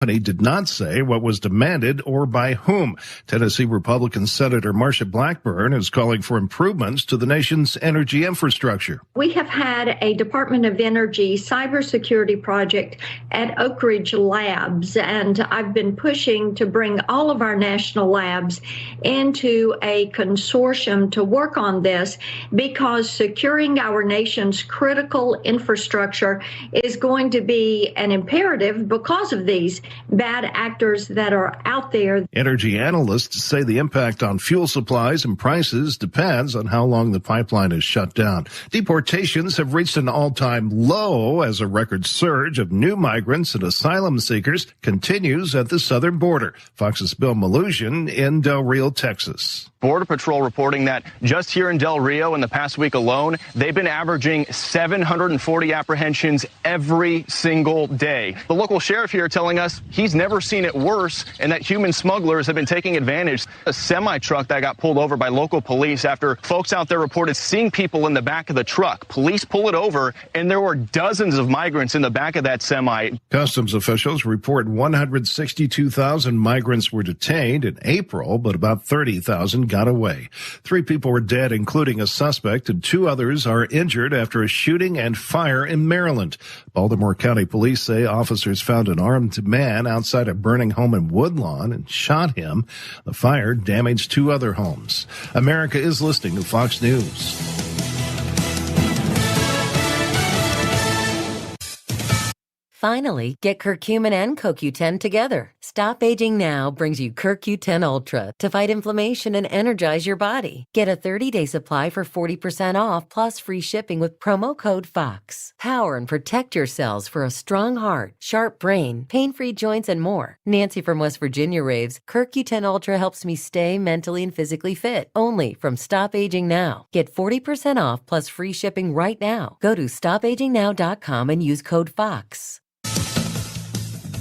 He did not say what was demanded or by whom. Tennessee Republican Senator Marsha Blackburn is calling for improvements to the nation's energy infrastructure. We have had a Department of Energy cybersecurity project at Oak Ridge Labs, and I've been pushing to bring all of our national labs into a consortium to work on this, because securing our nation's critical infrastructure is going to be an imperative because of these bad actors that are out there. Energy analysts say the impact on fuel supplies and prices depends on how long the pipeline is shut down. Deportations have reached an all-time low as a record surge of new migrants and asylum seekers continues at the southern border. Fox's Bill Malusian in Del Rio, Texas. Border Patrol reporting that just here in Del Rio in the past week alone, they've been averaging 740 apprehensions every single day. The local sheriff here telling us he's never seen it worse and that human smugglers have been taking advantage. A semi-truck that got pulled over by local police after folks out there reported seeing people in the back of the truck. Police pull it over and there were dozens of migrants in the back of that semi. Customs officials report 162,000 migrants were detained in April, but about 30,000 got away. 3 people were dead, including a suspect, and 2 others are injured after a shooting and fire in Maryland. Baltimore County Police say officers found an armed man outside a burning home in Woodlawn and shot him. The fire damaged 2 other homes. America is listening to Fox News. Finally, get curcumin and CoQ10 together. Stop Aging Now brings you CoQ10 Ultra to fight inflammation and energize your body. Get a 30-day supply for 40% off plus free shipping with promo code FOX. Power and protect your cells for a strong heart, sharp brain, pain-free joints, and more. Nancy from West Virginia raves, CoQ10 Ultra helps me stay mentally and physically fit. Only from Stop Aging Now. Get 40% off plus free shipping right now. Go to stopagingnow.com and use code FOX.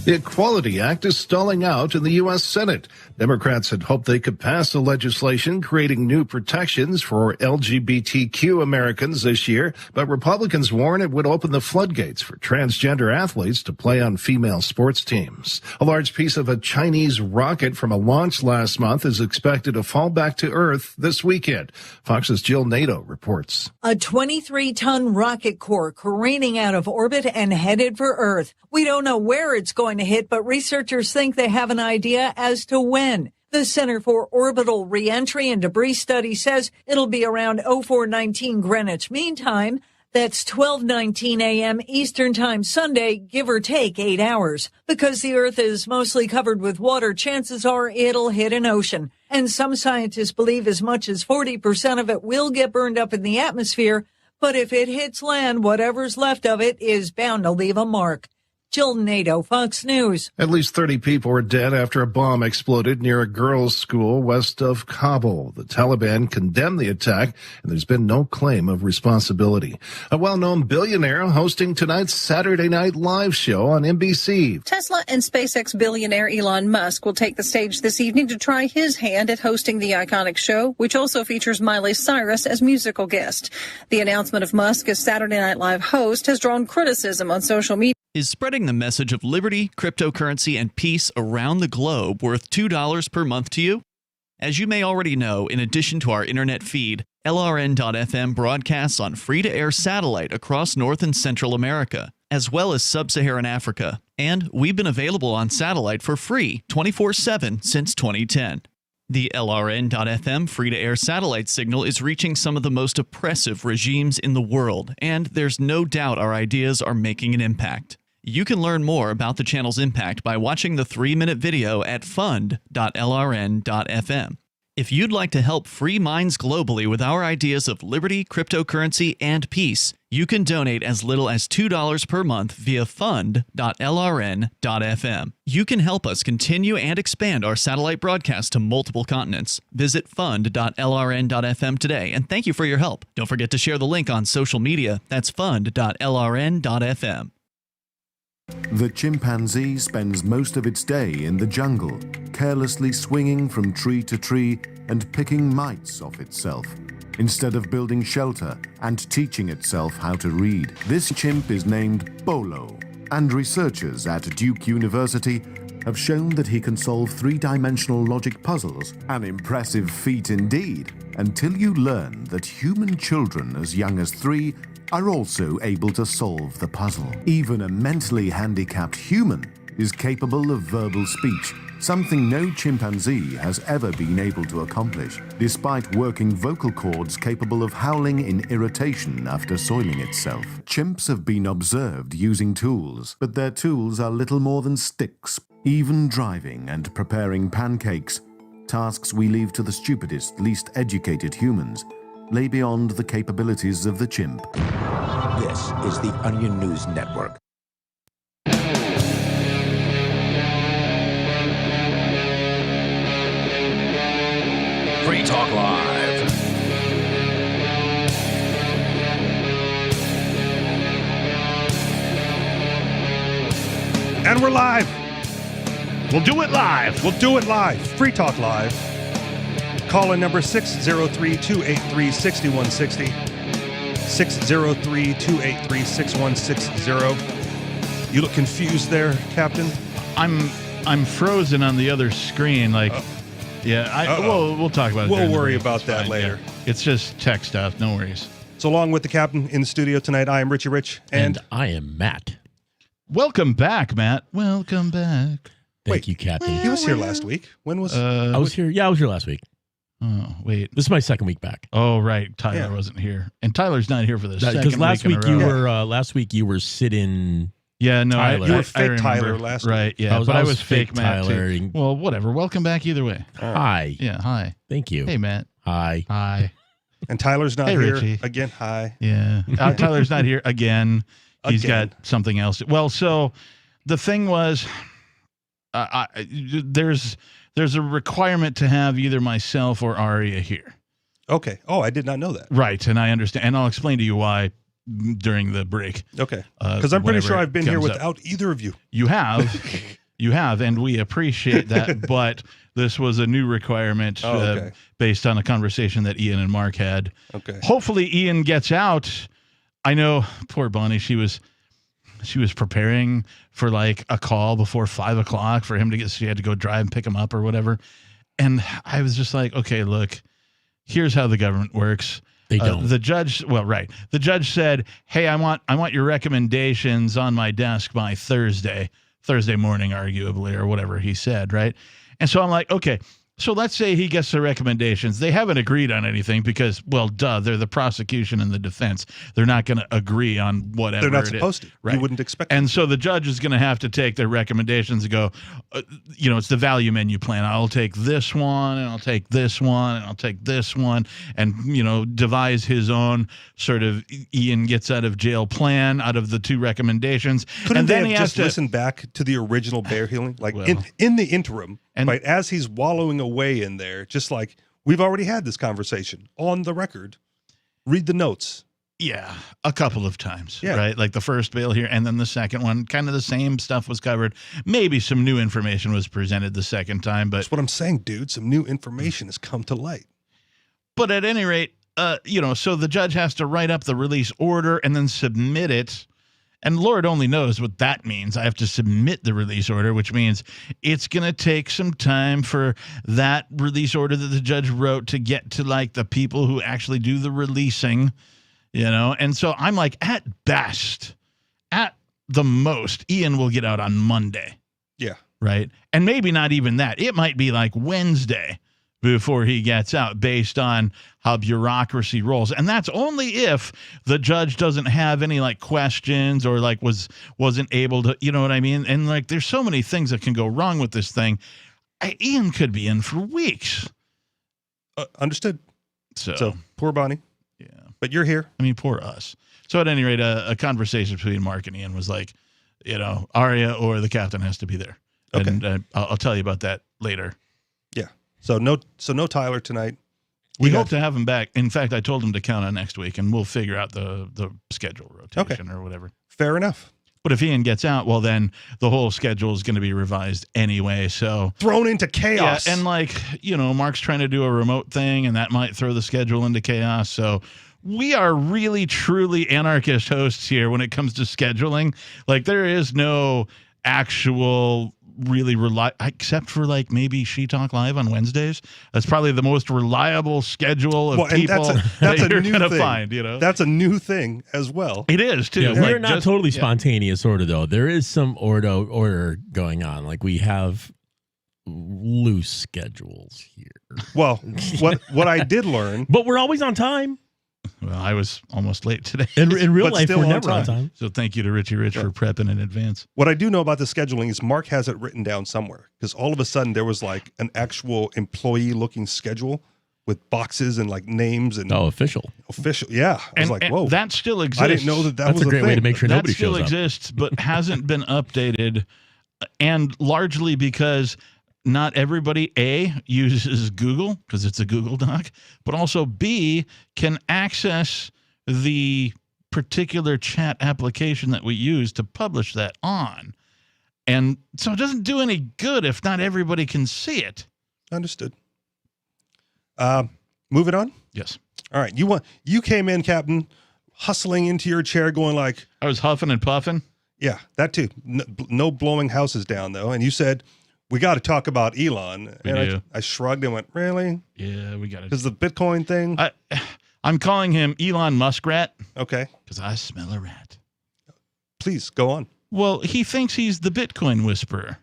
The Equality Act is stalling out in the U.S. Senate. Democrats had hoped they could pass the legislation creating new protections for LGBTQ Americans this year, but Republicans warn it would open the floodgates for transgender athletes to play on female sports teams. A large piece of a Chinese rocket from a launch last month is expected to fall back to Earth this weekend. Fox's Jill Nato reports. A 23-ton rocket core careening out of orbit and headed for Earth. We don't know where it's going to hit, but researchers think they have an idea as to when. The Center for Orbital Reentry and Debris Study says it'll be around 04:19 Greenwich Mean Time. That's 12:19 a.m. Eastern Time Sunday, give or take 8 hours. Because the Earth is mostly covered with water, chances are it'll hit an ocean. And some scientists believe as much as 40% of it will get burned up in the atmosphere. But if it hits land, whatever's left of it is bound to leave a mark. Jill Nato, Fox News. At least 30 people were dead after a bomb exploded near a girls' school west of Kabul. The Taliban condemned the attack, and there's been no claim of responsibility. A well-known billionaire hosting tonight's Saturday Night Live show on NBC. Tesla and SpaceX billionaire Elon Musk will take the stage this evening to try his hand at hosting the iconic show, which also features Miley Cyrus as musical guest. The announcement of Musk as Saturday Night Live host has drawn criticism on social media. Is spreading the message of liberty, cryptocurrency, and peace around the globe worth $2 per month to you? As you may already know, in addition to our internet feed, LRN.FM broadcasts on free-to-air satellite across North and Central America, as well as Sub-Saharan Africa. And we've been available on satellite for free 24/7 since 2010. The LRN.FM free-to-air satellite signal is reaching some of the most oppressive regimes in the world, and there's no doubt our ideas are making an impact. You can learn more about the channel's impact by watching the 3-minute video at fund.lrn.fm. If you'd like to help free minds globally with our ideas of liberty, cryptocurrency, and peace, you can donate as little as $2 per month via fund.lrn.fm. You can help us continue and expand our satellite broadcast to multiple continents. Visit fund.lrn.fm today, and thank you for your help. Don't forget to share the link on social media. That's fund.lrn.fm. The chimpanzee spends most of its day in the jungle, carelessly swinging from tree to tree and picking mites off itself, instead of building shelter and teaching itself how to read. This chimp is named Bolo, and researchers at Duke University have shown that he can solve three-dimensional logic puzzles, an impressive feat indeed, until you learn that human children as young as 3 are also able to solve the puzzle. Even a mentally handicapped human is capable of verbal speech, something no chimpanzee has ever been able to accomplish, despite working vocal cords capable of howling in irritation after soiling itself. Chimps have been observed using tools, but their tools are little more than sticks. Even driving and preparing pancakes, tasks we leave to the stupidest, least educated humans, lay beyond the capabilities of the chimp. This is the Onion News Network. Free Talk Live. And we're live. We'll do it live. We'll do it live. Free Talk Live. Call in number 603-283-6160. 603-283-6160. You look confused there, Captain. I'm frozen on the other screen. Like, yeah. We'll talk about it. We'll worry about that later. Yeah. It's just tech stuff. No worries. So, along with the captain in the studio tonight, I am Richie Rich, and I am Matt. Welcome back, Matt. Welcome back. Thank you, Captain. He was here last week. When was? I was here. Yeah, I was here last week. Oh, wait. This is my second week back. Oh, right. Tyler wasn't here, and Tyler's not here for this. Because last week you were sitting. Yeah, no, you were fake Tyler last week. Right, yeah. I was fake Matt, Tyler. too. Well, whatever. Welcome back either way. Hi. Yeah, hi. Thank you. Hey, Matt. Hi. Hi. And Tyler's not here Richie. again. Hi. Yeah. Tyler's not here again. He's got something else. Well, so the thing was, there's a requirement to have either myself or Aria here. Okay. Oh, I did not know that. Right, and I understand, and I'll explain to you why during the break. Okay. Because I'm pretty sure I've been here without either of you. You have. You have, and we appreciate that, but this was a new requirement based on a conversation that Ian and Mark had. Okay. Hopefully Ian gets out. I know, poor Bonnie, she was preparing for like a call before 5 o'clock for him to get, she had to go drive and pick him up or whatever. And I was just like, okay, look, here's how the government works. They don't. The judge, the judge said, hey, I want your recommendations on my desk by Thursday morning, arguably, or whatever he said, right? And so I'm like, okay, so let's say he gets the recommendations. They haven't agreed on anything because, well, duh, they're the prosecution and the defense. They're not going to agree on whatever. They're not supposed to. Right. You wouldn't expect. And so the judge is going to have to take their recommendations and go, it's the value menu plan. I'll take this one, and I'll take this one, and I'll take this one, and, devise his own sort of Ian gets out of jail plan out of the two recommendations. Couldn't they have just listened back to the original bear healing? Like in the interim, right, as he's wallowing away in there, just like we've already had this conversation on the record. Read the notes. Yeah, a couple of times, right? Like the first bail here and then the second one, kind of the same stuff was covered. Maybe some new information was presented the second time, but... That's what I'm saying, dude. Some new information has come to light. But at any rate, so the judge has to write up the release order and then submit it. And Lord only knows what that means. I have to submit the release order, which means it's going to take some time for that release order that the judge wrote to get to like the people who actually do the releasing, And so I'm like, at best, at the most, Ian will get out on Monday. Yeah. Right. And maybe not even that. It might be like Wednesday before he gets out based on how bureaucracy rolls. And that's only if the judge doesn't have any like questions or like wasn't able to, you know what I mean? And like, there's so many things that can go wrong with this thing. Ian could be in for weeks. Understood. So poor Bonnie. Yeah. But you're here. I mean, poor us. So at any rate, a conversation between Mark and Ian was like, Aria or the captain has to be there. Okay. And I'll tell you about that later. Yeah. So no Tyler tonight. We hope to have him back. In fact, I told him to count on next week, and we'll figure out the schedule rotation or whatever. Fair enough. But if Ian gets out, well, then the whole schedule is going to be revised anyway. So thrown into chaos. Yeah, and Mark's trying to do a remote thing, and that might throw the schedule into chaos. So we are really, truly anarchist hosts here when it comes to scheduling. Like, there is no actual really except for like maybe She Talk Live on Wednesdays. That's probably the most reliable schedule of people that you're going to find. That's a new thing as well. It is too. Yeah, we're not totally spontaneous order though. There is some order going on. Like we have loose schedules here. Well, what I did learn, but we're always on time. Well, I was almost late today. In real life, we're never on time. So thank you to Richie Rich for prepping in advance. What I do know about the scheduling is Mark has it written down somewhere, because all of a sudden there was like an actual employee-looking schedule with boxes and like names and official. Yeah, I was like, whoa, that still exists. I didn't know that was a great way to make sure nobody shows up. That still exists, but hasn't been updated, and largely because not everybody, A, uses Google because it's a Google Doc, but also B, can access the particular chat application that we use to publish that on. And so it doesn't do any good if not everybody can see it. Understood. Moving on? Yes. All right. You came in, Captain, hustling into your chair going like... I was huffing and puffing? Yeah, that too. No blowing houses down, though. And you said... We got to talk about Elon. I shrugged and went, really? Yeah, we got to. Because the Bitcoin thing? I'm calling him Elon Muskrat. Okay. Because I smell a rat. Please, go on. Well, he thinks he's the Bitcoin whisperer.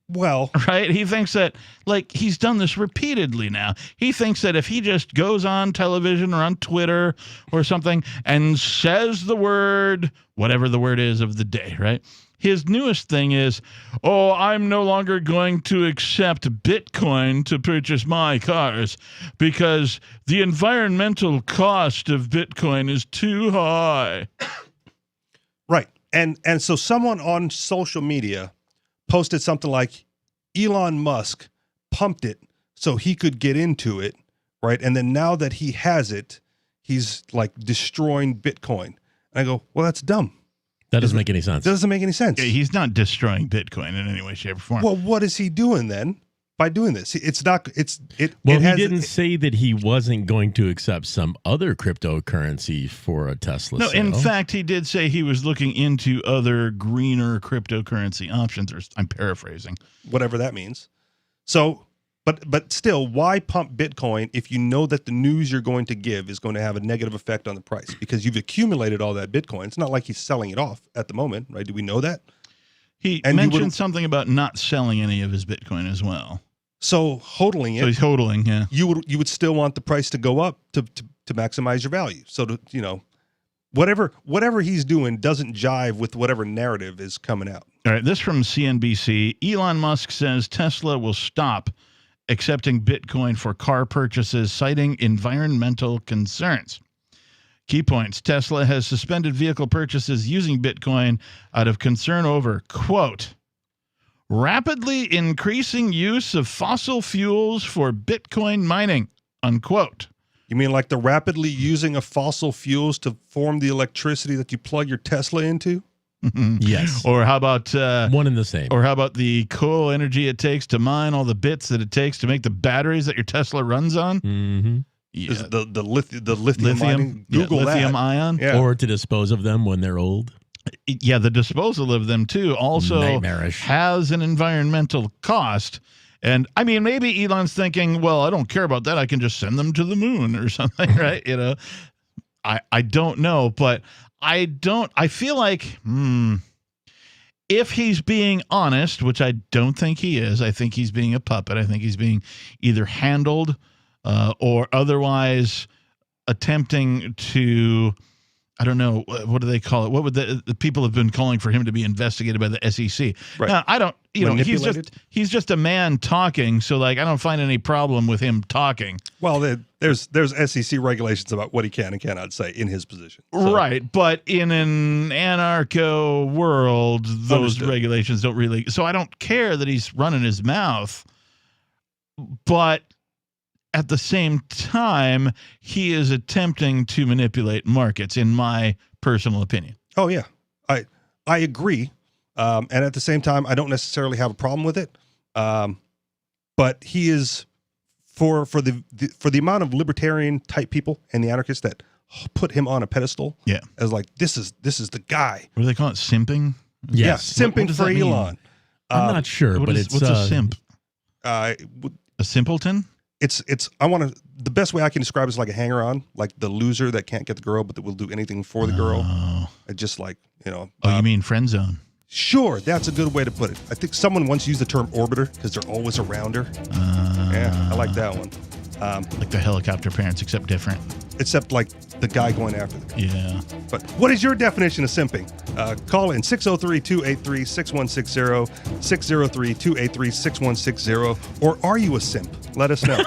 Well. Right? He thinks that, like, he's done this repeatedly now. He thinks that if he just goes on television or on Twitter or something and says the word, whatever the word is of the day, right? His newest thing is, I'm no longer going to accept Bitcoin to purchase my cars because the environmental cost of Bitcoin is too high. Right. And so someone on social media posted something like Elon Musk pumped it so he could get into it, right? And then now that he has it, he's like destroying Bitcoin. And I go, well, that's dumb. That doesn't make any sense. Doesn't make any sense. Yeah, he's not destroying Bitcoin in any way, shape, or form. Well, what is he doing then by doing this? It's not. He didn't say that he wasn't going to accept some other cryptocurrency for a Tesla. No, sale. in fact, he did say he was looking into other greener cryptocurrency options. Or I'm paraphrasing, whatever that means. So, but still, why pump Bitcoin if you know that the news you're going to give is going to have a negative effect on the price because you've accumulated all that Bitcoin? It's not like he's selling it off at the moment, right? Do we know that? He mentioned something about not selling any of his Bitcoin as well. So hodling it. So he's hodling, yeah. You would still want the price to go up to maximize your value. So whatever he's doing doesn't jive with whatever narrative is coming out. All right, this from CNBC. Elon Musk says Tesla will stop accepting Bitcoin for car purchases, citing environmental concerns. Key points. Tesla has suspended vehicle purchases using Bitcoin out of concern over, quote, rapidly increasing use of fossil fuels for Bitcoin mining, unquote. You mean like the rapidly using of fossil fuels to form the electricity that you plug your Tesla into? Yes. Or how about one and the same? Or how about the coal energy it takes to mine all the bits that it takes to make the batteries that your Tesla runs on? Mm-hmm. Yeah. The lithium mining? Google lithium that. ion, or to dispose of them when they're old. Yeah, the disposal of them too also nightmarish. Has an environmental cost. And I mean, maybe Elon's thinking, well, I don't care about that. I can just send them to the moon or something, right? I don't know, but I feel like if he's being honest, which I don't think he is, I think he's being a puppet. I think he's being either handled or otherwise attempting to, I don't know, what do they call it? What would the people have been calling for him to be investigated by the SEC? Right. Now, I don't, he's just a man talking. So like, I don't find any problem with him talking. Well, there's SEC regulations about what he can and cannot say in his position. So. Right. But in an anarcho world, those regulations don't really, so I don't care that he's running his mouth, but at the same time, he is attempting to manipulate markets, in my personal opinion. Oh, yeah. I agree. And at the same time, I don't necessarily have a problem with it. But he is, for the amount of libertarian type people and the anarchists that put him on a pedestal, as like, this is the guy. What do they call it? Simping? Yes. Yeah, simping for Elon. I'm not sure, but what's a simp? A simpleton? The best way I can describe it is like a hanger-on, like the loser that can't get the girl, but that will do anything for the girl. Just like, you mean friend zone? Sure, that's a good way to put it. I think someone once used the term orbiter because they're always around her. Yeah, I like that one. Like the helicopter parents, except different. Except like the guy going after them. Yeah. But what is your definition of simping? Call in 603-283-6160, 603-283-6160, or are you a simp? Let us know.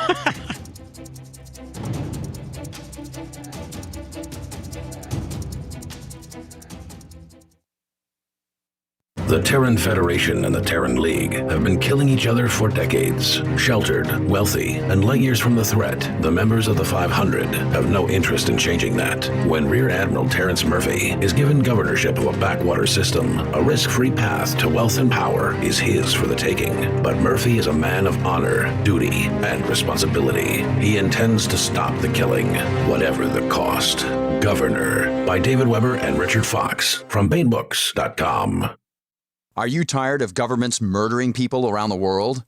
The Terran Federation and the Terran League have been killing each other for decades. Sheltered, wealthy, and light years from the threat, the members of the 500 have no interest in changing that. When Rear Admiral Terrence Murphy is given governorship of a backwater system, a risk-free path to wealth and power is his for the taking. But Murphy is a man of honor, duty, and responsibility. He intends to stop the killing, whatever the cost. Governor, by David Weber and Richard Fox, from BaneBooks.com. Are you tired of governments murdering people around the world?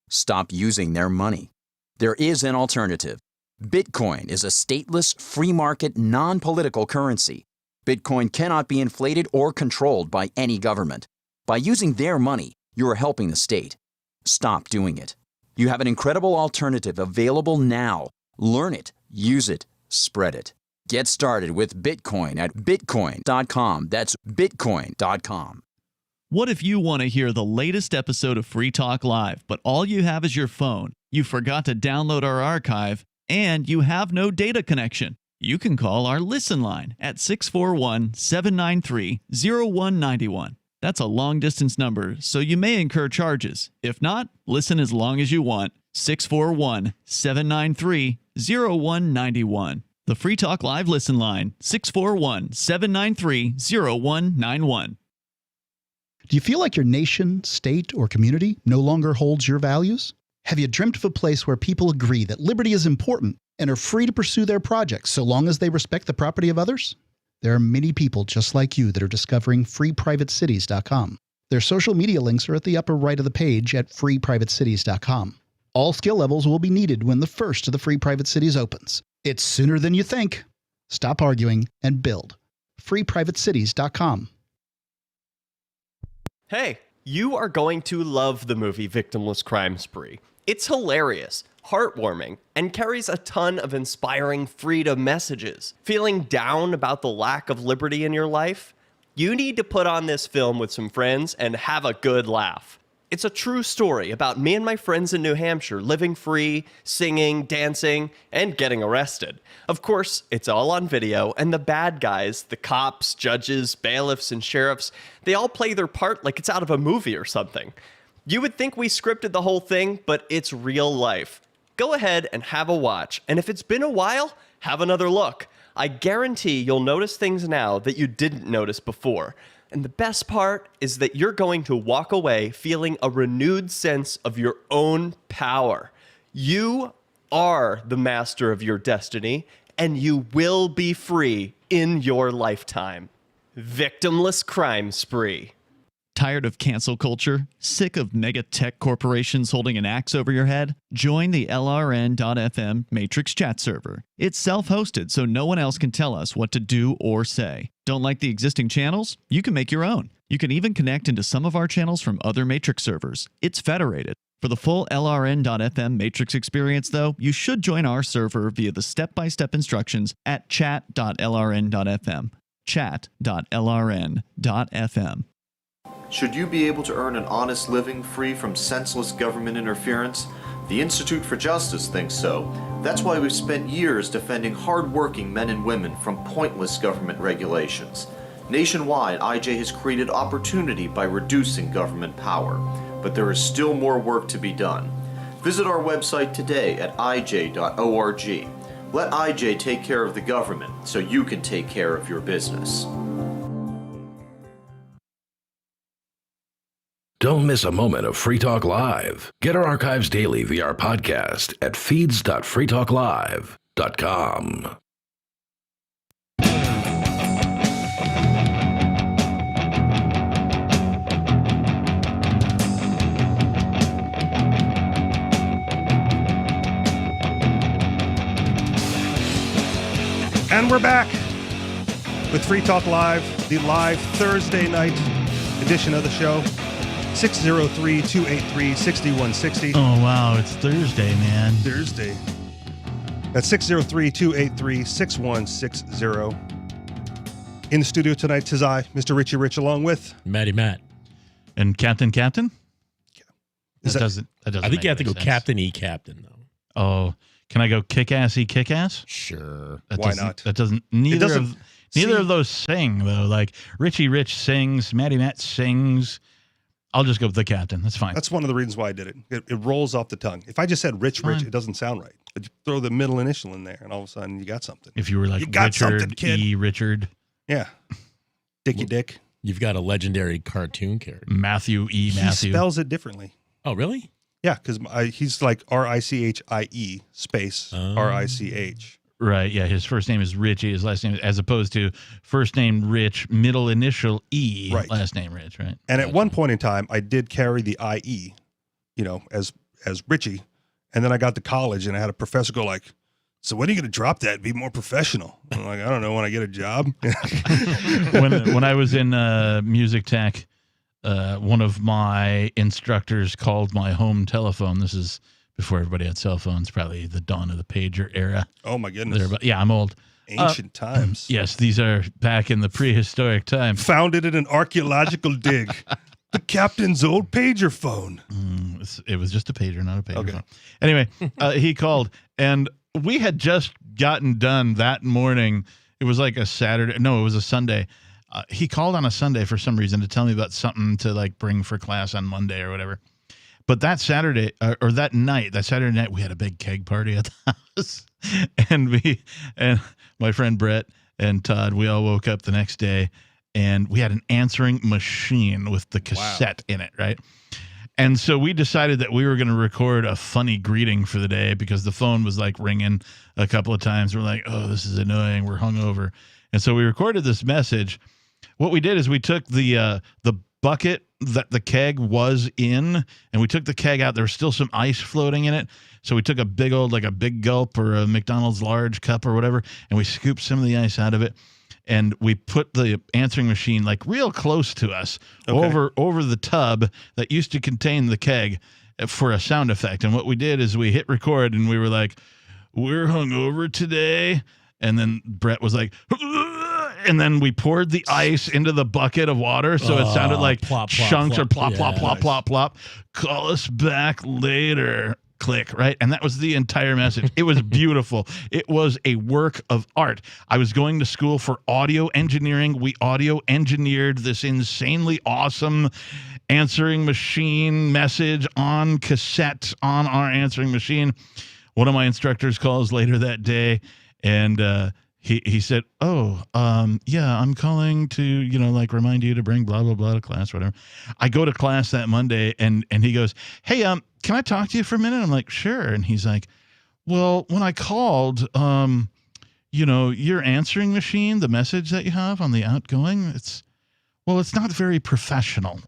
Stop using their money. There is an alternative. Bitcoin is a stateless, free market, non-political currency. Bitcoin cannot be inflated or controlled by any government. By using their money, you are helping the state. Stop doing it. You have an incredible alternative available now. Learn it, use it, spread it. Get started with Bitcoin at bitcoin.com. That's bitcoin.com. What if you want to hear the latest episode of Free Talk Live, but all you have is your phone, you forgot to download our archive, and you have no data connection? You can call our Listen line at 641-793-0191. That's a long-distance number, so you may incur charges. If not, listen as long as you want. 641-793-0191. The Free Talk Live Listen line, 641-793-0191. Do you feel like your nation, state, or community no longer holds your values? Have you dreamt of a place where people agree that liberty is important and are free to pursue their projects so long as they respect the property of others? There are many people just like you that are discovering freeprivatecities.com. Their social media links are at the upper right of the page at freeprivatecities.com. All skill levels will be needed when the first of the Free Private Cities opens. It's sooner than you think. Stop arguing and build. freeprivatecities.com. Hey, you are going to love the movie Victimless Crime Spree. It's hilarious, heartwarming, and carries a ton of inspiring freedom messages. Feeling down about the lack of liberty in your life? You need to put on this film with some friends and have a good laugh. It's a true story about me and my friends in New Hampshire living free, singing, dancing, and getting arrested. Of course, it's all on video, and the bad guys, the cops, judges, bailiffs, and sheriffs, they all play their part like it's out of a movie or something. You would think we scripted the whole thing, but it's real life. Go ahead and have a watch, and if it's been a while, have another look. I guarantee you'll notice things now that you didn't notice before. And the best part is that you're going to walk away feeling a renewed sense of your own power. You are the master of your destiny, and you will be free in your lifetime. Victimless Crime Spree. Tired of cancel culture? Sick of mega tech corporations holding an axe over your head? Join the LRN.FM Matrix chat server. It's self-hosted, so no one else can tell us what to do or say. Don't like the existing channels? You can make your own. You can even connect into some of our channels from other Matrix servers. It's federated. For the full LRN.FM Matrix experience, though, you should join our server via the step-by-step instructions at chat.lrn.fm. Chat.lrn.fm. Should you be able to earn an honest living free from senseless government interference? The Institute for Justice thinks so. That's why we've spent years defending hard-working men and women from pointless government regulations. Nationwide, IJ has created opportunity by reducing government power. But there is still more work to be done. Visit our website today at ij.org. Let IJ take care of the government so you can take care of your business. Don't miss a moment of Free Talk Live. Get our archives daily via our podcast at feeds.freetalklive.com. And we're back with Free Talk Live, the live Thursday night edition of the show. 603-283-6160. Oh, wow. It's Thursday, man. Thursday. That's 603-283-6160. In the studio tonight, tis I, Mr. Richie Rich, along with Matty Matt. And Captain? That doesn't I think you have to go sense. Captain Captain, though. Oh, can I go Kick-Assy Kick-Ass? Sure. Why not? That doesn't. Neither of those sing, though. Like, Richie Rich sings, Matty Matt sings. I'll just go with the Captain. That's fine. That's one of the reasons why I did it. It rolls off the tongue. If I just said Rich, it doesn't sound right. But you throw the middle initial in there, and all of a sudden you got something. If you were like you got Richard E. Richard. Yeah. Dicky Dick. You've got a legendary cartoon character. Matthew E. Matthew. He spells it differently. Oh, really? Yeah, because he's like R-I-C-H-I-E space R-I-C-H. Right, yeah. His first name is Richie. His last name, as opposed to first name Rich, middle initial E, right. Last name Rich, right? And at one point in time, I did carry the I-E, as Richie. And then I got to college, and I had a professor go like, "So when are you going to drop that and be more professional?" I'm like, "I don't know, when I get a job." when I was in music tech, one of my instructors called my home telephone. This is before everybody had cell phones, probably the dawn of the pager era. Oh, my goodness. Yeah, I'm old. Ancient times. Yes, these are back in the prehistoric time. Founded in an archaeological dig. The captain's old pager phone. It was just a pager, not a pager phone. Anyway, he called, and we had just gotten done that morning. It was like a Saturday. No, it was a Sunday. He called on a Sunday for some reason to tell me about something to like bring for class on Monday or whatever. But that Saturday or that Saturday night, we had a big keg party at the house, and my friend Brett and Todd, we all woke up the next day, and we had an answering machine with the cassette in it, right? And so we decided that we were going to record a funny greeting for the day because the phone was like ringing a couple of times. We're like, "Oh, this is annoying. We're hungover." And so we recorded this message. What we did is we took the bucket that the keg was in, and we took the keg out. There was still some ice floating in it. So we took a big gulp or a McDonald's large cup or whatever, and we scooped some of the ice out of it. And we put the answering machine like real close to us over the tub that used to contain the keg for a sound effect. And what we did is we hit record, and we were like, "We're hungover today." And then Brett was like, and then we poured the ice into the bucket of water, so it sounded like plop, chunks plop, or plop, yeah, plop, plop, nice. plop, plop. "Call us back later." Click, right? And that was the entire message. It was beautiful. It was a work of art. I was going to school for audio engineering. We audio engineered this insanely awesome answering machine message on cassette on our answering machine. One of my instructors calls later that day, and he said, yeah, I'm calling to, remind you to bring blah, blah, blah to class, whatever. I go to class that Monday, and he goes, "Hey, can I talk to you for a minute?" I'm like, "Sure." And he's like, "Well, when I called, your answering machine, the message that you have on the outgoing, it's not very professional."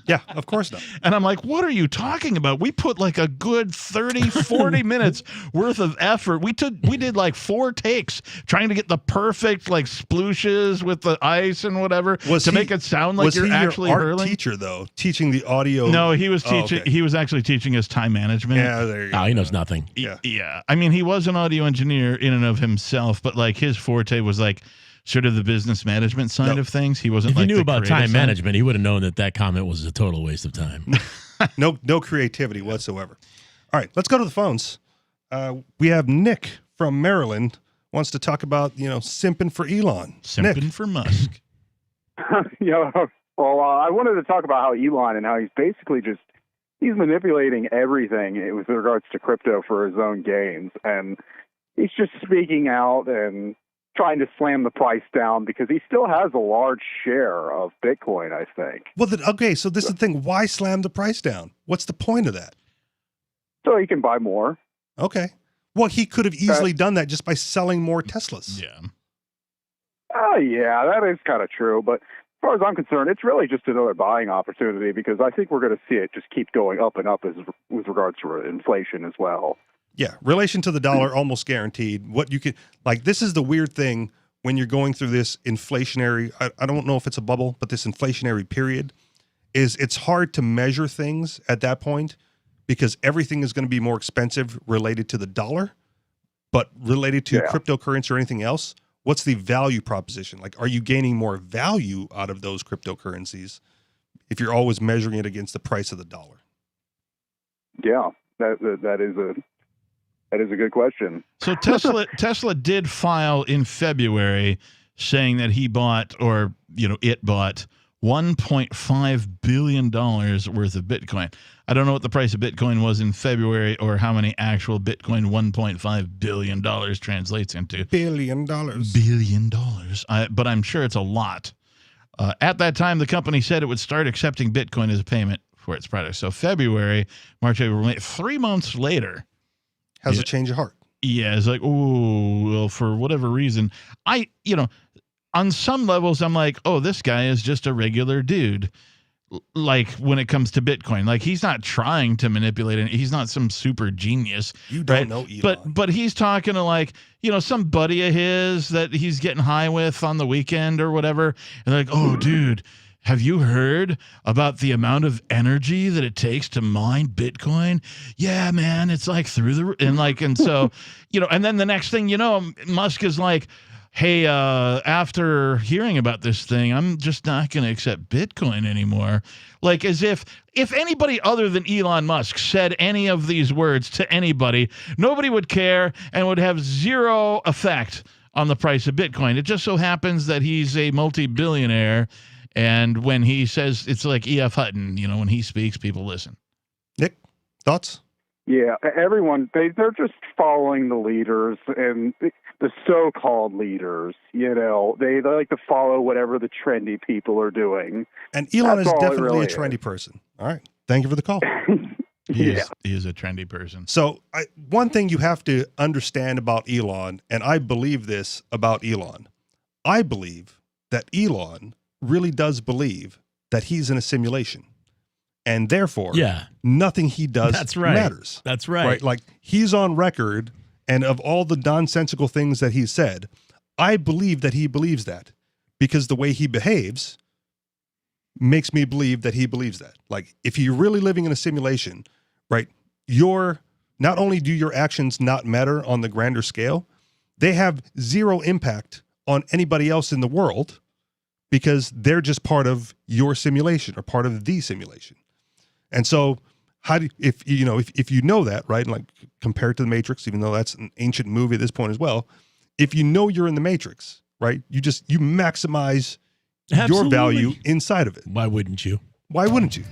Yeah, of course not. And I'm like, "What are you talking about? We put like a good 30, 40 minutes worth of effort. We did like 4 takes trying to get the perfect like splooshes with the ice and whatever make it sound like you're actually your art hurling." teacher though, teaching the audio? No, he was teaching. Oh, okay. He was actually teaching us time management. Yeah, there you go. Oh, he knows nothing. Yeah. I mean, he was an audio engineer in and of himself, but like his forte was like sort of the business management side of things. He wasn't. If he knew about time management, he would have known that comment was a total waste of time. No creativity whatsoever. All right, let's go to the phones. We have Nick from Maryland wants to talk about simping for Elon. Simping for Musk. Well, I wanted to talk about how Elon and how he's basically he's manipulating everything with regards to crypto for his own gains, and he's just speaking out and trying to slam the price down because he still has a large share of Bitcoin, I think. Well, so this is the thing. Why slam the price down? What's the point of that? So he can buy more. Okay. Well, he could have easily done that just by selling more Teslas. Yeah. Yeah, that is kind of true. But as far as I'm concerned, it's really just another buying opportunity because I think we're going to see it just keep going up and up with regards to inflation as well. Yeah, relation to the dollar, almost guaranteed. What you could, like, this is the weird thing when you're going through this inflationary, I don't know if it's a bubble, but this inflationary period, is it's hard to measure things at that point because everything is going to be more expensive related to the dollar, but related to cryptocurrency or anything else, what's the value proposition? Like, are you gaining more value out of those cryptocurrencies if you're always measuring it against the price of the dollar? Yeah, that is a good question. So Tesla did file in February saying that he bought, or it bought $1.5 billion worth of Bitcoin. I don't know what the price of Bitcoin was in February or how many actual Bitcoin $1.5 billion translates into. Billion. But I'm sure it's a lot. At that time, the company said it would start accepting Bitcoin as a payment for its products. So February, March, April, May, 3 months later. Has a change of heart. Yeah, it's like, oh, well, for whatever reason, on some levels, I'm like, oh, this guy is just a regular dude. Like, when it comes to Bitcoin, like, he's not trying to manipulate it. He's not some super genius. You don't know Elon. But he's talking to, like, some buddy of his that he's getting high with on the weekend or whatever. And like, oh, dude, have you heard about the amount of energy that it takes to mine Bitcoin? Yeah, man, it's like through the, and so, and then the next thing Musk is like, hey, after hearing about this thing, I'm just not going to accept Bitcoin anymore. Like, as if anybody other than Elon Musk said any of these words to anybody, nobody would care and would have zero effect on the price of Bitcoin. It just so happens that he's a multi-billionaire, and when he says, it's like E.F. Hutton, when he speaks, people listen. Nick, thoughts? Yeah, everyone, they're just following the leaders and the so-called leaders. They like to follow whatever the trendy people are doing. And Elon is definitely a trendy person. All right. Thank you for the call. He is a trendy person. So one thing you have to understand about Elon, and I believe this about Elon, I believe that Elon really does believe that he's in a simulation. And therefore, nothing he does matters. That's right. Like, he's on record, and of all the nonsensical things that he said, I believe that he believes that because the way he behaves makes me believe that he believes that. Like, if you're really living in a simulation, right, not only do your actions not matter on the grander scale, they have zero impact on anybody else in the world because they're just part of your simulation or part of the simulation. And so, if you know that, right, and like compared to the Matrix, even though that's an ancient movie at this point as well, if you know you're in the Matrix, right, you maximize your value inside of it. Why wouldn't you? Why wouldn't you?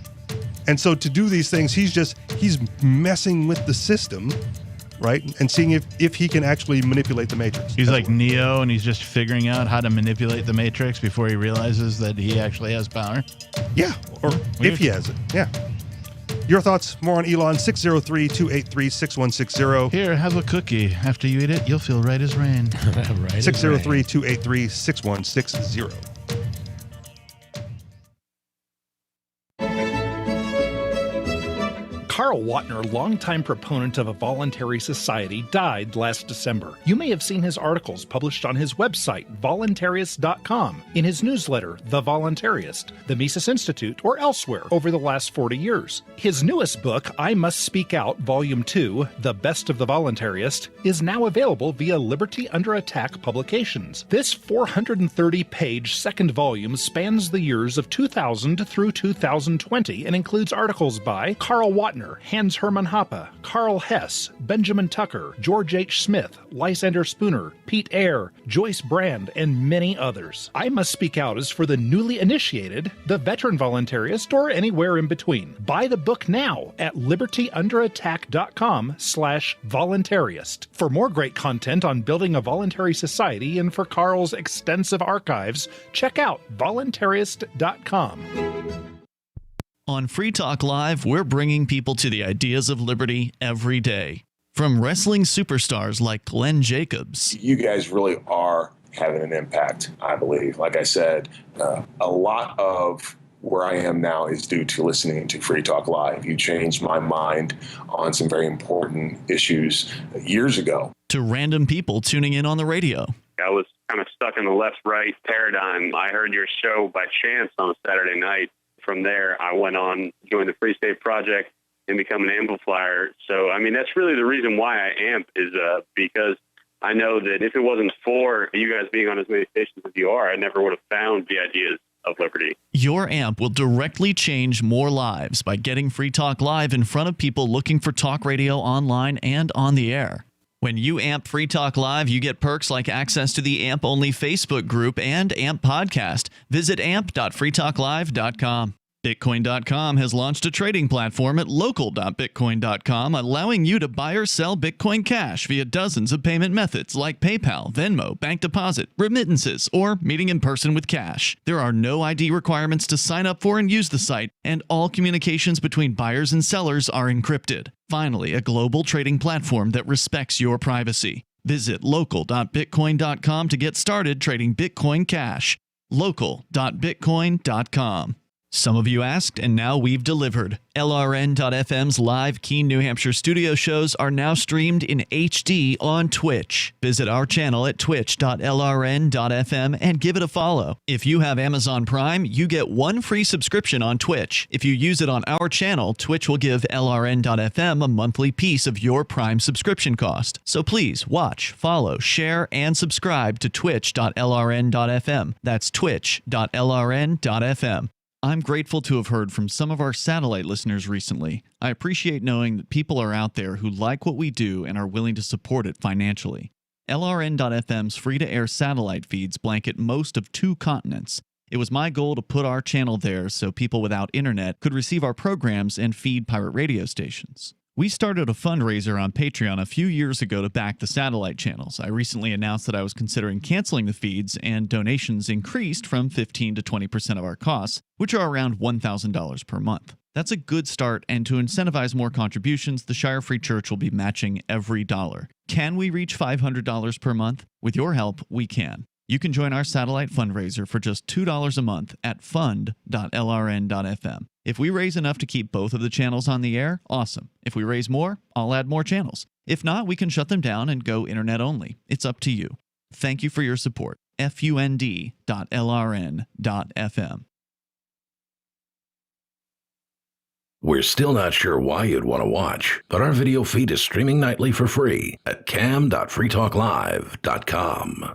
And so to do these things, he's messing with the system, right, and seeing if he can actually manipulate the Matrix. He's like Neo, and he's just figuring out how to manipulate the Matrix before he realizes that he actually has power. Yeah, or if he has it, yeah. Your thoughts, more on Elon, 603-283-6160. Here, have a cookie. After you eat it, you'll feel right as rain. 603-283-6160. Carl Wattner, longtime proponent of a voluntary society, died last December. You may have seen his articles published on his website, voluntarist.com, in his newsletter, The Voluntarist, the Mises Institute, or elsewhere over the last 40 years. His newest book, I Must Speak Out, Volume 2, The Best of the Voluntarist, is now available via Liberty Under Attack Publications. This 430-page second volume spans the years of 2000 through 2020 and includes articles by Carl Wattner, Hans Hermann Hoppe, Carl Hess, Benjamin Tucker, George H. Smith, Lysander Spooner, Pete Eyre, Joyce Brand, and many others. I Must Speak Out is for the newly initiated, the veteran voluntarist, or anywhere in between. Buy the book now at libertyunderattack.com/voluntarist. For more great content on building a voluntary society and for Carl's extensive archives, check out voluntarist.com. On Free Talk Live, we're bringing people to the ideas of liberty every day. From wrestling superstars like Glenn Jacobs. You guys really are having an impact, I believe. Like I said, a lot of where I am now is due to listening to Free Talk Live. You changed my mind on some very important issues years ago. To random people tuning in on the radio. I was kind of stuck in the left-right paradigm. I heard your show by chance on a Saturday night. From there, I went on, joined the Free State Project, and become an amplifier. So, I mean, that's really the reason why I amp is because I know that if it wasn't for you guys being on as many stations as you are, I never would have found the ideas of liberty. Your amp will directly change more lives by getting Free Talk Live in front of people looking for talk radio online and on the air. When you amp Free Talk Live, you get perks like access to the AMP-only Facebook group and AMP podcast. Visit amp.freetalklive.com. Bitcoin.com has launched a trading platform at local.bitcoin.com, allowing you to buy or sell Bitcoin Cash via dozens of payment methods like PayPal, Venmo, bank deposit, remittances, or meeting in person with cash. There are no ID requirements to sign up for and use the site, and all communications between buyers and sellers are encrypted. Finally, a global trading platform that respects your privacy. Visit local.bitcoin.com to get started trading Bitcoin Cash. local.bitcoin.com. Some of you asked, and now we've delivered. LRN.FM's live Keene, New Hampshire studio shows are now streamed in HD on Twitch. Visit our channel at twitch.lrn.fm and give it a follow. If you have Amazon Prime, you get one free subscription on Twitch. If you use it on our channel, Twitch will give LRN.FM a monthly piece of your Prime subscription cost. So please watch, follow, share, and subscribe to twitch.lrn.fm. That's twitch.lrn.fm. I'm grateful to have heard from some of our satellite listeners recently. I appreciate knowing that people are out there who like what we do and are willing to support it financially. LRN.FM's free-to-air satellite feeds blanket most of 2 continents. It was my goal to put our channel there so people without internet could receive our programs and feed pirate radio stations. We started a fundraiser on Patreon a few years ago to back the satellite channels. I recently announced that I was considering canceling the feeds, and donations increased from 15 to 20% of our costs, which are around $1,000 per month. That's a good start, and to incentivize more contributions, the Shire Free Church will be matching every dollar. Can we reach $500 per month? With your help, we can. You can join our satellite fundraiser for just $2 a month at fund.lrn.fm. If we raise enough to keep both of the channels on the air, awesome. If we raise more, I'll add more channels. If not, we can shut them down and go internet only. It's up to you. Thank you for your support. fund.lrn.fm. We're still not sure why you'd want to watch, but our video feed is streaming nightly for free at cam.freetalklive.com.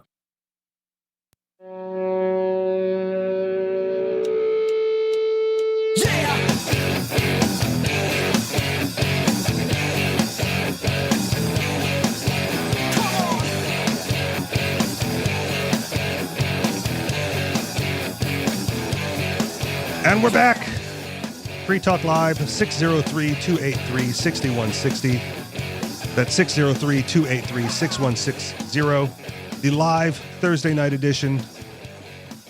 And we're back. Free Talk Live, 603-283-6160. That's 603-283-6160. The live Thursday night edition.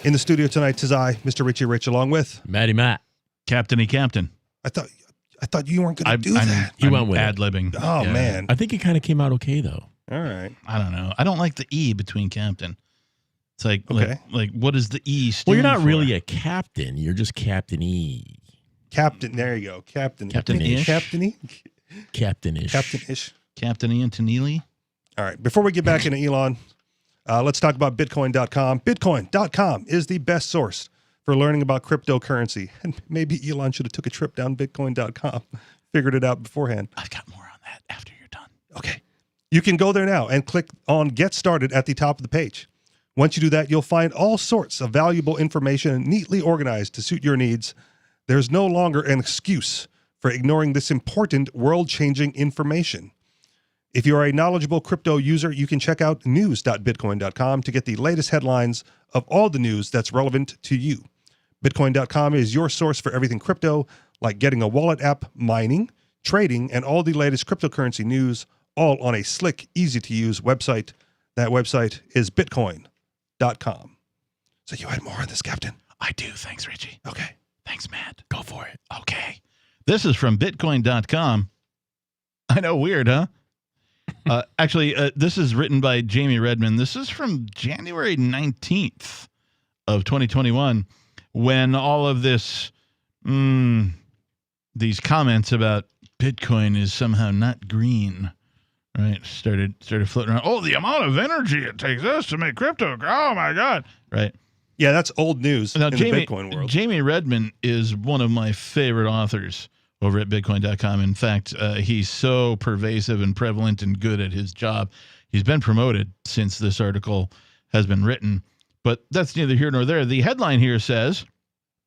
In the studio tonight, tis I, Mr. Richie Rich, along with Matty Matt. Captain-y Captain. I thought you weren't going to do that. He went with ad-libbing. Oh, yeah. Man. I think it kind of came out okay, though. All right. I don't know. I don't like the E between captain. It's like, okay. like what does the E stand for? Well, you're not really a captain. You're just Captain-y. Captain, there you go. Captain. Captain-ish. Captain-y? Captain-ish. Captain-ish. Captain-y and Tanili. All right. Before we get back into Elon, let's talk about Bitcoin.com. Bitcoin.com is the best source for learning about cryptocurrency. And maybe Elon should have took a trip down Bitcoin.com, figured it out beforehand. I've got more on that after you're done. Okay. You can go there now and click on Get Started at the top of the page. Once you do that, you'll find all sorts of valuable information neatly organized to suit your needs. There's no longer an excuse for ignoring this important world-changing information. If you are a knowledgeable crypto user, you can check out news.bitcoin.com to get the latest headlines of all the news that's relevant to you. Bitcoin.com is your source for everything crypto, like getting a wallet app, mining, trading, and all the latest cryptocurrency news, all on a slick, easy-to-use website. That website is bitcoin.com. So you had more on this, Captain? I do. Thanks, Richie. Okay. Thanks, Matt. Go for it. Okay. This is from bitcoin.com. I know, weird, huh? Actually, this is written by Jamie Redmond. This is from January 19th of 2021, when all of this these comments about Bitcoin is somehow not green, right? Started floating around. Oh, the amount of energy it takes us to make crypto. Oh my God. Right. Yeah, that's old news in the Bitcoin world. Jamie Redman is one of my favorite authors over at Bitcoin.com. In fact, he's so pervasive and prevalent and good at his job. He's been promoted since this article has been written, but that's neither here nor there. The headline here says,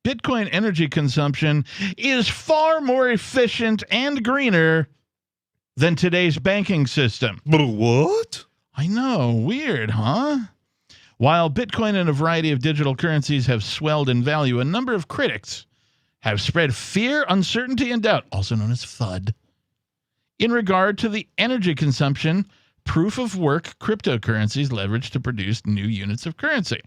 Bitcoin energy consumption is far more efficient and greener than today's banking system. But what? I know. Weird, huh? While Bitcoin and a variety of digital currencies have swelled in value, a number of critics have spread fear, uncertainty, and doubt, also known as FUD, in regard to the energy consumption proof-of-work cryptocurrencies leverage to produce new units of currency.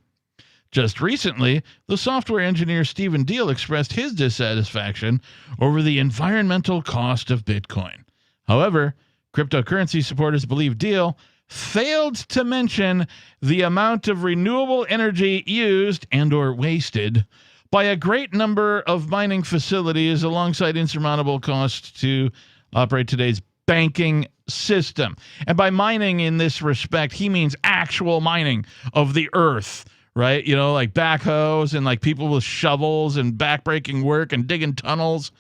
Just recently, the software engineer Stephen Deal expressed his dissatisfaction over the environmental cost of Bitcoin. However, cryptocurrency supporters believe Deal failed to mention the amount of renewable energy used and or wasted by a great number of mining facilities alongside insurmountable costs to operate today's banking system. And by mining in this respect, he means actual mining of the earth, right? You know, like backhoes and like people with shovels and backbreaking work and digging tunnels,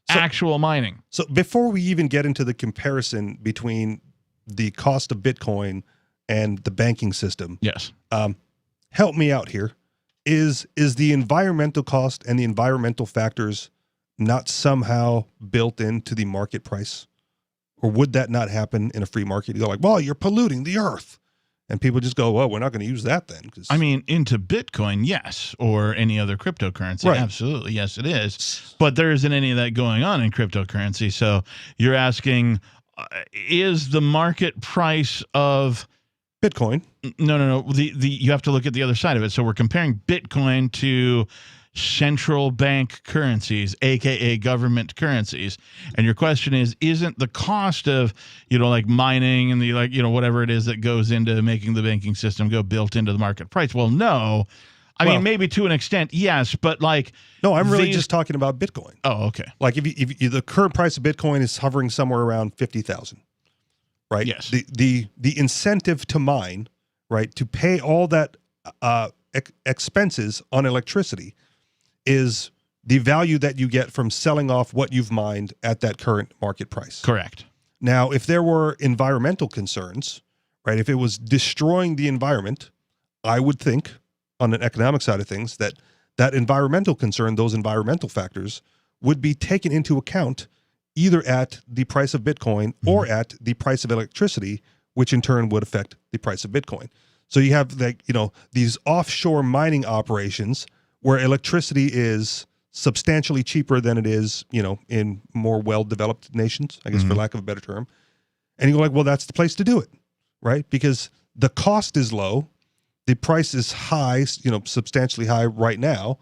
actual mining. So before we even get into the comparison between the cost of Bitcoin and the banking system. Yes. Help me out here. Is the environmental cost and the environmental factors not somehow built into the market price? Or would that not happen in a free market? You go like, well, you're polluting the earth. And people just go, well, we're not going to use that then. I mean, into Bitcoin, yes, or any other cryptocurrency. Right. Absolutely. Yes, it is. But there isn't any of that going on in cryptocurrency. So you're asking, is the market price of Bitcoin? No. You have to look at the other side of it. So we're comparing Bitcoin to central bank currencies, aka government currencies. And your question is, isn't the cost of, like mining and the whatever it is that goes into making the banking system go built into the market price? Well, no. I mean, maybe to an extent, yes, but no, I'm really just talking about Bitcoin. Oh, okay. Like if the current price of Bitcoin is hovering somewhere around 50,000, right? Yes. The incentive to mine, right, to pay all that expenses on electricity is the value that you get from selling off what you've mined at that current market price. Correct. Now, if there were environmental concerns, right, if it was destroying the environment, I would think on an economic side of things that environmental concern, those environmental factors would be taken into account either at the price of Bitcoin or at the price of electricity, which in turn would affect the price of Bitcoin. So you have these offshore mining operations where electricity is substantially cheaper than it is, in more well-developed nations, I guess for lack of a better term. And you go like, well, that's the place to do it, right? Because the cost is low. The price is high, substantially high right now.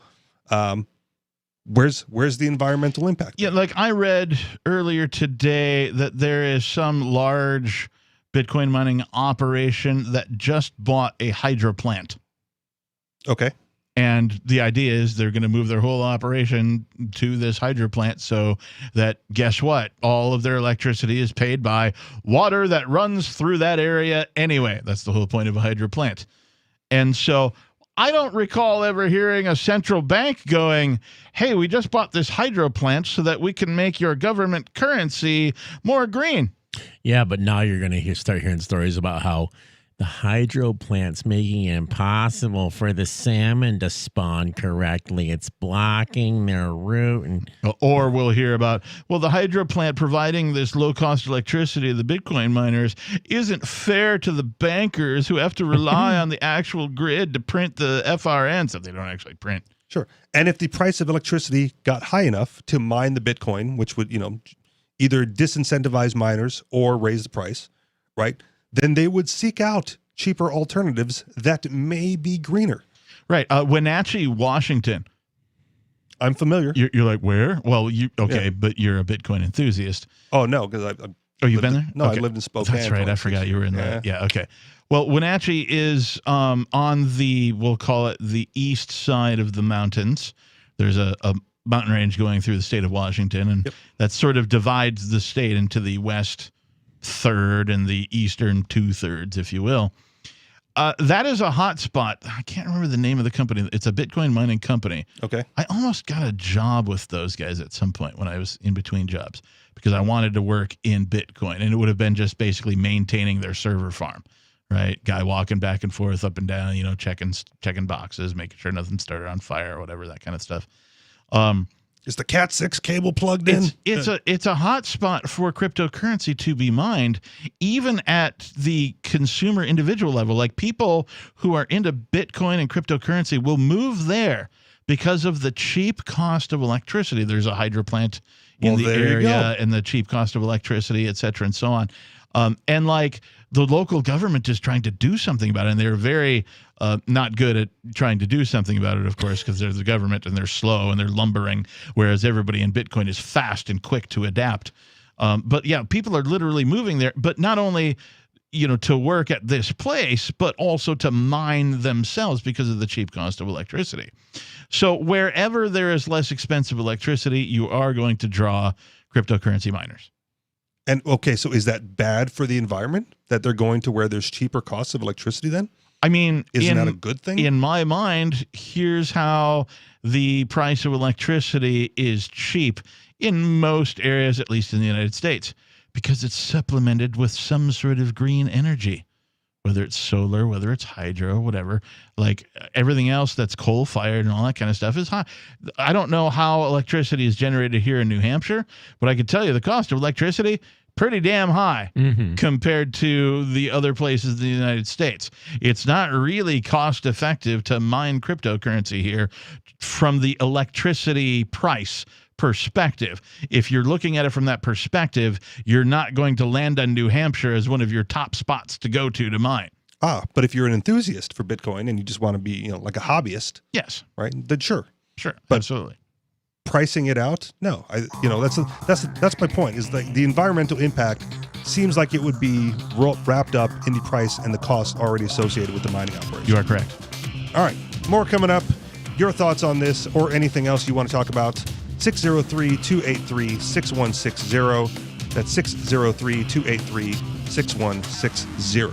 Where's the environmental impact? Yeah, like I read earlier today that there is some large Bitcoin mining operation that just bought a hydro plant. Okay. And the idea is they're going to move their whole operation to this hydro plant so that, guess what? All of their electricity is paid by water that runs through that area anyway. That's the whole point of a hydro plant. And so I don't recall ever hearing a central bank going, hey, we just bought this hydro plant so that we can make your government currency more green. Yeah, but now you're going to start hearing stories about how the hydro plant's making it impossible for the salmon to spawn correctly. It's blocking their route. Or we'll hear about, the hydro plant providing this low-cost electricity to the Bitcoin miners isn't fair to the bankers who have to rely on the actual grid to print the FRNs that they don't actually print. Sure. And if the price of electricity got high enough to mine the Bitcoin, which would, either disincentivize miners or raise the price, right? Then they would seek out cheaper alternatives that may be greener. Right. Wenatchee, Washington. I'm familiar. You're like, where? Well, but you're a Bitcoin enthusiast. Oh, no, because you've been there? No, okay. I lived in Spokane. That's right. I forgot you were in that. Yeah, okay. Well, Wenatchee is on the, we'll call it the east side of the mountains. There's a mountain range going through the state of Washington, and that sort of divides the state into the west third and the eastern 2/3, if you will. That is a hot spot. I can't remember the name of the company. It's a Bitcoin mining company. Okay. I almost got a job with those guys at some point when I was in between jobs because I wanted to work in Bitcoin, and it would have been just basically maintaining their server farm, right? Guy walking back and forth, up and down, checking boxes, making sure nothing started on fire or whatever, that kind of stuff. Is the Cat 6 cable plugged in? It's a hot spot for cryptocurrency to be mined, even at the consumer individual level. Like people who are into Bitcoin and cryptocurrency will move there because of the cheap cost of electricity. There's a hydro plant in the area and the cheap cost of electricity, et cetera, and so on. And like the local government is trying to do something about it, and they're very not good at trying to do something about it, of course, because they're the government and they're slow and they're lumbering, whereas everybody in Bitcoin is fast and quick to adapt. But yeah, people are literally moving there, but not only to work at this place, but also to mine themselves because of the cheap cost of electricity. So wherever there is less expensive electricity, you are going to draw cryptocurrency miners. And okay, so is that bad for the environment that they're going to where there's cheaper costs of electricity then? I mean, isn't that a good thing? In my mind, here's how the price of electricity is cheap in most areas, at least in the United States, because it's supplemented with some sort of green energy, whether it's solar, whether it's hydro, whatever. Like everything else that's coal-fired and all that kind of stuff is high. I don't know how electricity is generated here in New Hampshire, but I can tell you the cost of electricity pretty damn high compared to the other places in the United States. It's not really cost effective to mine cryptocurrency here from the electricity price perspective. If you're looking at it from that perspective, you're not going to land on New Hampshire as one of your top spots to go to mine. But if you're an enthusiast for Bitcoin and you just want to be, like a hobbyist, yes, right? Then sure, but absolutely. Pricing it out, no. That's my point. Is the environmental impact seems like it would be wrapped up in the price and the cost already associated with the mining operation. You are correct. All right, more coming up. Your thoughts on this or anything else you want to talk about? 603-283-6160. That's 603-283-6160.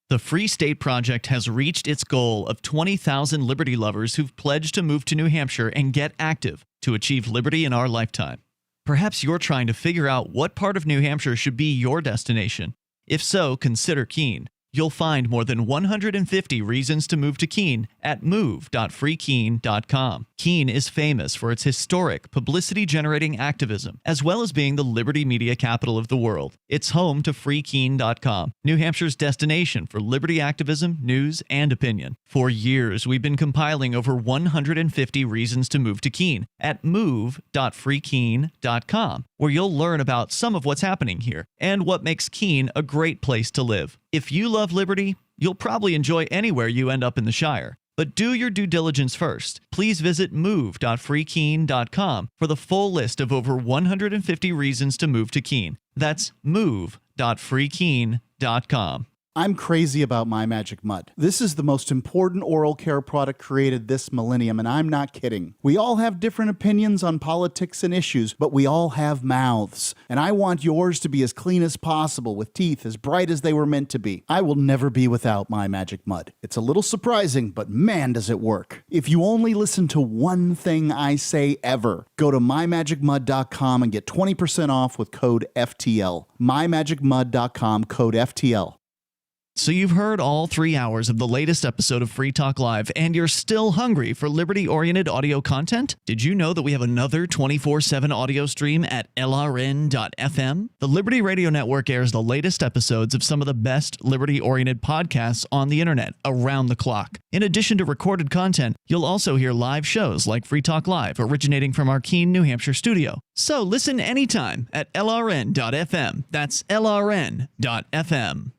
The Free State Project has reached its goal of 20,000 liberty lovers who've pledged to move to New Hampshire and get active to achieve liberty in our lifetime. Perhaps you're trying to figure out what part of New Hampshire should be your destination. If so, consider Keene. You'll find more than 150 reasons to move to Keene at move.freekeene.com. Keene is famous for its historic, publicity-generating activism, as well as being the liberty media capital of the world. It's home to freekeene.com, New Hampshire's destination for liberty activism, news, and opinion. For years, we've been compiling over 150 reasons to move to Keene at move.freekeene.com, where you'll learn about some of what's happening here and what makes Keene a great place to live. If you love liberty, you'll probably enjoy anywhere you end up in the Shire. But do your due diligence first. Please visit move.freekeene.com for the full list of over 150 reasons to move to Keene. That's move.freekeene.com. I'm crazy about My Magic Mud. This is the most important oral care product created this millennium, and I'm not kidding. We all have different opinions on politics and issues, but we all have mouths. And I want yours to be as clean as possible, with teeth as bright as they were meant to be. I will never be without My Magic Mud. It's a little surprising, but man, does it work. If you only listen to one thing I say ever, go to mymagicmud.com and get 20% off with code FTL. mymagicmud.com, code FTL. So you've heard all 3 hours of the latest episode of Free Talk Live, and you're still hungry for liberty-oriented audio content? Did you know that we have another 24/7 audio stream at LRN.FM? The Liberty Radio Network airs the latest episodes of some of the best liberty-oriented podcasts on the internet around the clock. In addition to recorded content, you'll also hear live shows like Free Talk Live, originating from our Keene, New Hampshire studio. So listen anytime at LRN.FM. That's LRN.FM.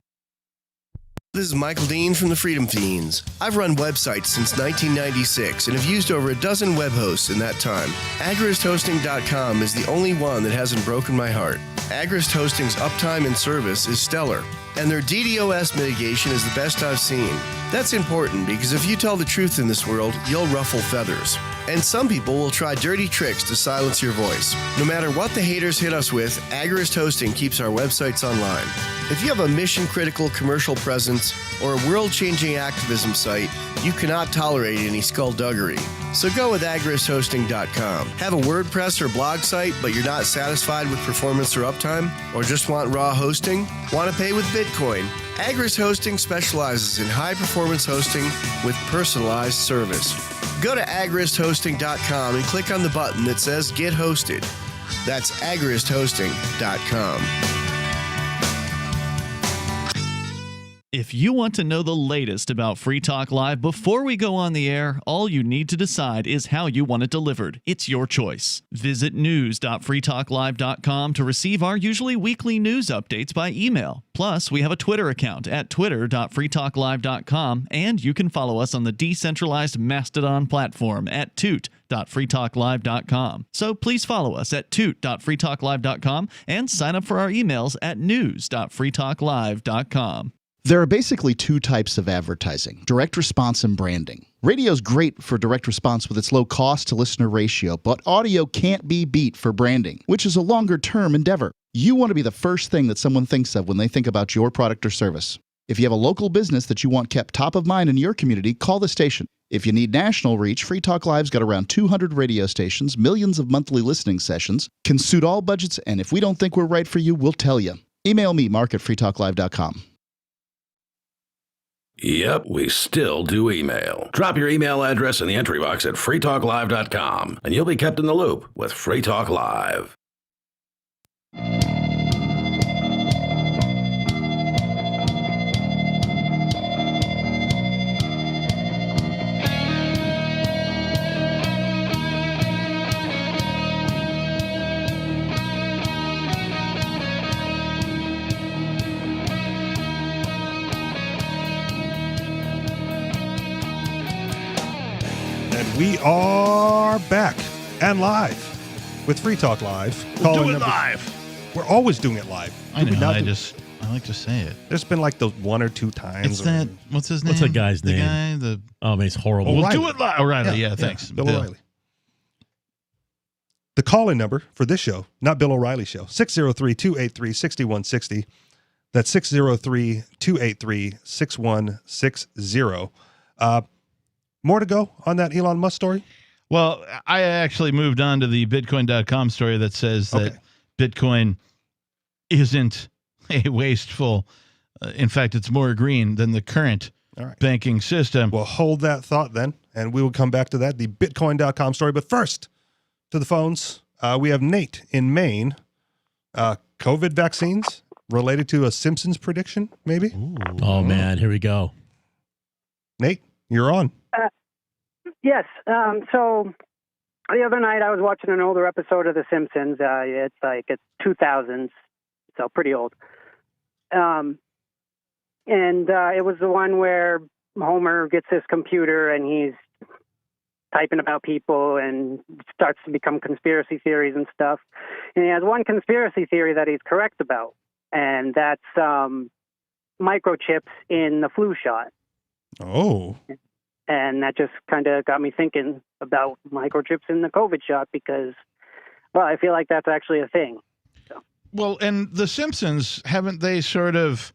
This is Michael Dean from the Freedom Fiends. I've run websites since 1996 and have used over a dozen web hosts in that time. AgristHosting.com is the only one that hasn't broken my heart. Agrist Hosting's uptime and service is stellar, and their DDoS mitigation is the best I've seen. That's important because if you tell the truth in this world, you'll ruffle feathers. And some people will try dirty tricks to silence your voice. No matter what the haters hit us with, Agrist Hosting keeps our websites online. If you have a mission-critical commercial presence or a world-changing activism site, you cannot tolerate any skullduggery. So go with agristhosting.com. Have a WordPress or blog site, but you're not satisfied with performance or uptime? Or just want raw hosting? Want to pay with Bitcoin? Agrist Hosting specializes in high-performance hosting with personalized service. Go to agristhosting.com and click on the button that says Get Hosted. That's agristhosting.com. If you want to know the latest about Free Talk Live before we go on the air, all you need to decide is how you want it delivered. It's your choice. Visit news.freetalklive.com to receive our usually weekly news updates by email. Plus, we have a Twitter account at twitter.freetalklive.com, and you can follow us on the decentralized Mastodon platform at toot.freetalklive.com. So please follow us at toot.freetalklive.com and sign up for our emails at news.freetalklive.com. There are basically two types of advertising, direct response and branding. Radio's great for direct response with its low cost to listener ratio, but audio can't be beat for branding, which is a longer term endeavor. You want to be the first thing that someone thinks of when they think about your product or service. If you have a local business that you want kept top of mind in your community, call the station. If you need national reach, Free Talk Live's got around 200 radio stations, millions of monthly listening sessions, can suit all budgets, and if we don't think we're right for you, we'll tell you. Email me, mark@freetalklive.com. Yep, we still do email. Drop your email address in the entry box at freetalklive.com, and you'll be kept in the loop with Free Talk Live. We are back and live with Free Talk Live. We'll do it live. We're always doing it live. I know. I like to say it. There's been like those one or two times. It's that. What's his name? What's the guy's name? Guy. Oh, he's horrible. We'll do it live. O'Reilly. Yeah, thanks. Bill O'Reilly. The call-in number for this show, not Bill O'Reilly show, 603-283-6160. That's 603-283-6160. More to go on that Elon Musk story? Well, I actually moved on to the Bitcoin.com story that says that Bitcoin isn't a wasteful. In fact, it's more green than the current banking system. Well, hold that thought then, and we will come back to that, the Bitcoin.com story. But first, to the phones, we have Nate in Maine. COVID vaccines related to a Simpsons prediction, maybe? Ooh. Oh, man, here we go. Nate, you're on. Yes. So the other night I was watching an older episode of The Simpsons. It's 2000s, so pretty old. And it was the one where Homer gets his computer and he's typing about people and starts to become conspiracy theories and stuff. And he has one conspiracy theory that he's correct about, and that's microchips in the flu shot. Oh. And that just kind of got me thinking about microchips in the COVID shot because, well, I feel like that's actually a thing. So. Well, and The Simpsons, haven't they sort of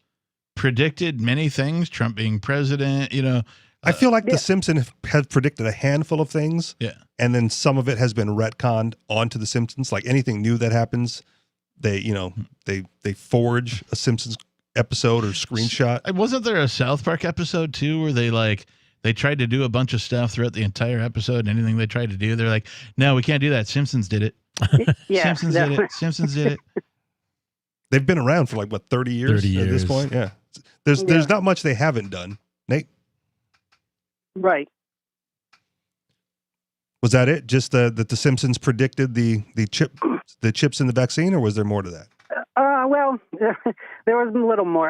predicted many things? Trump being president, you know. I feel like The Simpsons have predicted a handful of things. Yeah. And then some of it has been retconned onto The Simpsons. Like anything new that happens, they forge a Simpsons episode or screenshot. Wasn't there a South Park episode too where they tried to do a bunch of stuff throughout the entire episode, and anything they tried to do, they're like, no, we can't do that. Simpsons did it. Yeah, Simpsons did it. Simpsons did it. They've been around for 30 years, 30 years at this point. Yeah. There's not much they haven't done. Nate? Right. Was that it? Just that the Simpsons predicted the chips in the vaccine, or was there more to that? Well, there was a little more.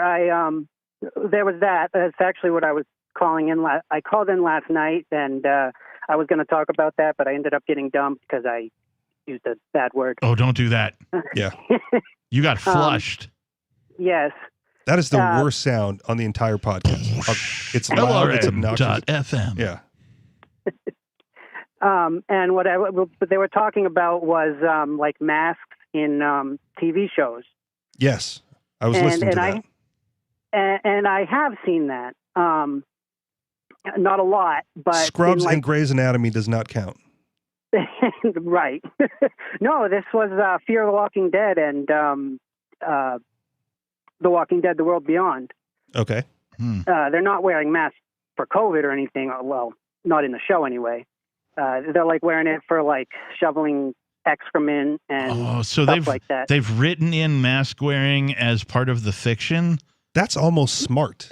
There was that. That's actually what I was calling in. I called in last night, and I was going to talk about that, but I ended up getting dumped because I used a bad word. Oh, don't do that. Yeah. You got flushed. Yes. That is the worst sound on the entire podcast. It's loud, it's obnoxious. FM. Yeah. And what they were talking about was like masks in TV shows. Yes, I was listening to that. And I have seen that. Not a lot, but Scrubs and Grey's Anatomy does not count. Right. No, this was Fear of the Walking Dead and The Walking Dead: The World Beyond. Okay. They're not wearing masks for COVID or anything. Well, not in the show anyway. They're like wearing it for like shoveling excrement and stuff like that. They've written in mask wearing as part of the fiction. That's almost smart.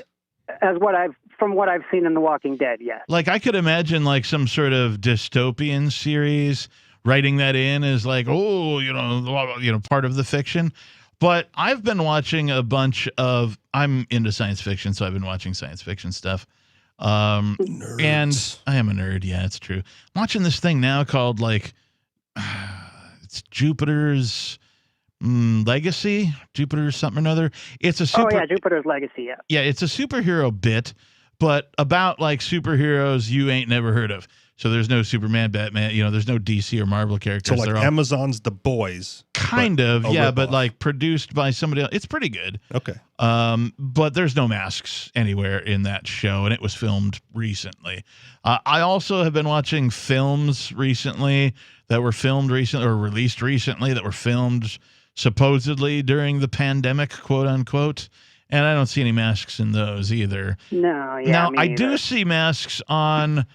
From what I've seen in The Walking Dead, yes. Like I could imagine like some sort of dystopian series writing that in as like, part of the fiction. But I've been watching a bunch of, I'm into science fiction, so I've been watching science fiction stuff. And I am a nerd. Yeah, it's true. I'm watching this thing now called like, it's Jupiter's Legacy, Jupiter's something or another. It's a Jupiter's Legacy. Yeah. Yeah, it's a superhero bit, but about like superheroes you ain't never heard of. So there's no Superman, Batman, there's no DC or Marvel characters. So like Amazon's The Boys. Kind of, yeah, but like produced by somebody else. It's pretty good. Okay. But there's no masks anywhere in that show, and it was filmed recently. I also have been watching films recently that were filmed recently or released recently that were filmed supposedly during the pandemic, quote unquote. And I don't see any masks in those either. No, yeah. Now, I do see masks on...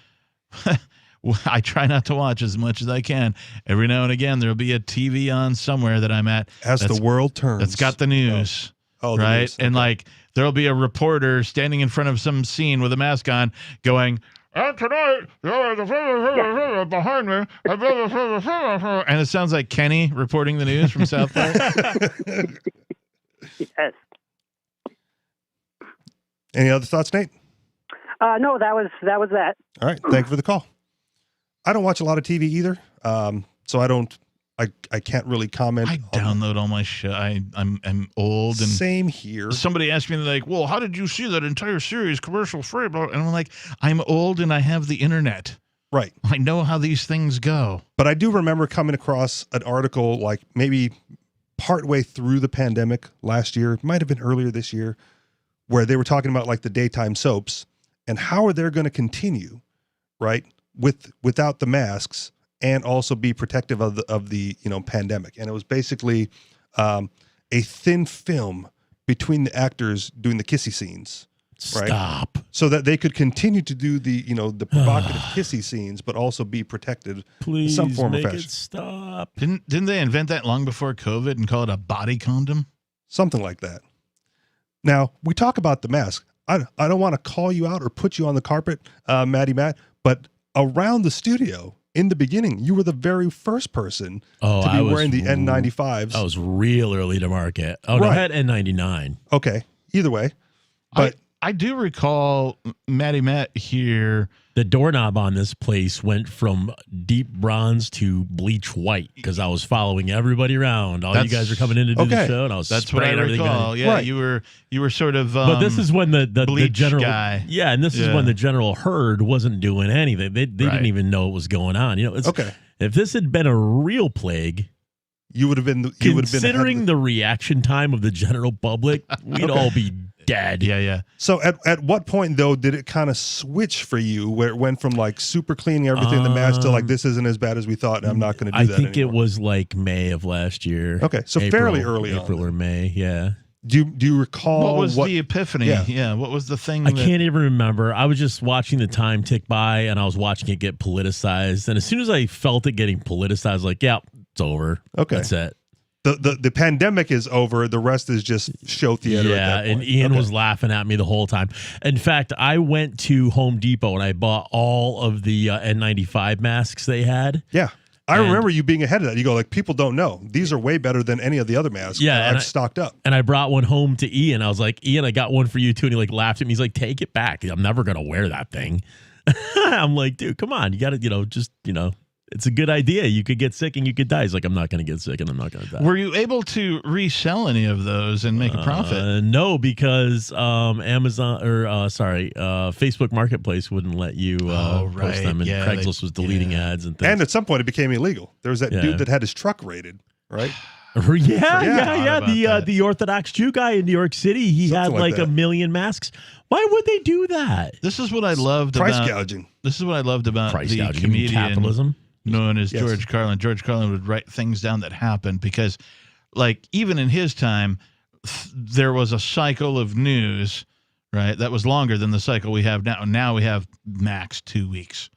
I try not to watch as much as I can. Every now and again, there'll be a TV on somewhere that I'm at. As the world turns. That's got the news. Oh, right? The news. Okay. And like, there'll be a reporter standing in front of some scene with a mask on going, and tonight, behind me, and it sounds like Kenny reporting the news from South Park. Yes. Any other thoughts, Nate? No, that was that. All right. Thank you for the call. I don't watch a lot of TV either. So I can't really comment. I download all my shit. I'm old and same here. Somebody asked me like, well, how did you see that entire series commercial free? And I'm like, I'm old and I have the internet. Right. I know how these things go. But I do remember coming across an article like maybe partway through the pandemic last year, it might have been earlier this year, where they were talking about like the daytime soaps and how are they going to continue, right, without the masks and also be protective of the pandemic. And it was basically a thin film between the actors doing the kissy scenes. Right? Stop. So that they could continue to do the provocative kissy scenes, but also be protected in some form or fashion. It stop. Didn't they invent that long before COVID and call it a body condom? Something like that. Now, we talk about the mask. I don't want to call you out or put you on the carpet, Matt, but around the studio in the beginning, you were the very first person to be wearing the N95s. I was real early to market. Oh, right. No, I had N99. Okay. Either way. But I do recall Matt here. The doorknob on this place went from deep bronze to bleach white because I was following everybody around. You guys were coming in to do the show, and I was spraying everything. Yeah, right. you were sort of. But this is when the general guy. Yeah, and this is when the general herd wasn't doing anything. They didn't even know what was going on. It's okay. If this had been a real plague. You would have been. Considering the reaction time of the general public, we'd all be dead. Yeah. So at what point though did it kind of switch for you, where it went from like super cleaning everything in the mask to like this isn't as bad as we thought, and I'm not going to do that anymore? I think it was like May of last year. Okay, so fairly early on. April or May, yeah. Do you recall what was the epiphany? Yeah, what was the thing? I can't even remember. I was just watching the time tick by, and I was watching it get politicized. And as soon as I felt it getting politicized, I was like, "Yeah, it's over. Okay, that's it." The pandemic is over. The rest is just show theater. Yeah, at that point. And Ian was laughing at me the whole time. In fact, I went to Home Depot and I bought all of the N95 masks they had. Yeah. I remember you being ahead of that. You go like, people don't know. These are way better than any of the other masks. Yeah, I've stocked up. And I brought one home to Ian. I was like, Ian, I got one for you too. And he like laughed at me. He's like, take it back. I'm never going to wear that thing. I'm like, dude, come on. You got to, It's a good idea. You could get sick and you could die. He's like, I'm not going to get sick and I'm not going to die. Were you able to resell any of those and make a profit? No, because Facebook Marketplace wouldn't let you post them, and Craigslist was deleting ads and things. And at some point, it became illegal. There was that dude that had his truck raided, right? The Orthodox Jew guy in New York City, he had like a million masks. Why would they do that? This is what I loved price about gouging. This is what I loved about price the gouging, comedian capitalism known as George Carlin. George Carlin would write things down that happened because, like, even in his time, there was a cycle of news, right? That was longer than the cycle we have now. Now we have max 2 weeks.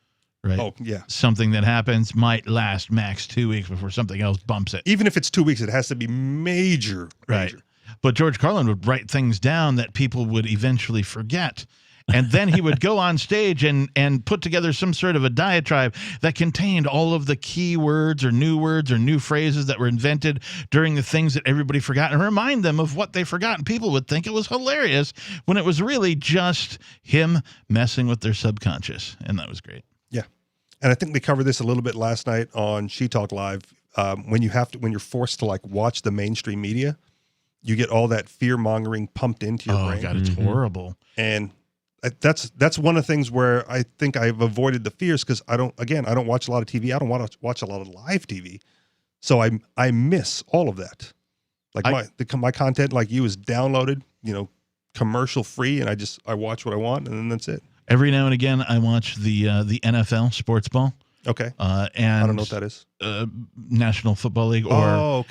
Right. Oh, yeah. Something that happens might last max 2 weeks before something else bumps it. Even if it's 2 weeks, it has to be major. Right. But George Carlin would write things down that people would eventually forget. And then he would go on stage and put together some sort of a diatribe that contained all of the key words or new phrases that were invented during the things that everybody forgot and remind them of what they forgot. And people would think it was hilarious when it was really just him messing with their subconscious. And that was great. Yeah. And I think they covered this a little bit last night on She Talk Live. When you're forced to like watch the mainstream media, you get all that fear mongering pumped into your brain. Oh God, it's horrible. And that's one of the things where I think I've avoided the fears because I don't watch a lot of TV. I don't want to watch a lot of live TV. So I miss all of that. Like my content, like you, is downloaded, commercial free, and I watch what I want, and then that's it. Every now and again, I watch the NFL sports ball. Okay. And I don't know what that is. National Football League, or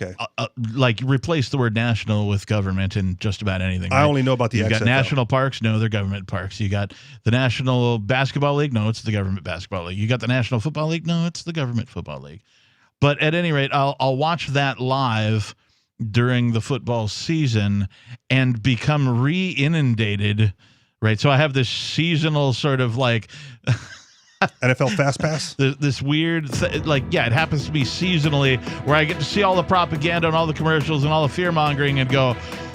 like replace the word national with government in just about anything. Right? I only know about the You've got XFL. national parks. No, they're government parks. You got the National Basketball League. No, it's the government basketball league. You got the National Football League. No, it's the government football league. But at any rate, I'll watch that live during the football season and become re-inundated. Right. So I have this seasonal sort of like NFL Fast Pass. This weird, it happens to be seasonally where I get to see all the propaganda and all the commercials and all the fear mongering and go,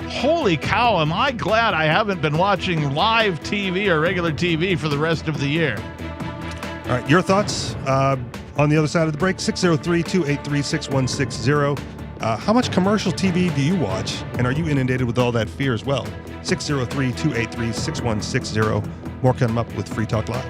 holy cow, am I glad I haven't been watching live TV or regular TV for the rest of the year. All right. Your thoughts on the other side of the break, 603-283-6160. How much commercial TV do you watch, and are you inundated with all that fear as well? 603-283-6160. More coming up with Free Talk Live.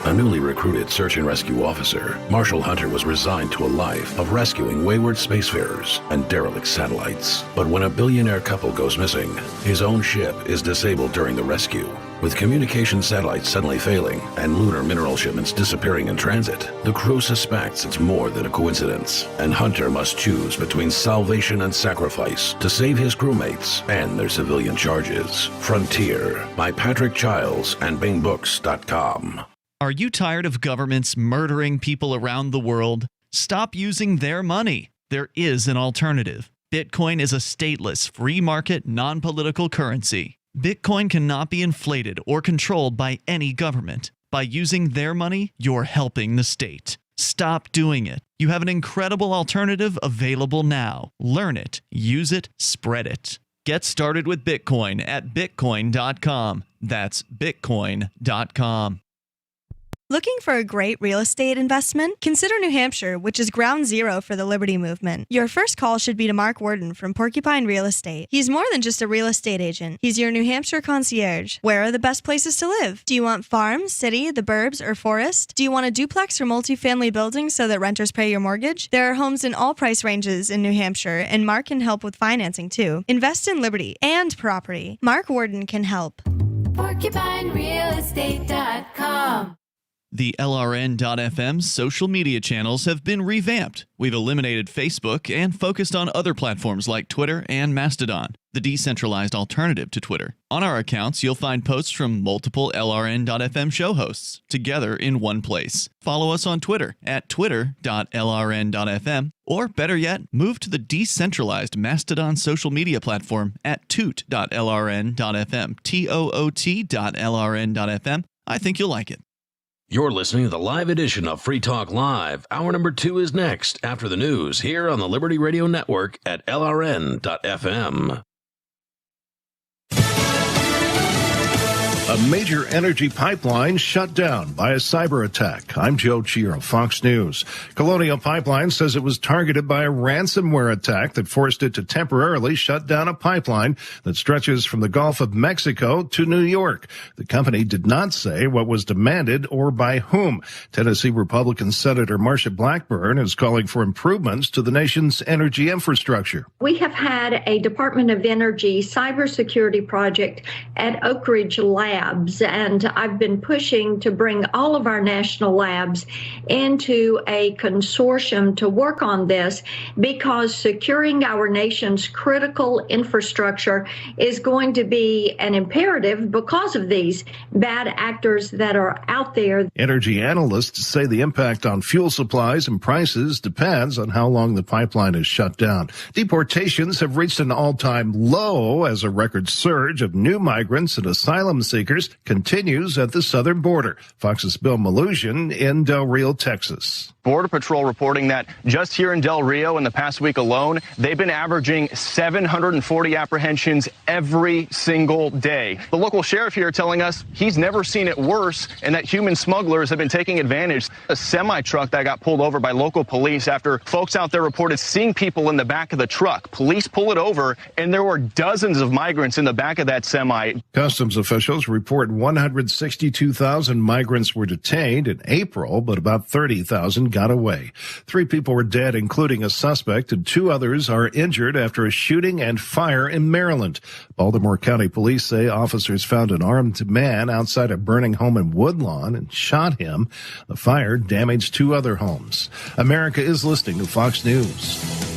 A newly recruited search and rescue officer, Marshall Hunter was resigned to a life of rescuing wayward spacefarers and derelict satellites. But when a billionaire couple goes missing, his own ship is disabled during the rescue. With communication satellites suddenly failing and lunar mineral shipments disappearing in transit, the crew suspects it's more than a coincidence, and Hunter must choose between salvation and sacrifice to save his crewmates and their civilian charges. Frontier by Patrick Childs and BaneBooks.com. Are you tired of governments murdering people around the world? Stop using their money. There is an alternative. Bitcoin is a stateless, free market, non-political currency. Bitcoin cannot be inflated or controlled by any government. By using their money, you're helping the state. Stop doing it. You have an incredible alternative available now. Learn it, use it, spread it. Get started with Bitcoin at Bitcoin.com. That's Bitcoin.com. Looking for a great real estate investment? Consider New Hampshire, which is ground zero for the Liberty Movement. Your first call should be to Mark Worden from Porcupine Real Estate. He's more than just a real estate agent. He's your New Hampshire concierge. Where are the best places to live? Do you want farm, city, the burbs, or forest? Do you want a duplex or multifamily building so that renters pay your mortgage? There are homes in all price ranges in New Hampshire, and Mark can help with financing too. Invest in Liberty and property. Mark Worden can help. PorcupineRealEstate.com. The LRN.FM social media channels have been revamped. We've eliminated Facebook and focused on other platforms like Twitter and Mastodon, the decentralized alternative to Twitter. On our accounts, you'll find posts from multiple LRN.FM show hosts together in one place. Follow us on Twitter at twitter.lrn.fm, or better yet, move to the decentralized Mastodon social media platform at toot.lrn.fm, toot.lrn.fm. I think you'll like it. You're listening to the live edition of Free Talk Live. Hour number 2 is next after the news here on the Liberty Radio Network at LRN.FM. A major energy pipeline shut down by a cyber attack. I'm Joe Chiro, Fox News. Colonial Pipeline says it was targeted by a ransomware attack that forced it to temporarily shut down a pipeline that stretches from the Gulf of Mexico to New York. The company did not say what was demanded or by whom. Tennessee Republican Senator Marsha Blackburn is calling for improvements to the nation's energy infrastructure. We have had a Department of Energy cybersecurity project at Oak Ridge Labs, and I've been pushing to bring all of our national labs into a consortium to work on this, because securing our nation's critical infrastructure is going to be an imperative because of these bad actors that are out there. Energy analysts say the impact on fuel supplies and prices depends on how long the pipeline is shut down. Deportations have reached an all-time low as a record surge of new migrants and asylum seekers continues at the southern border. Fox's Bill Malusian in Del Rio, Texas. Border Patrol reporting that just here in Del Rio in the past week alone, they've been averaging 740 apprehensions every single day. The local sheriff here telling us he's never seen it worse and that human smugglers have been taking advantage. A semi-truck that got pulled over by local police after folks out there reported seeing people in the back of the truck. Police pull it over and there were dozens of migrants in the back of that semi. Customs officials report 162,000 migrants were detained in April, but about 30,000 got away. 3 people were dead, including a suspect, and 2 others are injured after a shooting and fire in Maryland. Baltimore County Police say officers found an armed man outside a burning home in Woodlawn and shot him. The fire damaged 2 other homes. America is listening to Fox News.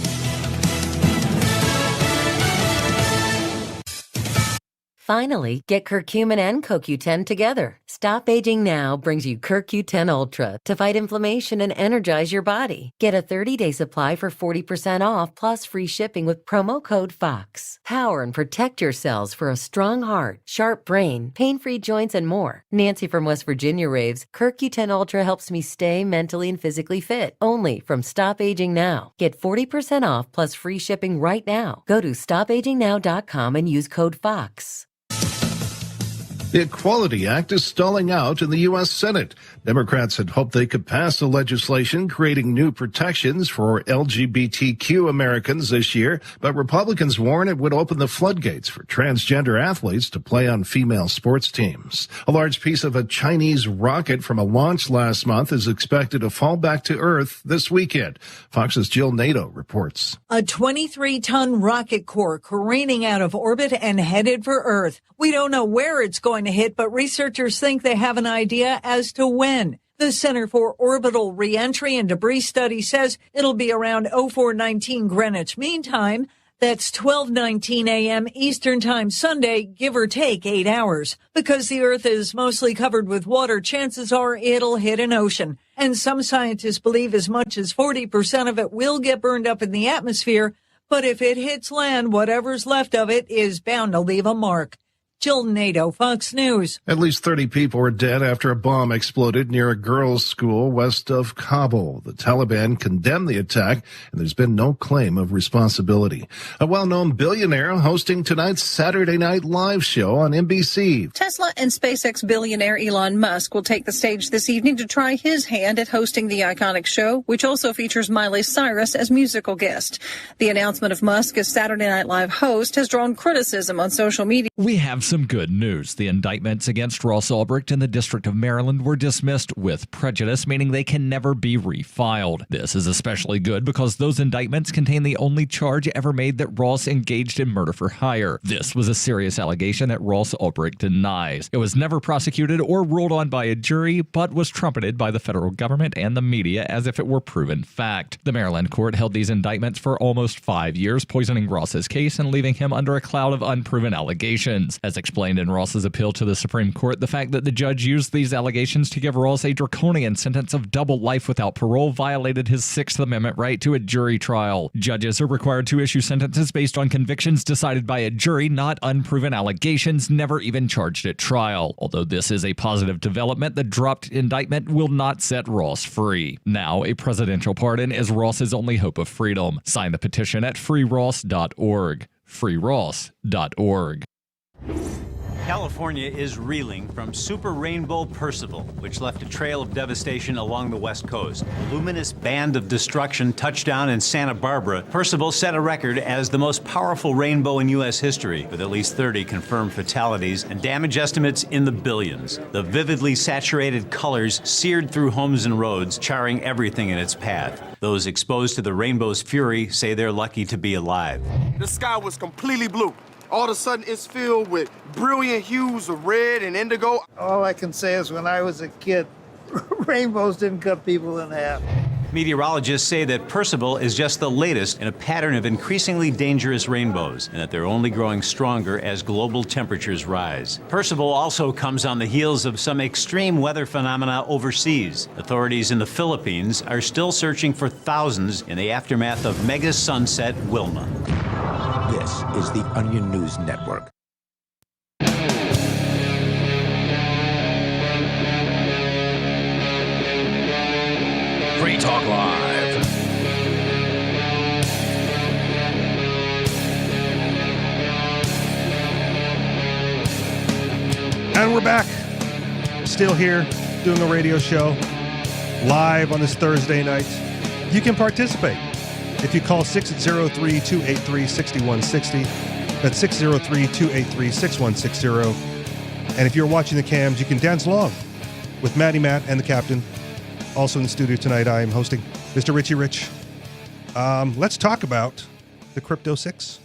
Finally, get curcumin and CoQ10 together. Stop Aging Now brings you CoQ10 Ultra to fight inflammation and energize your body. Get a 30-day supply for 40% off plus free shipping with promo code FOX. Power and protect your cells for a strong heart, sharp brain, pain-free joints, and more. Nancy from West Virginia raves, CoQ10 Ultra helps me stay mentally and physically fit. Only from Stop Aging Now. Get 40% off plus free shipping right now. Go to stopagingnow.com and use code FOX. The Equality Act is stalling out in the U.S. Senate. Democrats had hoped they could pass the legislation creating new protections for LGBTQ Americans this year, but Republicans warn it would open the floodgates for transgender athletes to play on female sports teams. A large piece of a Chinese rocket from a launch last month is expected to fall back to Earth this weekend. Fox's Jill Nato reports. A 23-ton rocket core careening out of orbit and headed for Earth. We don't know where it's going to hit, but researchers think they have an idea as to when. The Center for Orbital Reentry and Debris Study says it'll be around 0419 Greenwich Mean Time. That's 12:19 a.m. Eastern Time Sunday, give or take 8 hours. Because the Earth is mostly covered with water, chances are it'll hit an ocean. And some scientists believe as much as 40% of it will get burned up in the atmosphere. But if it hits land, whatever's left of it is bound to leave a mark. Jill Nato, Fox News. At least 30 people were dead after a bomb exploded near a girls' school west of Kabul. The Taliban condemned the attack, and there's been no claim of responsibility. A well-known billionaire hosting tonight's Saturday Night Live show on NBC. Tesla and SpaceX billionaire Elon Musk will take the stage this evening to try his hand at hosting the iconic show, which also features Miley Cyrus as musical guest. The announcement of Musk as Saturday Night Live host has drawn criticism on social media. We have some good news. The indictments against Ross Ulbricht in the District of Maryland were dismissed with prejudice, meaning they can never be refiled. This is especially good because those indictments contain the only charge ever made that Ross engaged in murder for hire. This was a serious allegation that Ross Ulbricht denies. It was never prosecuted or ruled on by a jury, but was trumpeted by the federal government and the media as if it were proven fact. The Maryland court held these indictments for almost 5 years, poisoning Ross's case and leaving him under a cloud of unproven allegations. As explained in Ross's appeal to the Supreme Court, the fact that the judge used these allegations to give Ross a draconian sentence of double life without parole violated his Sixth Amendment right to a jury trial. Judges are required to issue sentences based on convictions decided by a jury, not unproven allegations never even charged at trial. Although this is a positive development, the dropped indictment will not set Ross free. Now, a presidential pardon is Ross's only hope of freedom. Sign the petition at freeross.org. freeross.org. California is reeling from Super Rainbow Percival, which left a trail of devastation along the West Coast. A luminous band of destruction touched down in Santa Barbara. Percival set a record as the most powerful rainbow in U.S. history, with at least 30 confirmed fatalities and damage estimates in the billions. The vividly saturated colors seared through homes and roads, charring everything in its path. Those exposed to the rainbow's fury say they're lucky to be alive. The sky was completely blue. All of a sudden, it's filled with brilliant hues of red and indigo. All I can say is when I was a kid, rainbows didn't cut people in half. Meteorologists say that Percival is just the latest in a pattern of increasingly dangerous rainbows, and that they're only growing stronger as global temperatures rise. Percival also comes on the heels of some extreme weather phenomena overseas. Authorities in the Philippines are still searching for thousands in the aftermath of mega sunset Wilma. This is the Onion News Network. Free Talk Live. And we're back. Still here doing a radio show live on this Thursday night. You can participate if you call 603-283-6160. That's 603-283-6160. And if you're watching the cams, you can dance along with Maddie Matt and the Captain. Also in the studio tonight, I am hosting Mr. Richie Rich. Let's talk about the Crypto 6,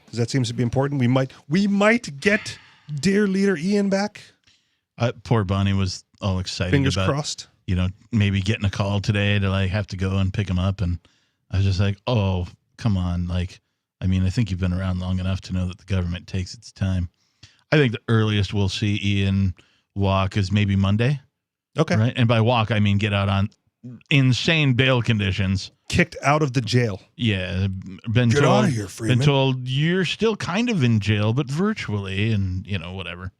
because that seems to be important. We might get dear leader Ian back. Poor Bonnie was all excited. Fingers about, crossed. Maybe getting a call today to have to go and pick him up, and I was just like, oh, come on. I think you've been around long enough to know that the government takes its time. I think the earliest we'll see Ian walk is maybe Monday. Okay. Right. And by walk, I mean get out on insane bail conditions. Kicked out of the jail. Yeah. Get out of here, Freeman. Been told you're still kind of in jail, but virtually, and whatever.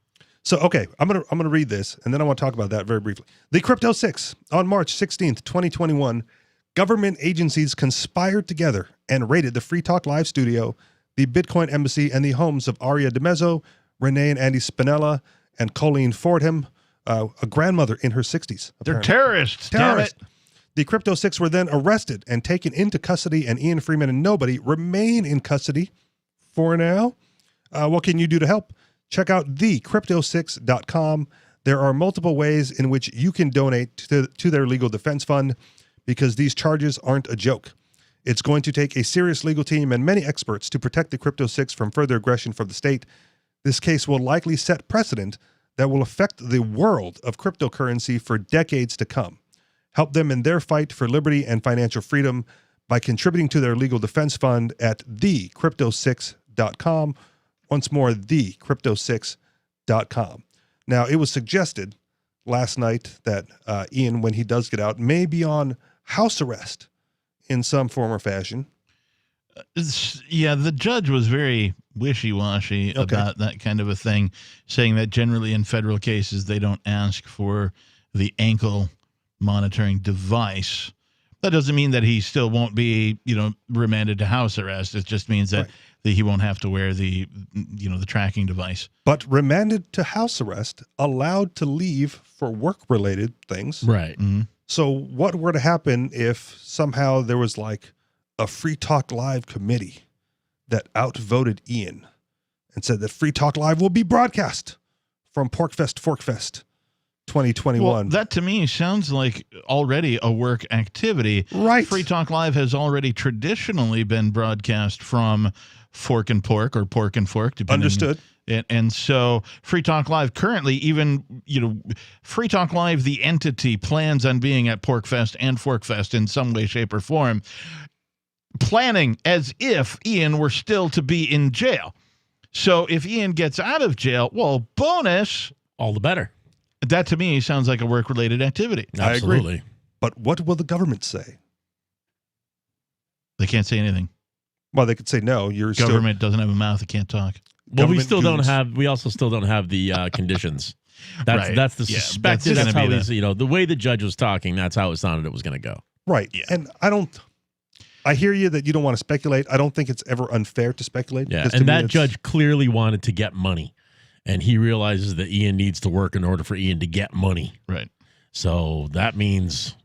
So, okay, I'm gonna read this, and then I want to talk about that very briefly. The Crypto 6, on March 16th, 2021, government agencies conspired together and raided the Free Talk Live studio, the Bitcoin Embassy, and the homes of Aria DeMezzo, Renee and Andy Spinella, and Colleen Fordham, a grandmother in her 60s. They're terrorists. Damn it. The Crypto 6 were then arrested and taken into custody, and Ian Freeman and nobody remain in custody for now. What can you do to help? Check out thecrypto6.com. There are multiple ways in which you can donate to their legal defense fund, because these charges aren't a joke. It's going to take a serious legal team and many experts to protect the Crypto 6 from further aggression from the state. This case will likely set precedent that will affect the world of cryptocurrency for decades to come. Help them in their fight for liberty and financial freedom by contributing to their legal defense fund at thecrypto6.com. Once more, thecrypto6.com. Now, it was suggested last night that Ian, when he does get out, may be on house arrest in some form or fashion. The judge was very wishy-washy about that kind of a thing, saying that generally in federal cases they don't ask for the ankle monitoring device. That doesn't mean that he still won't be, remanded to house arrest. It just means that he won't have to wear the tracking device. But remanded to house arrest, allowed to leave for work-related things. Right. Mm-hmm. So what were to happen if somehow there was a Free Talk Live committee that outvoted Ian and said that Free Talk Live will be broadcast from Porkfest Forkfest 2021. Well, that to me sounds like already a work activity. Right. Free Talk Live has already traditionally been broadcast from Fork and Pork, or Pork and Fork, depending. Understood. And so Free Talk Live currently, even, Free Talk Live, the entity, plans on being at Porkfest and Forkfest in some way, shape, or form, planning as if Ian were still to be in jail. So if Ian gets out of jail, well, bonus. All the better. That to me sounds like a work-related activity. Absolutely. I agree. But what will the government say? They can't say anything. Well, they could say no. Government doesn't have a mouth; it can't talk. Well, we also still don't have the conditions. That's the suspected. That's how the way the judge was talking. That's how it sounded. It was going to go. Right. Yeah. And I hear you that you don't want to speculate. I don't think it's ever unfair to speculate. Yeah. And that judge clearly wanted to get money. and he realizes that Ian needs to work in order for Ian to get money. Right. So that means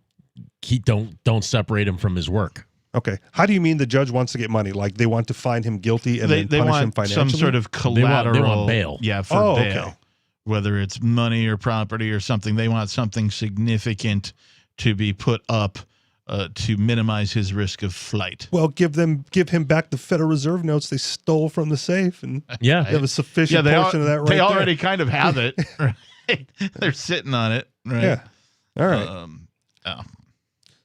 he don't separate him from his work. Okay. How do you mean the judge wants to get money? Like they want to find him guilty and then punish him financially? Some sort of collateral. They want bail. Yeah, for bail. Okay. Whether it's money or property or something, they want something significant to be put up to minimize his risk of flight. Well, give him back the Federal Reserve notes they stole from the safe, and they have a sufficient portion of that right They there. already kind of have it. Right? They're sitting on it. Right? Yeah. All right.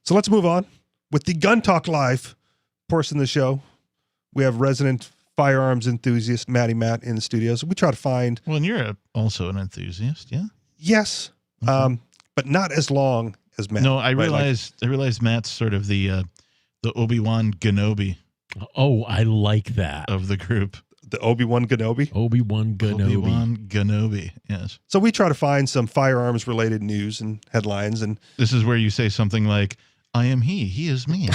So let's move on with the Gun Talk Live portion of the show. We have resident firearms enthusiast Matt in the studio. So we try to find. Well, and you're also an enthusiast, yeah? Yes, but not as long as Matt. No, I realized Matt's sort of the Obi-Wan Kenobi. Oh, I like that. Of the group. The Obi-Wan Kenobi? Obi-Wan Kenobi, yes. So we try to find some firearms-related news and headlines. And this is where you say something like, I am he is me.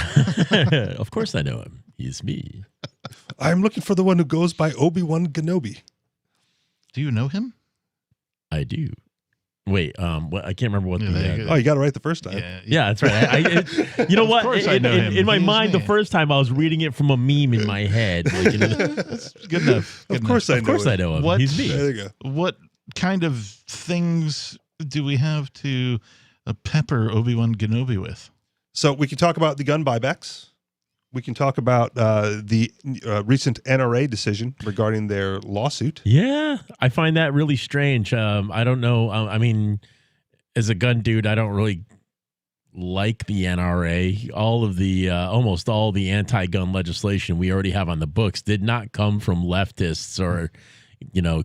Of course I know him. He is me. I'm looking for the one who goes by Obi-Wan Kenobi. Do you know him? I do. Wait, I can't remember what you got it right the first time. Yeah, that's right. You know what? Of course I know him. In my mind, the first time I was reading it from a meme in my head. Like, That's good enough. Of course I know him. He's me. There you go. What kind of things do we have to pepper Obi-Wan Kenobi with? So we can talk about the gun buybacks. We can talk about the recent NRA decision regarding their lawsuit. Yeah, I find that really strange. I don't know. I mean, as a gun dude, I don't really like the NRA. All of the almost all the anti-gun legislation we already have on the books did not come from leftists or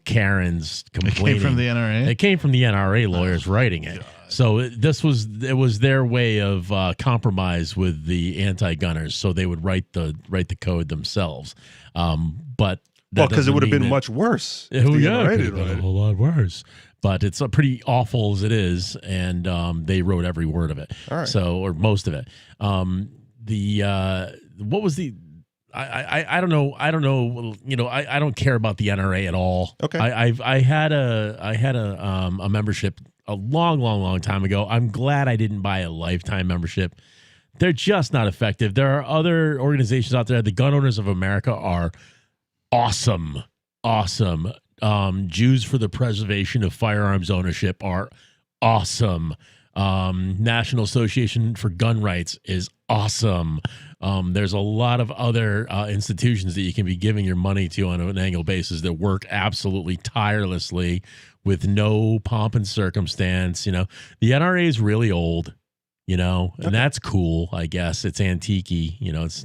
Karens complaining. It came from the NRA? It came from the NRA lawyers writing it. God. So it was their way of compromise with the anti-gunners, so they would write the code themselves. But because it would have been much worse. It would have been a lot worse. But it's pretty awful as it is, and they wrote every word of it. All right. So, or most of it. What was the? I don't know. I don't know. I don't care about the NRA at all. Okay. I had a membership a long time ago. I'm glad I didn't buy a lifetime membership. They're just not effective. There are other organizations out there. The Gun Owners of America are awesome. Jews for the Preservation of Firearms Ownership are awesome. National Association for Gun Rights is awesome. There's a lot of other institutions that you can be giving your money to on an annual basis that work absolutely tirelessly with no pomp and circumstance. The NRA is really old, and that's cool. I guess it's antique-y, it's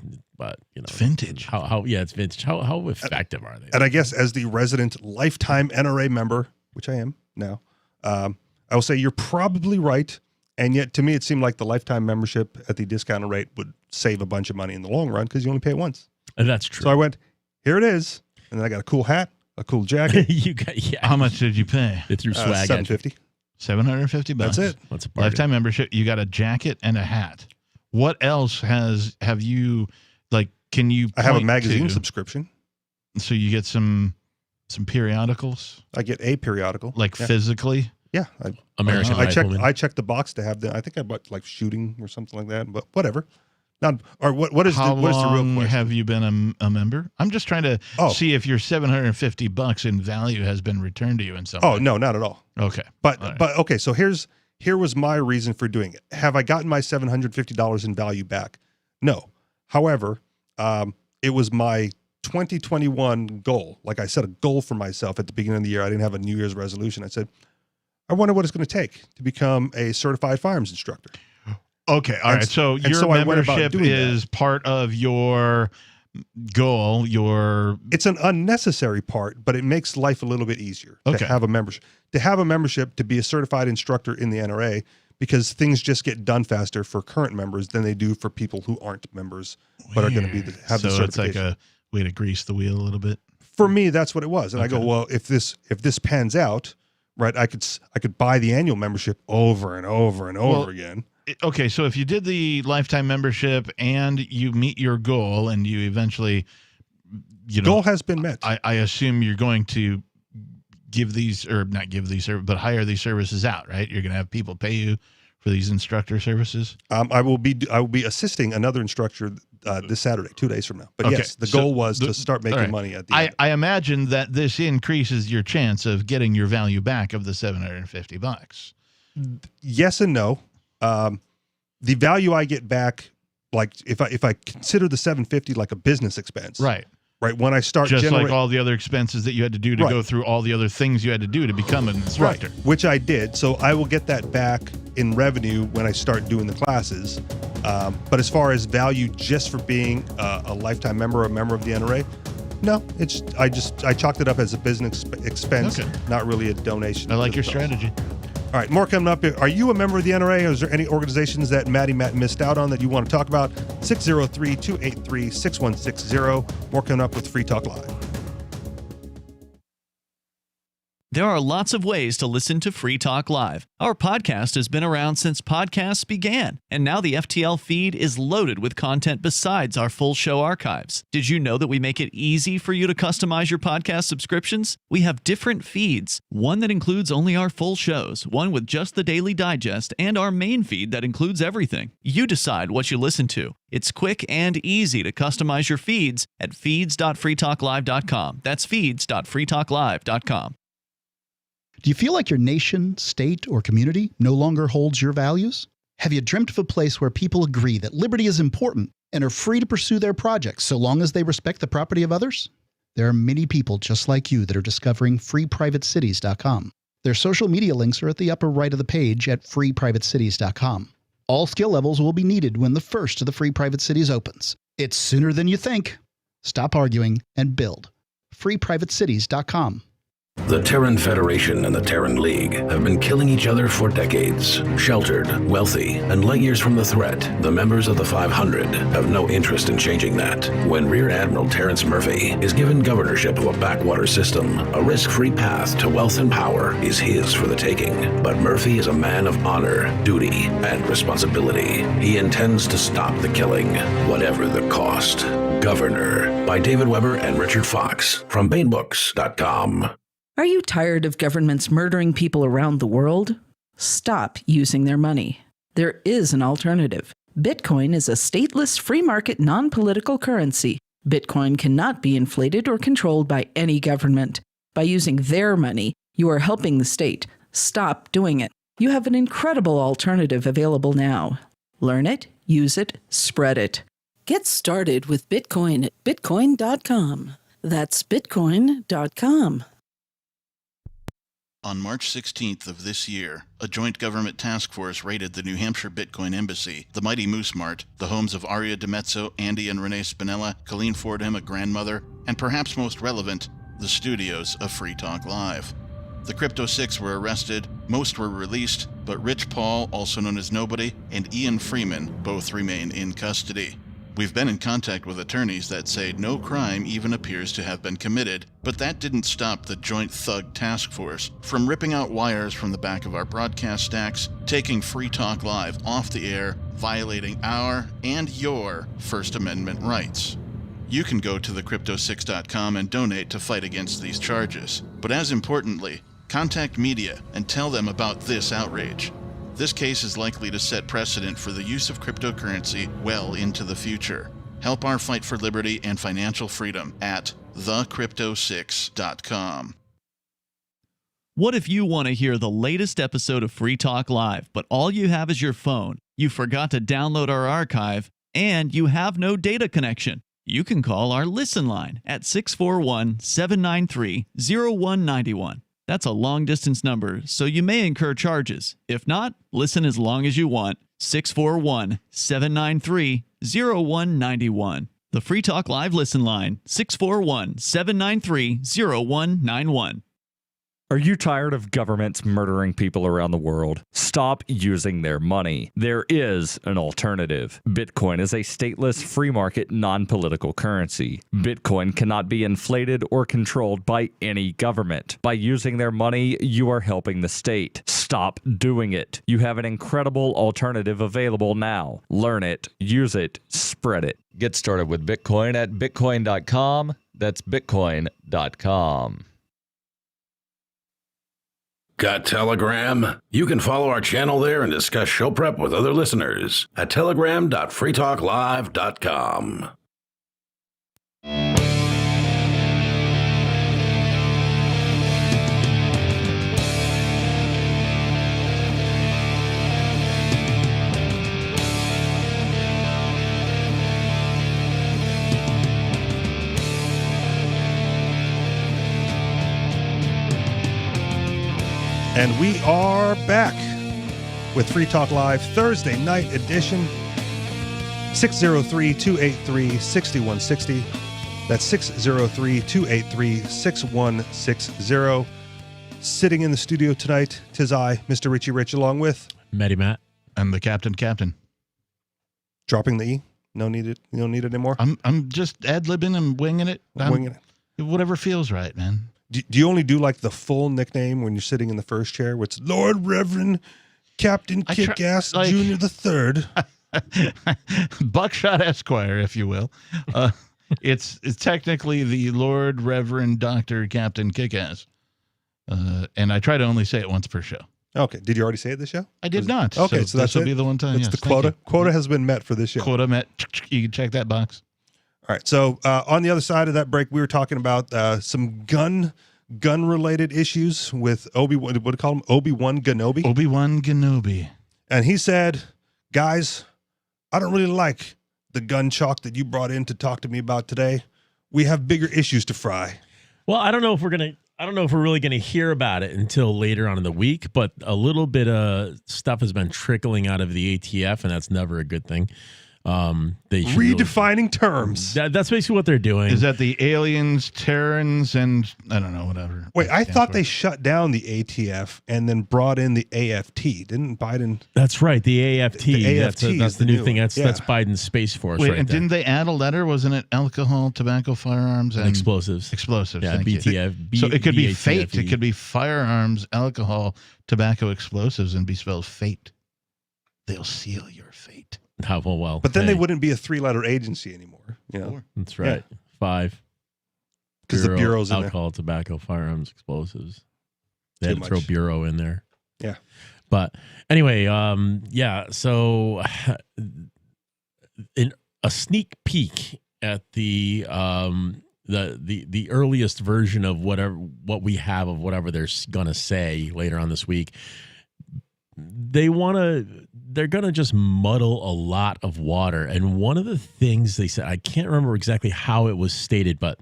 vintage. It's vintage. How effective are they? And I guess as the resident lifetime NRA member, which I am now, I will say you're probably right. And yet, to me, it seemed like the lifetime membership at the discounted rate would save a bunch of money in the long run because you only pay it once. And that's true. So I went, here it is. And then I got a cool hat, a cool jacket. How much did you pay? They threw swag at you. $750. That's it. That's a bargain. Lifetime membership. You got a jacket and a hat. What else have you, can you I have a magazine subscription. So you get some periodicals? I get a periodical. Physically? Yeah. American Rifleman. I checked the box to have I think I bought shooting or something like that, but whatever. Now, or what is the real question? Have you been a member? I'm just trying to see if your $750 in value has been returned to you in some way. Oh, no, not at all. Okay. But okay, so here was my reason for doing it. Have I gotten my $750 in value back? No. However, it was my 2021 goal. Like I set a goal for myself at the beginning of the year. I didn't have a New Year's resolution. I said, I wonder what it's going to take to become a certified firearms instructor. Okay. All right. So your membership is part of your goal. It's an unnecessary part, but it makes life a little bit easier to have a membership. To have a membership to be a certified instructor in the NRA, because things just get done faster for current members than they do for people who aren't members but are going to have the certification. So it's like a way to grease the wheel a little bit. For me, that's what it was. And I go, well, if this pans out, right, I could buy the annual membership over and over and over again. Okay, so if you did the lifetime membership and you meet your goal and you eventually, goal has been met. I assume you're going to give these, or not give these, but hire these services out, right? You're going to have people pay you for these instructor services. I will be assisting another instructor this Saturday, 2 days from now. But yes, the goal was to start making money at the end. I imagine that this increases your chance of getting your value back of the $750. Yes and no. The value I get back, like if I consider the $750 like a business expense, right? When I start just like all the other expenses that you had to do to go through all the other things you had to do to become an instructor, which I did. So I will get that back in revenue when I start doing the classes. But as far as value, just for being a lifetime member or a member of the NRA, no, I chalked it up as a business expense, not really a donation. I like your strategy. All right, more coming up. Are you a member of the NRA, or is there any organizations that Matt missed out on that you want to talk about? 603-283-6160. More coming up with Free Talk Live. There are lots of ways to listen to Free Talk Live. Our podcast has been around since podcasts began, and now the FTL feed is loaded with content besides our full show archives. Did you know that we make it easy for you to customize your podcast subscriptions? We have different feeds, one that includes only our full shows, one with just the Daily Digest, and our main feed that includes everything. You decide what you listen to. It's quick and easy to customize your feeds at feeds.freetalklive.com. That's feeds.freetalklive.com. Do you feel like your nation, state, or community no longer holds your values? Have you dreamt of a place where people agree that liberty is important and are free to pursue their projects so long as they respect the property of others? There are many people just like you that are discovering freeprivatecities.com. Their social media links are at the upper right of the page at freeprivatecities.com. All skill levels will be needed when the first of the Free Private Cities opens. It's sooner than you think. Stop arguing and build. freeprivatecities.com. The Terran Federation and the Terran League have been killing each other for decades. Sheltered, wealthy, and light years from the threat, the members of the 500 have no interest in changing that. When Rear Admiral Terrence Murphy is given governorship of a backwater system, a risk-free path to wealth and power is his for the taking. But Murphy is a man of honor, duty, and responsibility. He intends to stop the killing, whatever the cost. Governor, by David Weber and Richard Fox, from BaneBooks.com. Are you tired of governments murdering people around the world? Stop using their money. There is an alternative. Bitcoin is a stateless, free market, non-political currency. Bitcoin cannot be inflated or controlled by any government. By using their money, you are helping the state. Stop doing it. You have an incredible alternative available now. Learn it, use it, spread it. Get started with Bitcoin at bitcoin.com. That's bitcoin.com. On March 16th of this year, a joint government task force raided the New Hampshire Bitcoin Embassy, the Mighty Moose Mart, the homes of Aria DiMezzo, Andy and Renee Spinella, Colleen Fordham, a grandmother, and perhaps most relevant, the studios of Free Talk Live. The Crypto Six were arrested, most were released, but Rich Paul, also known as Nobody, and Ian Freeman both remain in custody. We've been in contact with attorneys that say no crime even appears to have been committed, but that didn't stop the Joint Thug Task Force from ripping out wires from the back of our broadcast stacks, taking Free Talk Live off the air, violating our and your First Amendment rights. You can go to thecrypto6.com and donate to fight against these charges. But as importantly, contact media and tell them about this outrage. This case is likely to set precedent for the use of cryptocurrency well into the future. Help our fight for liberty and financial freedom at thecrypto6.com. What if you want to hear the latest episode of Free Talk Live, but all you have is your phone, you forgot to download our archive, and you have no data connection? You can call our Listen line at 641-793-0191. That's a long-distance number, so you may incur charges. If not, listen as long as you want. 641-793-0191. The Free Talk Live Listen line, 641-793-0191. Are you tired of governments murdering people around the world? Stop using their money. There is an alternative. Bitcoin is a stateless, free market, non-political currency. Bitcoin cannot be inflated or controlled by any government. By using their money, you are helping the state. Stop doing it. You have an incredible alternative available now. Learn it, use it, spread it. Get started with Bitcoin at bitcoin.com. That's bitcoin.com. Got Telegram? You can follow our channel there and discuss show prep with other listeners at telegram.freetalklive.com. And we are back with Free Talk Live Thursday night edition. 603-283-6160. That's 603-283-6160. Sitting in the studio tonight, 'tis I, Mr. Richie Rich, along with Matty Matt. And the Captain. Dropping the E. No need it. You don't need it anymore. I'm just ad-libbing and winging it. Winging it. Whatever feels right, man. Do you only do like the full nickname when you're sitting in the first chair? It's Lord Reverend Captain Kick-Ass Junior the Third. Buckshot Esquire, if you will. It's technically the Lord Reverend Dr. Captain Kick-Ass. And I try to only say it once per show. Okay. Did you already say it this show? I did not. Okay, so this will be the one time. That's yes, the quota. Quota has been met for this show. Quota met. You can check that box. All right. So on the other side of that break, we were talking about some gun-related issues with Obi-Wan. What do you call him? Obi-Wan Kenobi. Obi-Wan Kenobi. And he said, "Guys, I don't really like the gun chalk that you brought in to talk to me about today. We have bigger issues to fry." Well, I don't know if we're really going to hear about it until later on in the week, but a little bit of stuff has been trickling out of the ATF, and that's never a good thing. They redefining terms. That's basically what they're doing. Is that the aliens, Terrans, and I don't know, whatever. Wait, I thought they shut down the ATF and then brought in the AFT. Didn't Biden? That's right, the AFT. The AFT that's the new thing. That's Biden's Space Force. Wait, right and there. didn't they add a letter? Wasn't it alcohol, tobacco, firearms, and explosives? Explosives. Yeah, thank you. BTF. So it could be BATFE. fate. It could be firearms, alcohol, tobacco, explosives, and be spelled fate. They'll seal your fate. How well? But then they wouldn't be a 3-letter agency anymore. You know? That's right. Yeah. 5. Because the bureau's in there. Alcohol, tobacco, firearms, explosives. They Too had to throw much. bureau in there. Yeah. But anyway, so in a sneak peek at the earliest version of what we have of whatever they're gonna say later on this week, they're gonna just muddle a lot of water. And one of the things they said, I can't remember exactly how it was stated, but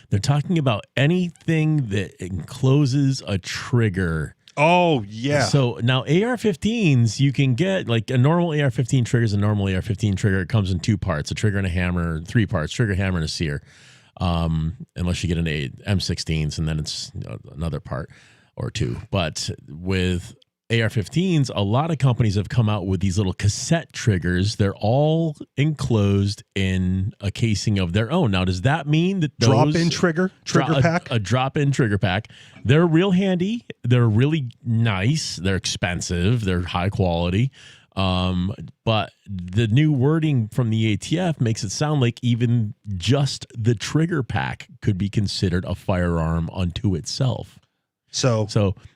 they're talking about anything that encloses a trigger. Oh, yeah. So now AR-15s, you can get like a normal AR-15 trigger is a normal AR-15 trigger. It comes in 2 parts, a trigger and a hammer, 3 parts, trigger, hammer, and a sear. Unless you get an M16s, and then it's another part or 2. But with AR-15s, a lot of companies have come out with these little cassette triggers. They're all enclosed in a casing of their own. Now, does that mean that those Drop-in trigger pack? A drop-in trigger pack. They're real handy. They're really nice. They're expensive. They're high quality. But the new wording from the ATF makes it sound like even just the trigger pack could be considered a firearm unto itself. So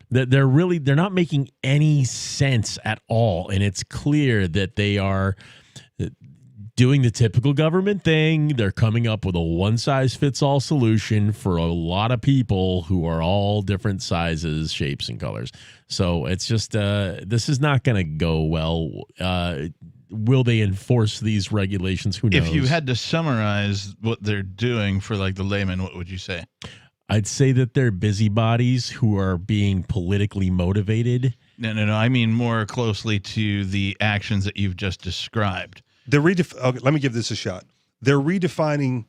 they're not making any sense at all. And it's clear that they are doing the typical government thing. They're coming up with a one-size-fits-all solution for a lot of people who are all different sizes, shapes, and colors. So it's just, this is not going to go well. Will they enforce these regulations? Who knows? If you had to summarize what they're doing for like the layman, what would you say? I'd say that they're busybodies who are being politically motivated. No. I mean more closely to the actions that you've just described. Okay, let me give this a shot. They're redefining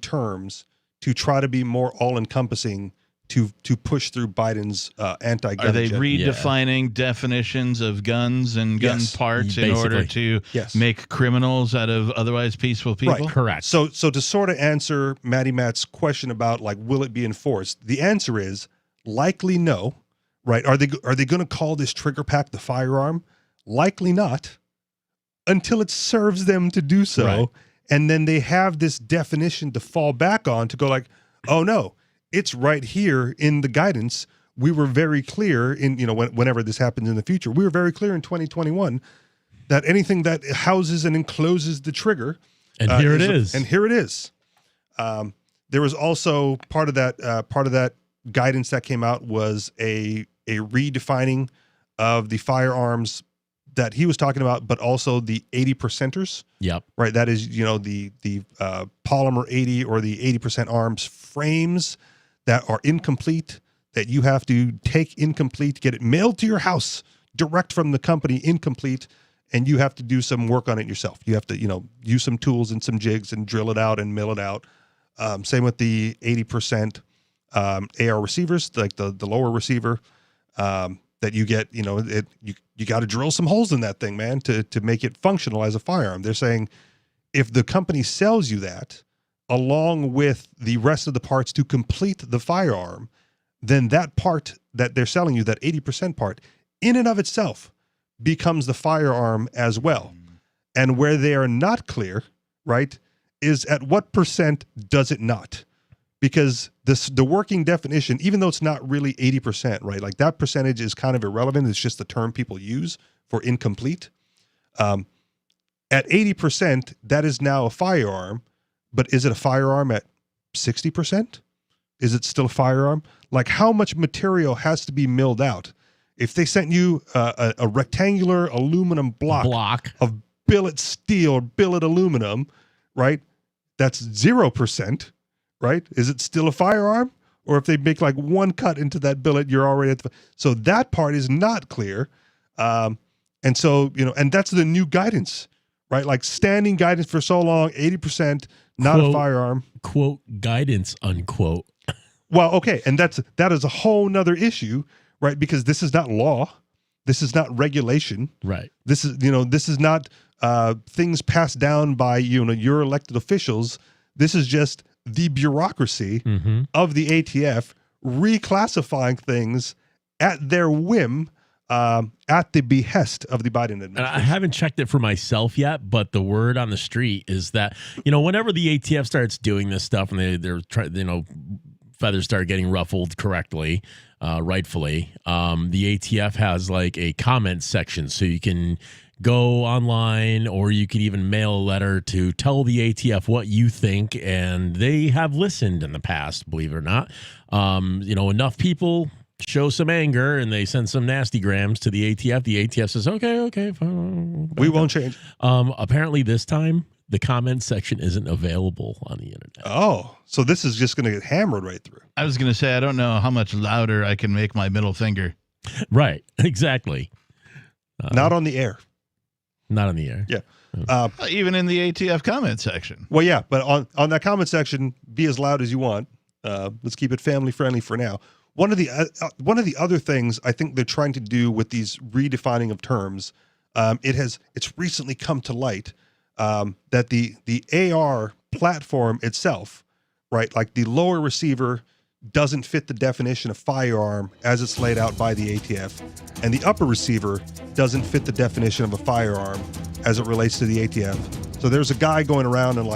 terms to try to be more all-encompassing to push through Biden's anti-gun Are they agenda. redefining definitions of guns and gun parts in order to make criminals out of otherwise peaceful people? Right. Correct. So to sort of answer Matty Matt's question about like will it be enforced? The answer is likely no. Right? Are they going to call this trigger pack the firearm? Likely not, until it serves them to do so. Right. And then they have this definition to fall back on to go like, oh no, it's right here in the guidance. we were very clear in, whenever this happens in the future, we were very clear in 2021 that anything that houses and encloses the trigger. And here it is. And here it is. There was also part of that guidance that came out was a redefining of the firearms that he was talking about, but also the 80%ers. Yep. Right. That is, the polymer 80 or the 80% arms frames that are incomplete, that you have to take incomplete, get it mailed to your house direct from the company, incomplete, and you have to do some work on it yourself. You have to, use some tools and some jigs and drill it out and mill it out. Same with the 80% AR receivers, like the lower receiver that you get, you got to drill some holes in that thing, man, to make it functional as a firearm. They're saying if the company sells you that along with the rest of the parts to complete the firearm, then that part that they're selling you, that 80% part, in and of itself becomes the firearm as well. And where they are not clear, right, is at what percent does it not? Because the working definition, even though it's not really 80%, right, like that percentage is kind of irrelevant. It's just the term people use for incomplete. At 80%, that is now a firearm, but is it a firearm at 60%? Is it still a firearm? Like, how much material has to be milled out? If they sent you a rectangular aluminum block of billet steel, billet aluminum, right, that's 0%, right? Is it still a firearm? Or if they make like one cut into that billet, you're already at the... So that part is not clear. And so, and that's the new guidance, right? Like standing guidance for so long, 80%, not quote, a firearm. Quote, guidance, unquote. Well, okay. And that is a whole nother issue, right? Because this is not law. This is not regulation. Right. This is not things passed down by, your elected officials. This is just the bureaucracy of the ATF reclassifying things at their whim, at the behest of the Biden administration. I haven't checked it for myself yet, but the word on the street is that, whenever the ATF starts doing this stuff and they're trying, feathers start getting ruffled correctly, rightfully, the ATF has like a comment section, so you can go online or you could even mail a letter to tell the ATF what you think, and they have listened in the past, believe it or not. Enough people show some anger and they send some nasty grams to the ATF. The ATF says, okay, fine. We won't change. Apparently this time the comment section isn't available on the internet. Oh, so this is just going to get hammered right through. I was going to say, I don't know how much louder I can make my middle finger. Right, exactly. Not on the air. Not on the air. Yeah. Even in the ATF comment section. Well, yeah, but on that comment section, be as loud as you want. Let's keep it family friendly for now. One of the other things I think they're trying to do with these redefining of terms, it's recently come to light that the AR platform itself, right, like the lower receiver doesn't fit the definition of firearm as it's laid out by the ATF, and the upper receiver doesn't fit the definition of a firearm as it relates to the ATF. So there's a guy going around and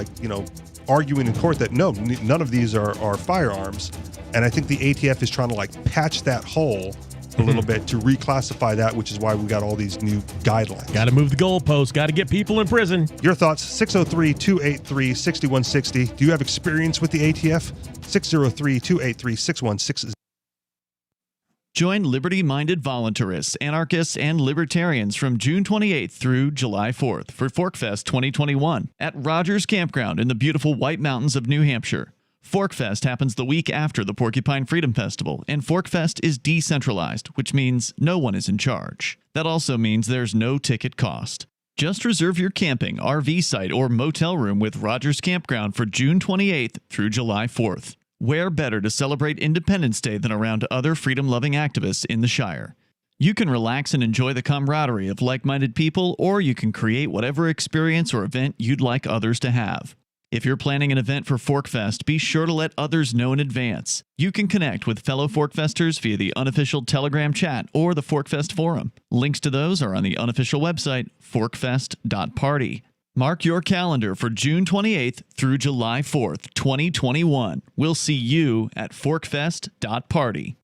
arguing in court that no, none of these are firearms. And I think the ATF is trying to patch that hole a little bit to reclassify that, which is why we got all these new guidelines. Got to move the goalposts. Got to get people in prison. Your thoughts, 603-283-6160. Do you have experience with the ATF? 603-283-6160. Join liberty-minded voluntarists, anarchists, and libertarians from June 28th through July 4th for ForkFest 2021 at Rogers Campground in the beautiful White Mountains of New Hampshire. ForkFest happens the week after the Porcupine Freedom Festival, and ForkFest is decentralized, which means no one is in charge. That also means there's no ticket cost. Just reserve your camping, RV site, or motel room with Rogers Campground for June 28th through July 4th. Where better to celebrate Independence Day than around other freedom-loving activists in the Shire? You can relax and enjoy the camaraderie of like-minded people, or you can create whatever experience or event you'd like others to have. If you're planning an event for ForkFest, be sure to let others know in advance. You can connect with fellow ForkFesters via the unofficial Telegram chat or the ForkFest forum. Links to those are on the unofficial website, forkfest.party. Mark your calendar for June 28th through July 4th, 2021. We'll see you at forkfest.party.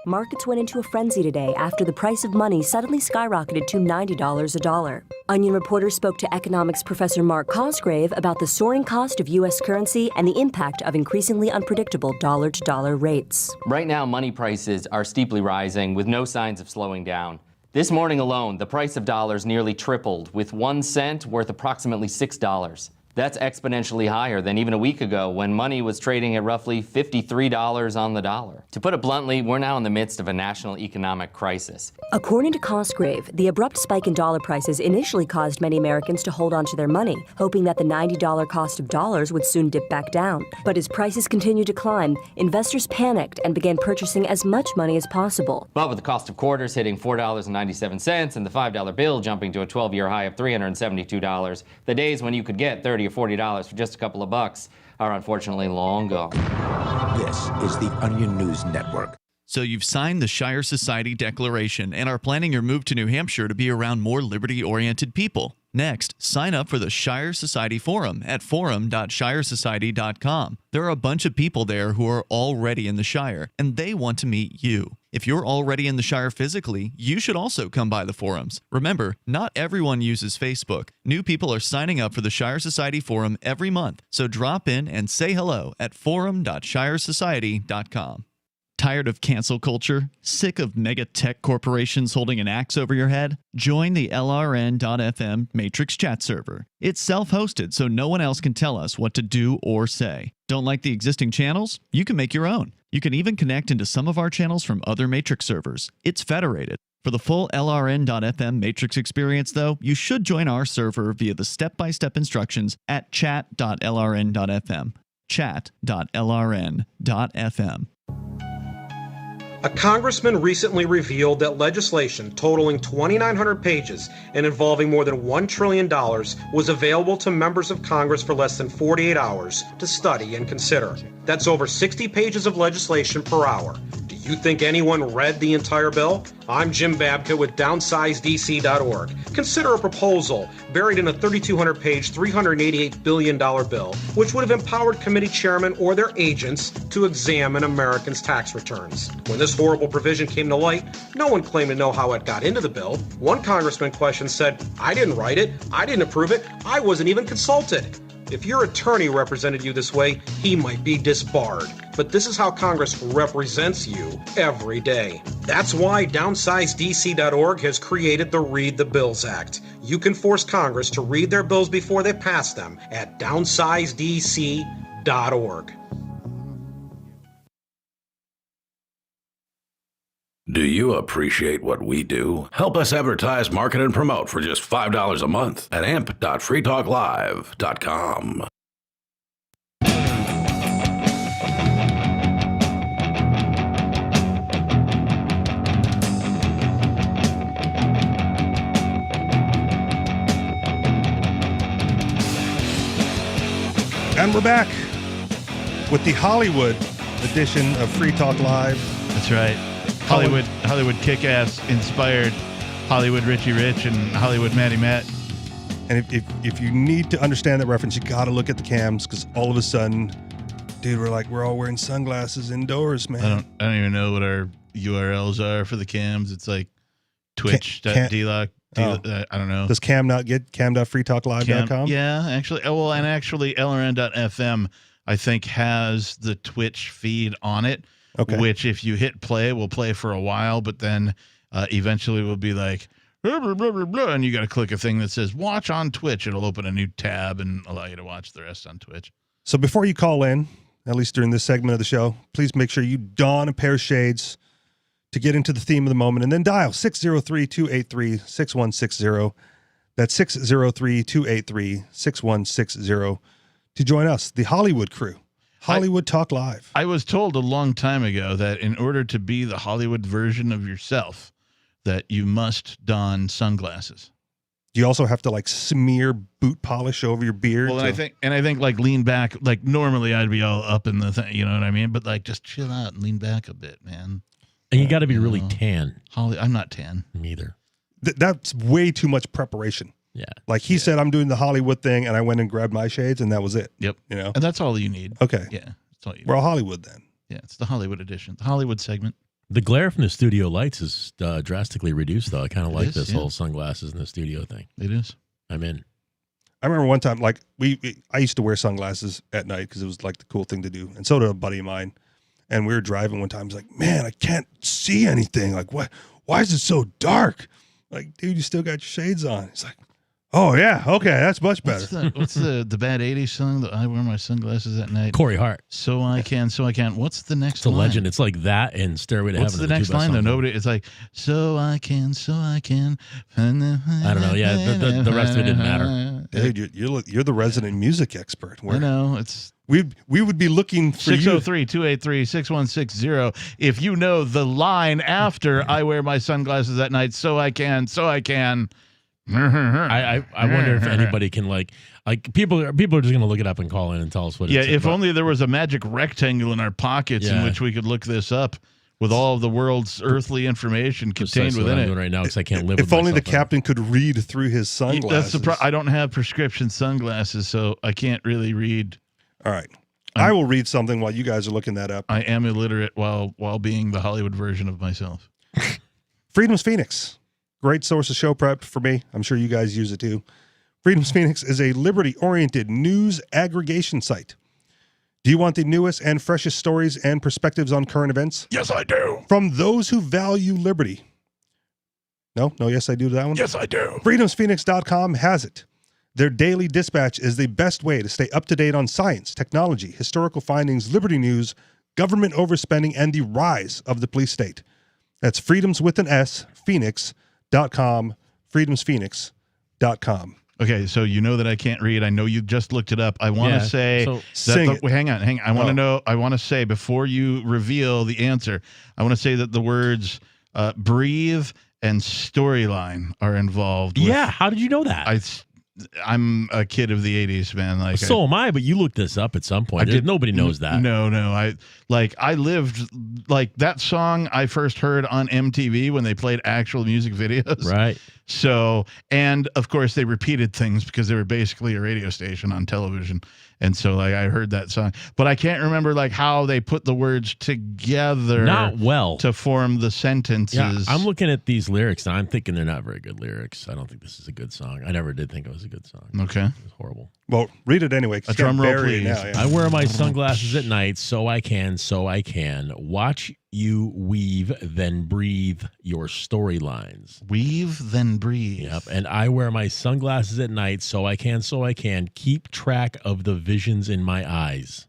Markets went into a frenzy today after the price of money suddenly skyrocketed to $90 a dollar. Onion reporters spoke to economics professor Mark Cosgrave about the soaring cost of U.S. currency and the impact of increasingly unpredictable dollar-to-dollar rates. Right now, money prices are steeply rising with no signs of slowing down. This morning alone, the price of dollars nearly tripled, with 1 cent worth approximately $6. That's exponentially higher than even a week ago when money was trading at roughly $53 on the dollar. To put it bluntly, we're now in the midst of a national economic crisis. According to Cosgrave, the abrupt spike in dollar prices initially caused many Americans to hold on to their money, hoping that the $90 cost of dollars would soon dip back down. But as prices continued to climb, investors panicked and began purchasing as much money as possible. But with the cost of quarters hitting $4.97 and the $5 bill jumping to a 12-year high of $372, the days when you could get $30 or $40 for just a couple of bucks are unfortunately long gone. This is the Onion News Network. So you've signed the Shire Society Declaration and are planning your move to New Hampshire to be around more liberty-oriented people. Next, sign up for the Shire Society Forum at forum.shiresociety.com. There are a bunch of people there who are already in the Shire, and they want to meet you. If you're already in the Shire physically, you should also come by the forums. Remember, not everyone uses Facebook. New people are signing up for the Shire Society Forum every month, so drop in and say hello at forum.shiresociety.com. Tired of cancel culture? Sick of mega tech corporations holding an axe over your head? Join the LRN.FM Matrix chat server. It's self-hosted, so no one else can tell us what to do or say. Don't like the existing channels? You can make your own. You can even connect into some of our channels from other Matrix servers. It's federated. For the full LRN.FM Matrix experience, though, you should join our server via the step-by-step instructions at chat.lrn.fm. Chat.lrn.fm. A congressman recently revealed that legislation totaling 2,900 pages and involving more than $1 trillion was available to members of Congress for less than 48 hours to study and consider. That's over 60 pages of legislation per hour. Do you think anyone read the entire bill? I'm Jim Babka with DownsizeDC.org. Consider a proposal buried in a 3,200-page, $388 billion bill, which would have empowered committee chairmen or their agents to examine Americans' tax returns. When this horrible provision came to light, no one claimed to know how it got into the bill. One congressman questioned said, "I didn't write it, I didn't approve it, I wasn't even consulted." If your attorney represented you this way, he might be disbarred. But this is how Congress represents you every day. That's why DownsizeDC.org has created the Read the Bills Act. You can force Congress to read their bills before they pass them at DownsizeDC.org. Do you appreciate what we do? Help us advertise, market, and promote for just $5 a month at amp.freetalklive.com. And we're back with the Hollywood edition of Free Talk Live. That's right. Hollywood Kick-Ass inspired Hollywood Richie Rich and Hollywood Matty Matt. And if you need to understand that reference, you got to look at the cams, because all of a sudden, dude, we're all wearing sunglasses indoors, man. I don't even know what our URLs are for the cams. It's like twitch.dlock. I don't know. Does Cam not get cam.freetalklive.com? Yeah, actually. And actually LRN.FM, I think, has the Twitch feed on it. Okay. Which, if you hit play, will play for a while, but then eventually will be like, blah, blah, blah, blah, blah, and you got to click a thing that says watch on Twitch. It'll open a new tab and allow you to watch the rest on Twitch. So before you call in, at least during this segment of the show, please make sure you don a pair of shades to get into the theme of the moment, and then dial 603-283-6160. That's 603-283-6160 to join us, the Hollywood crew. Hollywood Talk Live. I was told a long time ago that in order to be the Hollywood version of yourself, that you must don sunglasses. Do you also have to like smear boot polish over your beard? Well, I think like lean back. Like normally I'd be all up in the thing, you know what I mean? But like just chill out and lean back a bit, man. And you got to be really tan. I'm not tan. Neither. That's way too much preparation. Yeah. Like he said, I'm doing the Hollywood thing, and I went and grabbed my shades, and that was it. Yep. You know, and that's all you need. Okay. Yeah. That's all you need. We're all Hollywood then. Yeah. It's the Hollywood edition, the Hollywood segment. The glare from the studio lights is drastically reduced, though. I kind of like this yeah. whole sunglasses in the studio thing. It is. I'm in. I remember one time, like I used to wear sunglasses at night because it was like the cool thing to do, and so did a buddy of mine. And we were driving one time. I was like, "Man, I can't see anything. Like, what? Why is it so dark?" Like, dude, you still got your shades on. He's like, "Oh yeah, okay, that's much better." What's the bad '80s song that I wear my sunglasses at night? Corey Hart. So I can. What's the next? It's a line? legend. It's like that and Stairway to What's Heaven. the next line though? Songs. Nobody. It's like so I can. I don't know. Yeah, the rest of it didn't matter. Dude, you're the resident music expert. I know it's. We would be looking for 603-283-6160 if you know the line after I wear my sunglasses at night so I can. I wonder if anybody can like people are just gonna look it up and call in and tell us what. Yeah, it's if about. only there was a magic rectangle in our pockets in which we could look this up with all of the world's earthly information contained within it. Right now, because I can't live. If only the captain could read through his sunglasses. That's the I don't have prescription sunglasses, so I can't really read. All right. I will read something while you guys are looking that up. I am illiterate while being the Hollywood version of myself. Freedom's Phoenix. Great source of show prep for me. I'm sure you guys use it too. Freedom's Phoenix is a liberty-oriented news aggregation site. Do you want the newest and freshest stories and perspectives on current events? Yes, I do. From those who value liberty. No, yes, I do that one? Yes, I do. freedomsphoenix.com has it. Their daily dispatch is the best way to stay up to date on science, technology, historical findings, liberty news, government overspending, and the rise of the police state. That's freedoms with an S, phoenix.com, freedomsphoenix.com. Okay, so you know that I can't read. I know you just looked it up. I want to say, hang on. I want to know. I want to say before you reveal the answer, I want to say that the words "breathe" and "storyline" are involved. Yeah, how did you know that? I'm a kid of the 80s, man. Like so am I, but you looked this up at some point. Nobody knows that. No. I lived like that song I first heard on MTV when they played actual music videos. Right. So, and of course they repeated things because they were basically a radio station on television. And so like I heard that song, but I can't remember like how they put the words together. Not well. To form the sentences. Yeah, I'm looking at these lyrics and I'm thinking they're not very good lyrics. I don't think this is a good song. I never did think it was a good song. Okay. It was horrible. Well, read it anyway. A drum roll, please. Now, yeah. I wear my sunglasses at night so I can watch you weave, then breathe your storylines. Weave, then breathe. Yep. And I wear my sunglasses at night so I can keep track of the visions in my eyes.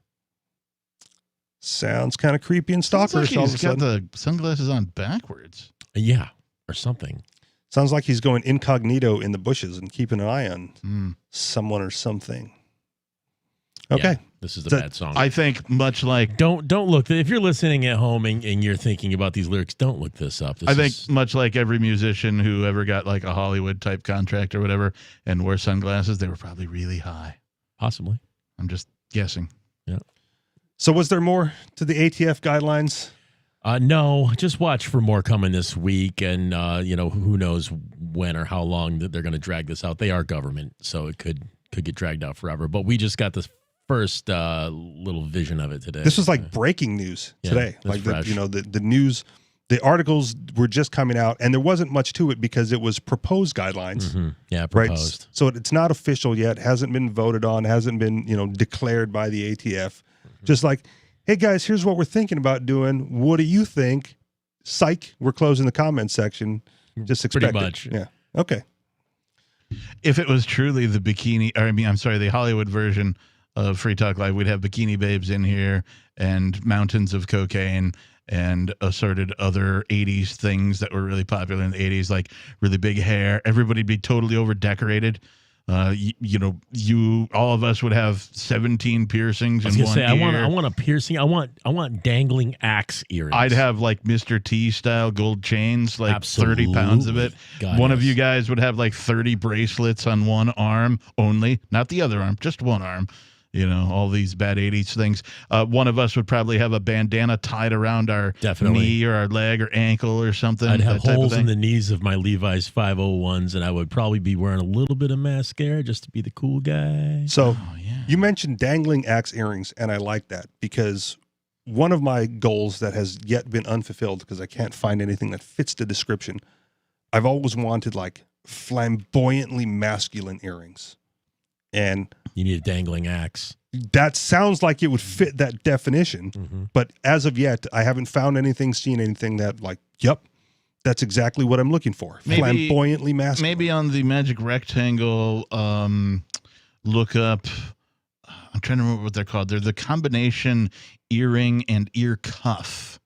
Sounds kind of creepy and stalkerish. Like he's got the sunglasses on backwards. Yeah, or something. Sounds like he's going incognito in the bushes and keeping an eye on someone or something. Okay. Yeah, this is a bad song. I think much like... Don't look. If you're listening at home and you're thinking about these lyrics, don't look this up. I think much like every musician who ever got like a Hollywood type contract or whatever and wore sunglasses, they were probably really high. Possibly. I'm just guessing. Yeah. So was there more to the ATF guidelines? No, just watch for more coming this week. And, who knows when or how long that they're going to drag this out. They are government, so it could get dragged out forever. But we just got this first little vision of it today. This was like breaking news today. Like the news, the articles were just coming out, and there wasn't much to it because it was proposed guidelines. Mm-hmm. Yeah, proposed. Right? So it's not official yet, hasn't been voted on, hasn't been declared by the ATF. Mm-hmm. Just like, hey guys, here's what we're thinking about doing. What do you think? Psych. We're closing the comment section. Just expect pretty much. It. Yeah. Okay. If it was truly the Hollywood version of Free Talk Live, we'd have bikini babes in here and mountains of cocaine and assorted other 80s things that were really popular in the 80s, like really big hair. Everybody'd be totally over decorated. All of us would have 17 piercings in one ear. I want a piercing. I want dangling axe earrings. I'd have like Mr. T style gold chains, like Absolutely. 30 pounds of it. God, one of you guys would have like 30 bracelets on one arm only, not the other arm, just one arm. All these bad 80s things. One of us would probably have a bandana tied around our knee or our leg or ankle or something. I'd have holes in the knees of my Levi's 501s, and I would probably be wearing a little bit of mascara just to be the cool guy. So you mentioned dangling axe earrings, and I like that because one of my goals that has yet been unfulfilled because I can't find anything that fits the description. I've always wanted like flamboyantly masculine earrings. And you need a dangling axe. That sounds like it would fit that definition. But as of yet, I haven't found anything, seen anything that like, yep, that's exactly what I'm looking for. Flamboyantly masculine. Maybe on the Magic Rectangle, look up, I'm trying to remember what they're called. They're the combination earring and ear cuff.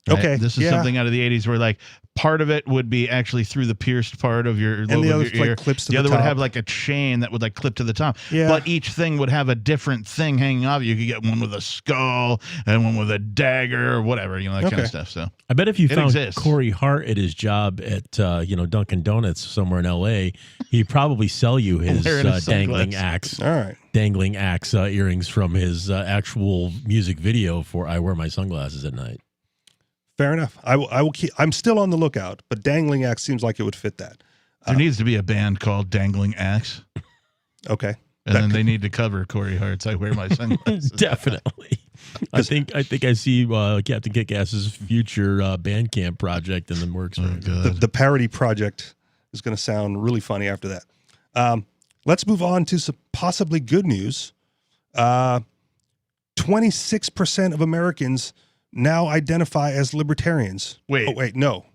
Right? Okay. This is something out of the 80s where like part of it would be actually through the pierced part of your and the other ear. like clips to the other top. would have like a chain that would like clip to the top. Yeah. But each thing would have a different thing hanging off. You could get one with a skull and one with a dagger or whatever, you know, that kind of stuff. So I bet if you it found exists. Corey Hart at his job at Dunkin' Donuts somewhere in L.A., he'd probably sell you his dangling axe. All right. Dangling axe earrings from his actual music video for "I Wear My Sunglasses at Night." Fair enough. I will keep. I'm still on the lookout, but dangling axe seems like it would fit that. There needs to be a band called Dangling Axe. Okay. And then they need to cover Corey Hart's "I Wear My Sunglasses." Definitely. I think I see Captain Kick-Ass's future Bandcamp project in the works. The parody project is going to sound really funny after that. Let's move on to some possibly good news. 26% of Americans now identify as libertarians. Wait. Oh, wait, no,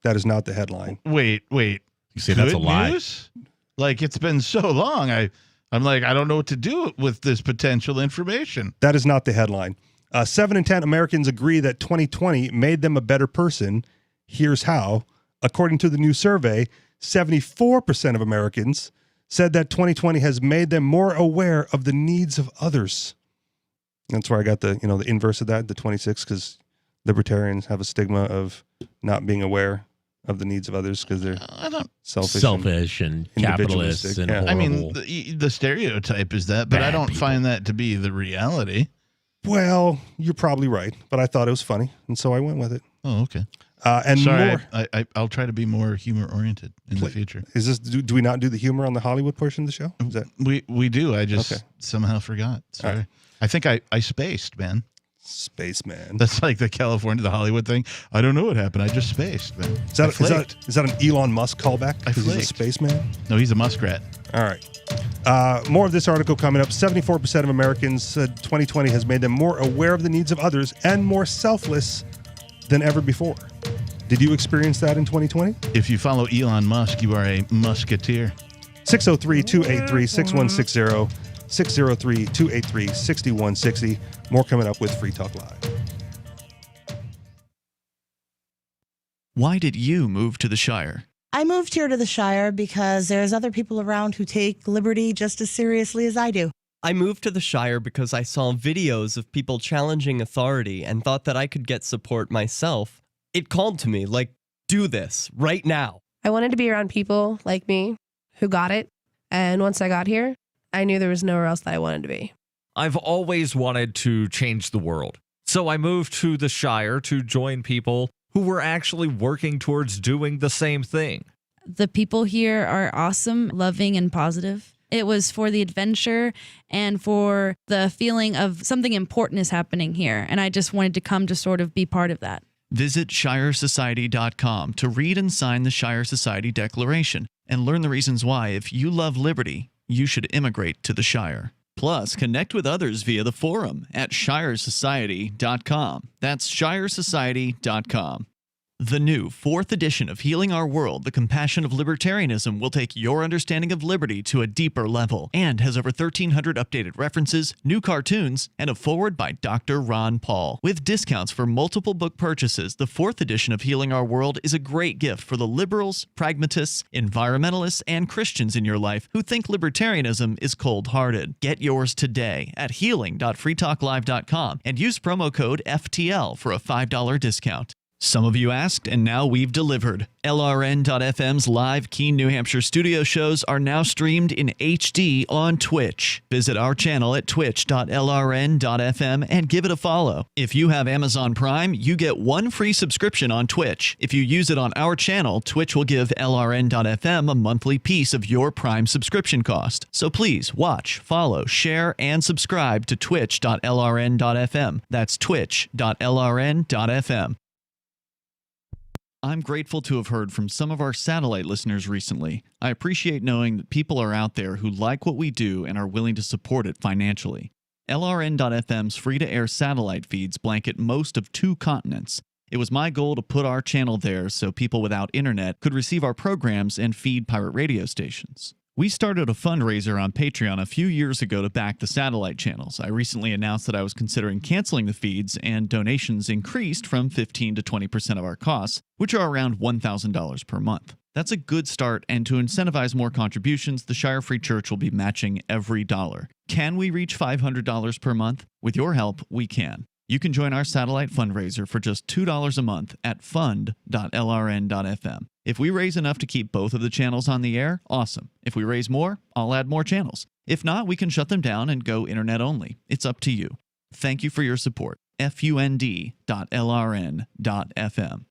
that is not the headline. Wait. You say that's a lie. News? Like, it's been so long. I'm like, I don't know what to do with this potential information. That is not the headline. 7 in 10 Americans agree that 2020 made them a better person. Here's how. According to the new survey, 74% of Americans said that 2020 has made them more aware of the needs of others. That's where I got the inverse of that, the 26, because libertarians have a stigma of not being aware of the needs of others because they're selfish and capitalists. And I mean, the stereotype is that, but I don't find that to be the reality. Well, you're probably right, but I thought it was funny, and so I went with it. Oh, okay. And sorry, more. I'll try to be more humor oriented in the future. Is this? Do we not do the humor on the Hollywood portion of the show? Is that we do? I just somehow forgot. Sorry. Right. I think I spaced, man. Spaceman. That's like the Hollywood thing. I don't know what happened. I just spaced, man. Is that an Elon Musk callback? Because he's a spaceman? No, he's a muskrat. All right. More of this article coming up. 74% of Americans said 2020 has made them more aware of the needs of others and more selfless than ever before. Did you experience that in 2020? If you follow Elon Musk, you are a musketeer. 603-283-6160. 603-283-6160. More coming up with Free Talk Live. Why did you move to the Shire? I moved here to the Shire because there's other people around who take liberty just as seriously as I do. I moved to the Shire because I saw videos of people challenging authority and thought that I could get support myself. It called to me, like, do this right now. I wanted to be around people like me who got it. And once I got here, I knew there was nowhere else that I wanted to be. I've always wanted to change the world. So I moved to the Shire to join people who were actually working towards doing the same thing. The people here are awesome, loving, and positive. It was for the adventure and for the feeling of something important is happening here. And I just wanted to come to sort of be part of that. Visit ShireSociety.com to read and sign the Shire Society Declaration and learn the reasons why, if you love liberty, you should immigrate to the Shire. Plus, connect with others via the forum at ShireSociety.com. That's ShireSociety.com. The new 4th edition of Healing Our World, The Compassion of Libertarianism will take your understanding of liberty to a deeper level and has over 1,300 updated references, new cartoons, and a foreword by Dr. Ron Paul. With discounts for multiple book purchases, the 4th edition of Healing Our World is a great gift for the liberals, pragmatists, environmentalists, and Christians in your life who think libertarianism is cold-hearted. Get yours today at healing.freetalklive.com and use promo code FTL for a $5 discount. Some of you asked, and now we've delivered. LRN.FM's live Keene, New Hampshire studio shows are now streamed in HD on Twitch. Visit our channel at twitch.lrn.fm and give it a follow. If you have Amazon Prime, you get 1 free subscription on Twitch. If you use it on our channel, Twitch will give LRN.FM a monthly piece of your Prime subscription cost. So please watch, follow, share, and subscribe to twitch.lrn.fm. That's twitch.lrn.fm. I'm grateful to have heard from some of our satellite listeners recently. I appreciate knowing that people are out there who like what we do and are willing to support it financially. LRN.FM's free-to-air satellite feeds blanket most of 2 continents. It was my goal to put our channel there so people without internet could receive our programs and feed pirate radio stations. We started a fundraiser on Patreon a few years ago to back the satellite channels. I recently announced that I was considering canceling the feeds, and donations increased from 15 to 20% of our costs, which are around $1,000 per month. That's a good start, and to incentivize more contributions, the Shire Free Church will be matching every dollar. Can we reach $500 per month? With your help, we can. You can join our satellite fundraiser for just $2 a month at fund.lrn.fm. If we raise enough to keep both of the channels on the air, awesome. If we raise more, I'll add more channels. If not, we can shut them down and go internet only. It's up to you. Thank you for your support. fund.lrn.fm.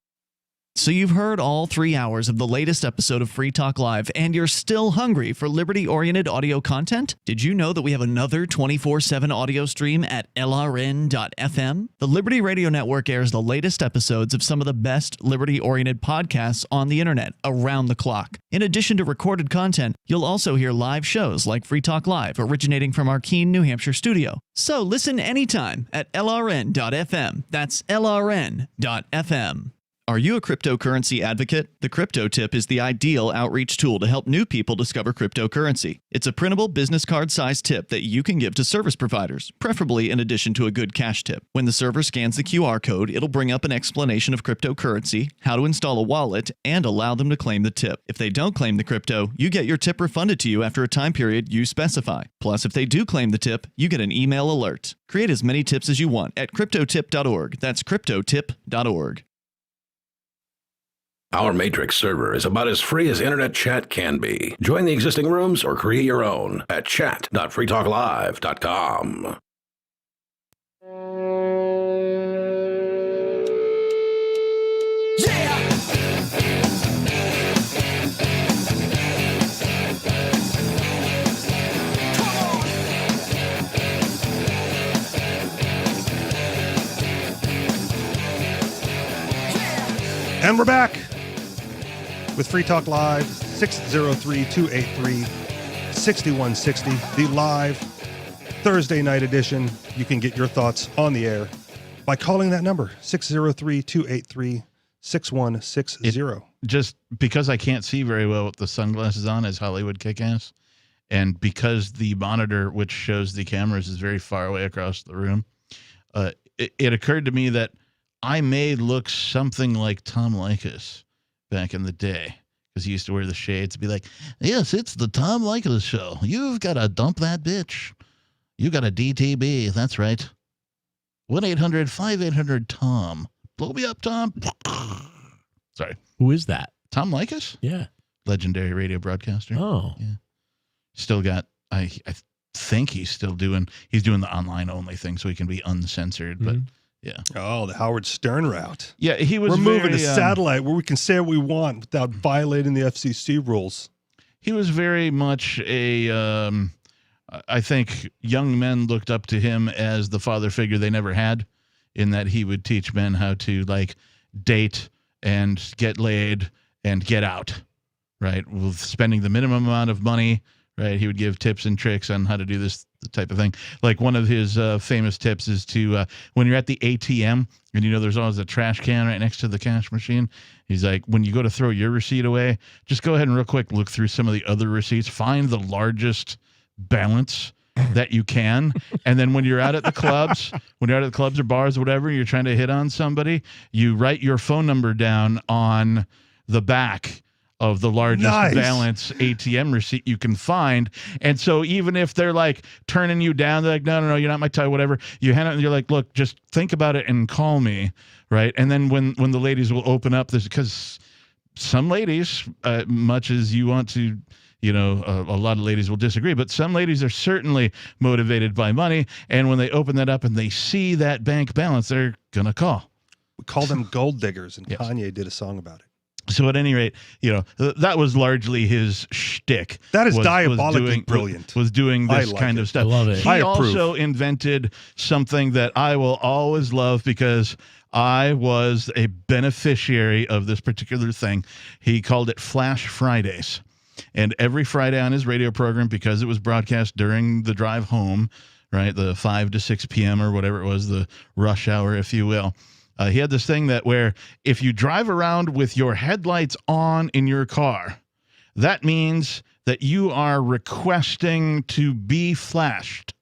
So you've heard all 3 hours of the latest episode of Free Talk Live, and you're still hungry for liberty-oriented audio content? Did you know that we have another 24/7 audio stream at LRN.FM? The Liberty Radio Network airs the latest episodes of some of the best liberty-oriented podcasts on the internet around the clock. In addition to recorded content, you'll also hear live shows like Free Talk Live, originating from our Keene, New Hampshire studio. So listen anytime at LRN.FM. That's LRN.FM. Are you a cryptocurrency advocate? The Crypto Tip is the ideal outreach tool to help new people discover cryptocurrency. It's a printable business card-sized tip that you can give to service providers, preferably in addition to a good cash tip. When the server scans the QR code, it'll bring up an explanation of cryptocurrency, how to install a wallet, and allow them to claim the tip. If they don't claim the crypto, you get your tip refunded to you after a time period you specify. Plus, if they do claim the tip, you get an email alert. Create as many tips as you want at cryptotip.org. That's cryptotip.org. Our Matrix server is about as free as internet chat can be. Join the existing rooms or create your own at chat.freetalklive.com. And we're back with Free Talk Live, 603-283-6160, the live Thursday night edition. You can get your thoughts on the air by calling that number, 603-283-6160. Just because I can't see very well with the sunglasses on as Hollywood kick-ass, and because the monitor, which shows the cameras, is very far away across the room, it occurred to me that I may look something like Tom Likas back in the day, because he used to wear the shades and be like, yes, it's the Tom Likas show. You've got to dump that bitch. You got a DTB. That's right. 1-800-5800-TOM. Blow me up, Tom. Sorry. Who is that? Tom Likas? Yeah. Legendary radio broadcaster. Oh. Yeah. Still got, I think he's doing the online only thing so he can be uncensored, but yeah. Oh, the Howard Stern route. Yeah, he was. We're moving to satellite where we can say what we want without violating the FCC rules. He was very much a. I think young men looked up to him as the father figure they never had, in that he would teach men how to date and get laid and get out, right? With spending the minimum amount of money, right? He would give tips and tricks on how to do this type of thing. Like one of his famous tips is to, when you're at the ATM and there's always a trash can right next to the cash machine, he's like, when you go to throw your receipt away, just go ahead and real quick look through some of the other receipts, find the largest balance that you can, and then when you're out at the clubs, or bars or whatever, you're trying to hit on somebody, you write your phone number down on the back of the largest balance ATM receipt you can find. And so even if they're like turning you down, they're like, no, you're not my type, whatever. You hand it and you're like, look, just think about it and call me, right? And then when the ladies will open up this, because some ladies, much as you want to, a lot of ladies will disagree, but some ladies are certainly motivated by money. And when they open that up and they see that bank balance, they're going to call. We call them gold diggers, and Kanye did a song about it. So at any rate, that was largely his shtick. That is diabolically brilliant. Was doing this kind of stuff. I love it. He also invented something that I will always love because I was a beneficiary of this particular thing. He called it Flash Fridays. And every Friday on his radio program, because it was broadcast during the drive home, right, the 5 to 6 p.m. or whatever it was, the rush hour, if you will, he had this thing that where if you drive around with your headlights on in your car, that means that you are requesting to be flashed.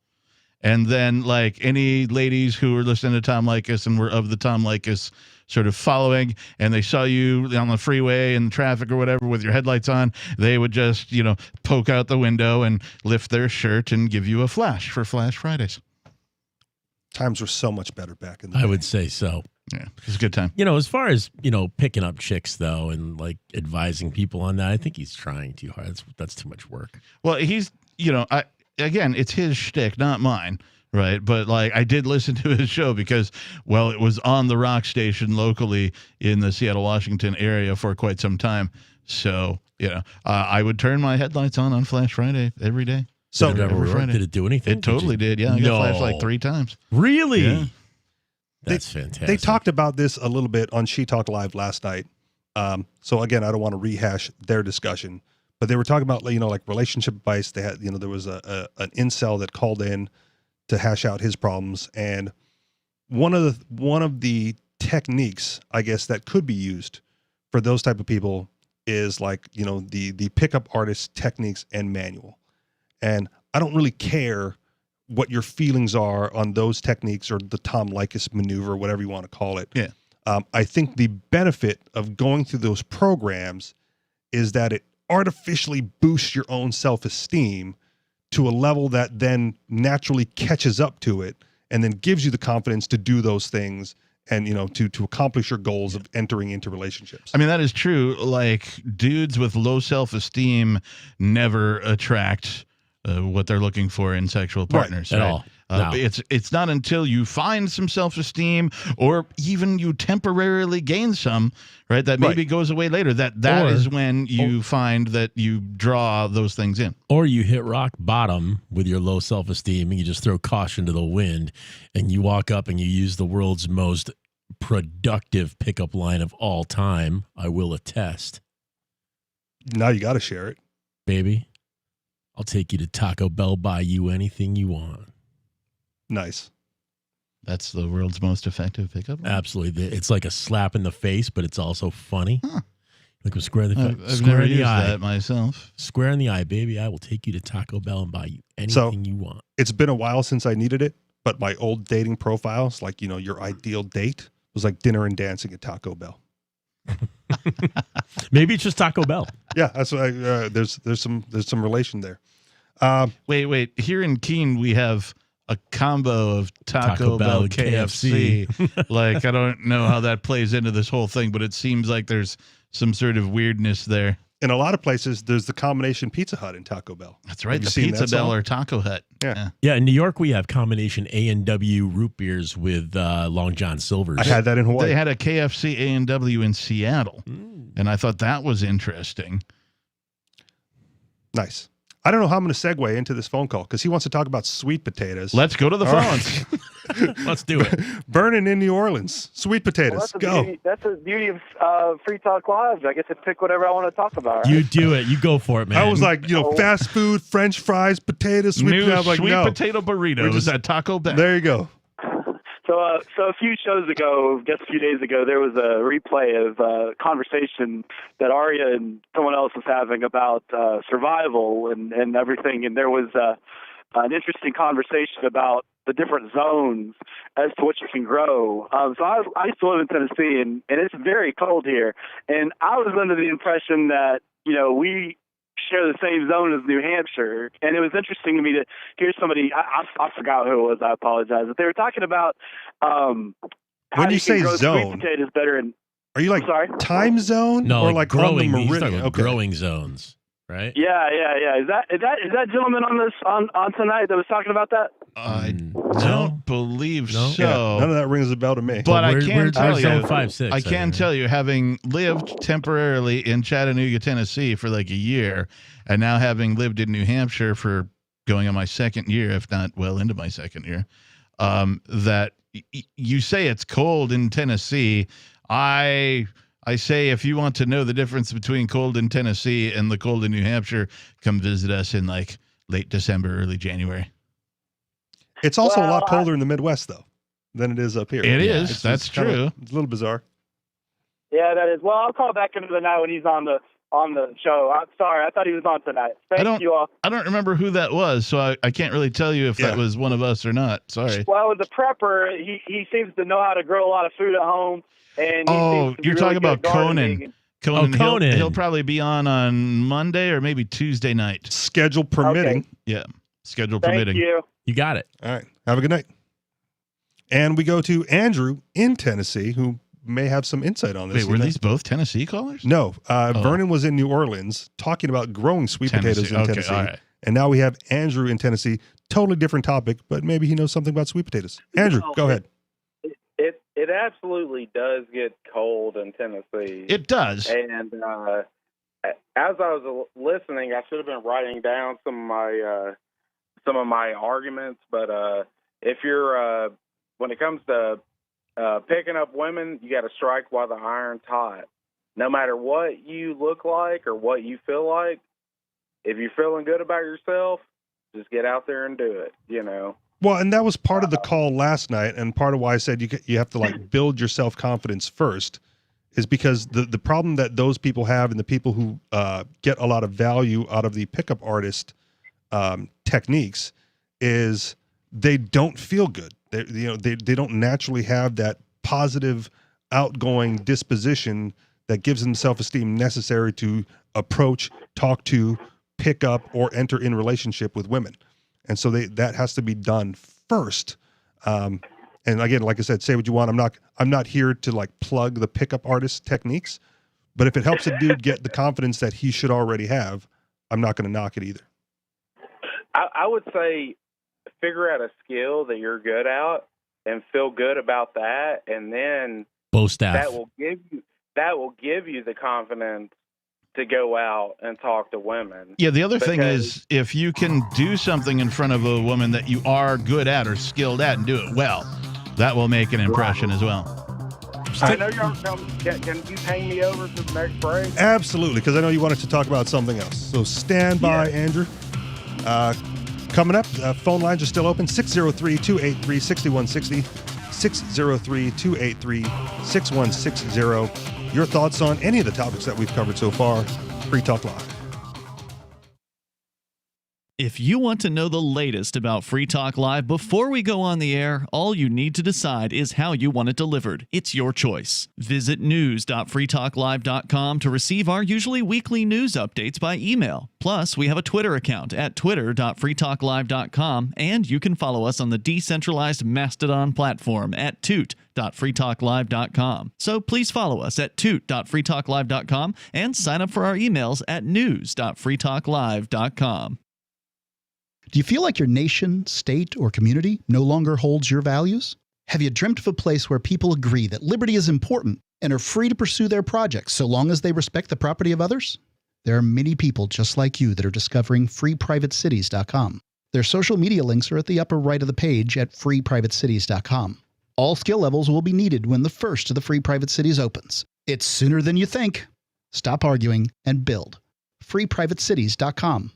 And then, like, any ladies who were listening to Tom Leykis and were of the Tom Leykis sort of following, and they saw you on the freeway in traffic or whatever with your headlights on, they would just, poke out the window and lift their shirt and give you a flash for Flash Fridays. Times were so much better back in the day. I would say so. Yeah, it was a good time. As far as, picking up chicks, though, and, like, advising people on that, I think he's trying too hard. That's too much work. Well, he's, again, it's his shtick, not mine, right? But, like, I did listen to his show because, well, it was on the rock station locally in the Seattle, Washington area for quite some time. So, I would turn my headlights on Flash Friday every day. So did it ever work? Did it do anything? It totally did. Yeah, I got flashed like 3 times. Really? Yeah. That's fantastic. They talked about this a little bit on She Talk Live last night. So again, I don't want to rehash their discussion, but they were talking about, like relationship advice. They had, there was an incel that called in to hash out his problems, and one of the techniques, I guess, that could be used for those type of people is like, the pickup artist techniques and manual. And I don't really care what your feelings are on those techniques or the Tom Leykis maneuver, whatever you want to call it. Yeah. I think the benefit of going through those programs is that it artificially boosts your own self-esteem to a level that then naturally catches up to it and then gives you the confidence to do those things and, to accomplish your goals of entering into relationships. I mean, that is true. Like, dudes with low self-esteem never attract what they're looking for in sexual partners, right? At all. No. It's not until you find some self-esteem or even you temporarily gain some, right, that maybe goes away later, that is when you find that you draw those things in. Or you hit rock bottom with your low self-esteem and you just throw caution to the wind and you walk up and you use the world's most productive pickup line of all time. I will attest. Now you got to share it. Baby, I'll take you to Taco Bell, buy you anything you want. Nice. That's the world's most effective pickup line? Absolutely. It's like a slap in the face, but it's also funny. Huh. Like a square in the face. I've never used that myself. Square in the eye, baby. I will take you to Taco Bell and buy you anything you want. It's been a while since I needed it, but my old dating profiles, like, your ideal date was like dinner and dancing at Taco Bell. Maybe it's just Taco Bell. Yeah, that's what there's some relation there. Wait. Here in Keene, we have a combo of Taco Bell KFC. Like, I don't know how that plays into this whole thing, but it seems like there's some sort of weirdness there. In a lot of places, there's the combination Pizza Hut and Taco Bell. That's right, the Pizza Bell or Taco Hut. Yeah, in New York, we have combination A&W root beers with Long John Silver's. I had that in Hawaii. They had a KFC A&W in Seattle, and I thought that was interesting. Nice. I don't know how I'm going to segue into this phone call because he wants to talk about sweet potatoes. Let's go to the phones. Right. Let's do it. Burning in New Orleans. Sweet potatoes. Go. That's the beauty of Free Talk Live. I get to pick whatever I want to talk about. Right? You do it. You go for it, man. I was like, fast food, French fries, potatoes, sweet potatoes. Like, sweet potato burritos at Taco Bell. There you go. So a few shows ago, just a few days ago, there was a replay of a conversation that Arya and someone else was having about survival and everything. And there was an interesting conversation about the different zones as to what you can grow. So I used to live in Tennessee, and it's very cold here. And I was under the impression that, we share the same zone as New Hampshire. And it was interesting to me to hear somebody, I forgot who it was, I apologize, but they were talking about when you say zone, sweet potatoes better in, are you like time zone? No, or like growing, on the meridian? okay. Growing zones, right? Yeah. Is that gentleman on tonight that was talking about that? I don't believe so. Yeah, none of that rings a bell to me. But I can tell you, 5-6, I can tell you, having lived temporarily in Chattanooga, Tennessee for like a year, and now having lived in New Hampshire for going on my second year, if not well into my second year, that you say it's cold in Tennessee. I say if you want to know the difference between cold in Tennessee and the cold in New Hampshire, come visit us in like late December, early January. It's also a lot colder in the Midwest, though, than it is up here. It is. That's true. It's a little bizarre. Yeah, that is. Well, I'll call back into the night when he's on the show. I'm sorry. I thought he was on tonight. Thank you all. I don't remember who that was, so I can't really tell you if that was one of us or not. Sorry. Well, as a prepper, he seems to know how to grow a lot of food at home. And you're talking about Conan. Conan. He'll probably be on Monday or maybe Tuesday night. Schedule permitting. Okay. Yeah, schedule permitting. Thank you. You got it. All right. Have a good night. And we go to Andrew in Tennessee, who may have some insight on this. Wait, were these both Tennessee callers? No. Vernon was in New Orleans talking about growing sweet potatoes in Tennessee. All right. And now we have Andrew in Tennessee. Totally different topic, but maybe he knows something about sweet potatoes. Andrew, go ahead. It absolutely does get cold in Tennessee. It does. And as I was listening, I should have been writing down some of my arguments. But if you're when it comes to picking up women, you got to strike while the iron's hot. No matter what you look like or what you feel like, if you're feeling good about yourself, just get out there and do it. Well, and that was part of the call last night, and part of why I said you have to like build your self-confidence first, is because the problem that those people have, and the people who get a lot of value out of the pickup artist techniques, is they don't feel good. They don't naturally have that positive, outgoing disposition that gives them self-esteem necessary to approach, talk to, pick up, or enter in relationship with women. And so that has to be done first. And again, like I said, say what you want. I'm not here to like plug the pickup artist techniques, but if it helps a dude get the confidence that he should already have, I'm not going to knock it either. I would say figure out a skill that you're good at and feel good about that, and then that will give you the confidence to go out and talk to women. Yeah, the other thing is, if you can do something in front of a woman that you are good at or skilled at and do it well, that will make an impression as well. I know can you hang me over to the next break? Absolutely, because I know you wanted to talk about something else. So stand by, Andrew. Coming up, phone lines are still open, 603-283-6160, 603-283-6160. Your thoughts on any of the topics that we've covered so far. Free Talk Live. If you want to know the latest about Free Talk Live before we go on the air, all you need to decide is how you want it delivered. It's your choice. Visit news.freetalklive.com to receive our usually weekly news updates by email. Plus, we have a Twitter account at twitter.freetalklive.com, and you can follow us on the decentralized Mastodon platform at toot.freetalklive.com. So please follow us at toot.freetalklive.com and sign up for our emails at news.freetalklive.com. Do you feel like your nation, state, or community no longer holds your values? Have you dreamt of a place where people agree that liberty is important and are free to pursue their projects so long as they respect the property of others? There are many people just like you that are discovering freeprivatecities.com. Their social media links are at the upper right of the page at freeprivatecities.com. All skill levels will be needed when the first of the Free Private Cities opens. It's sooner than you think. Stop arguing and build. freeprivatecities.com.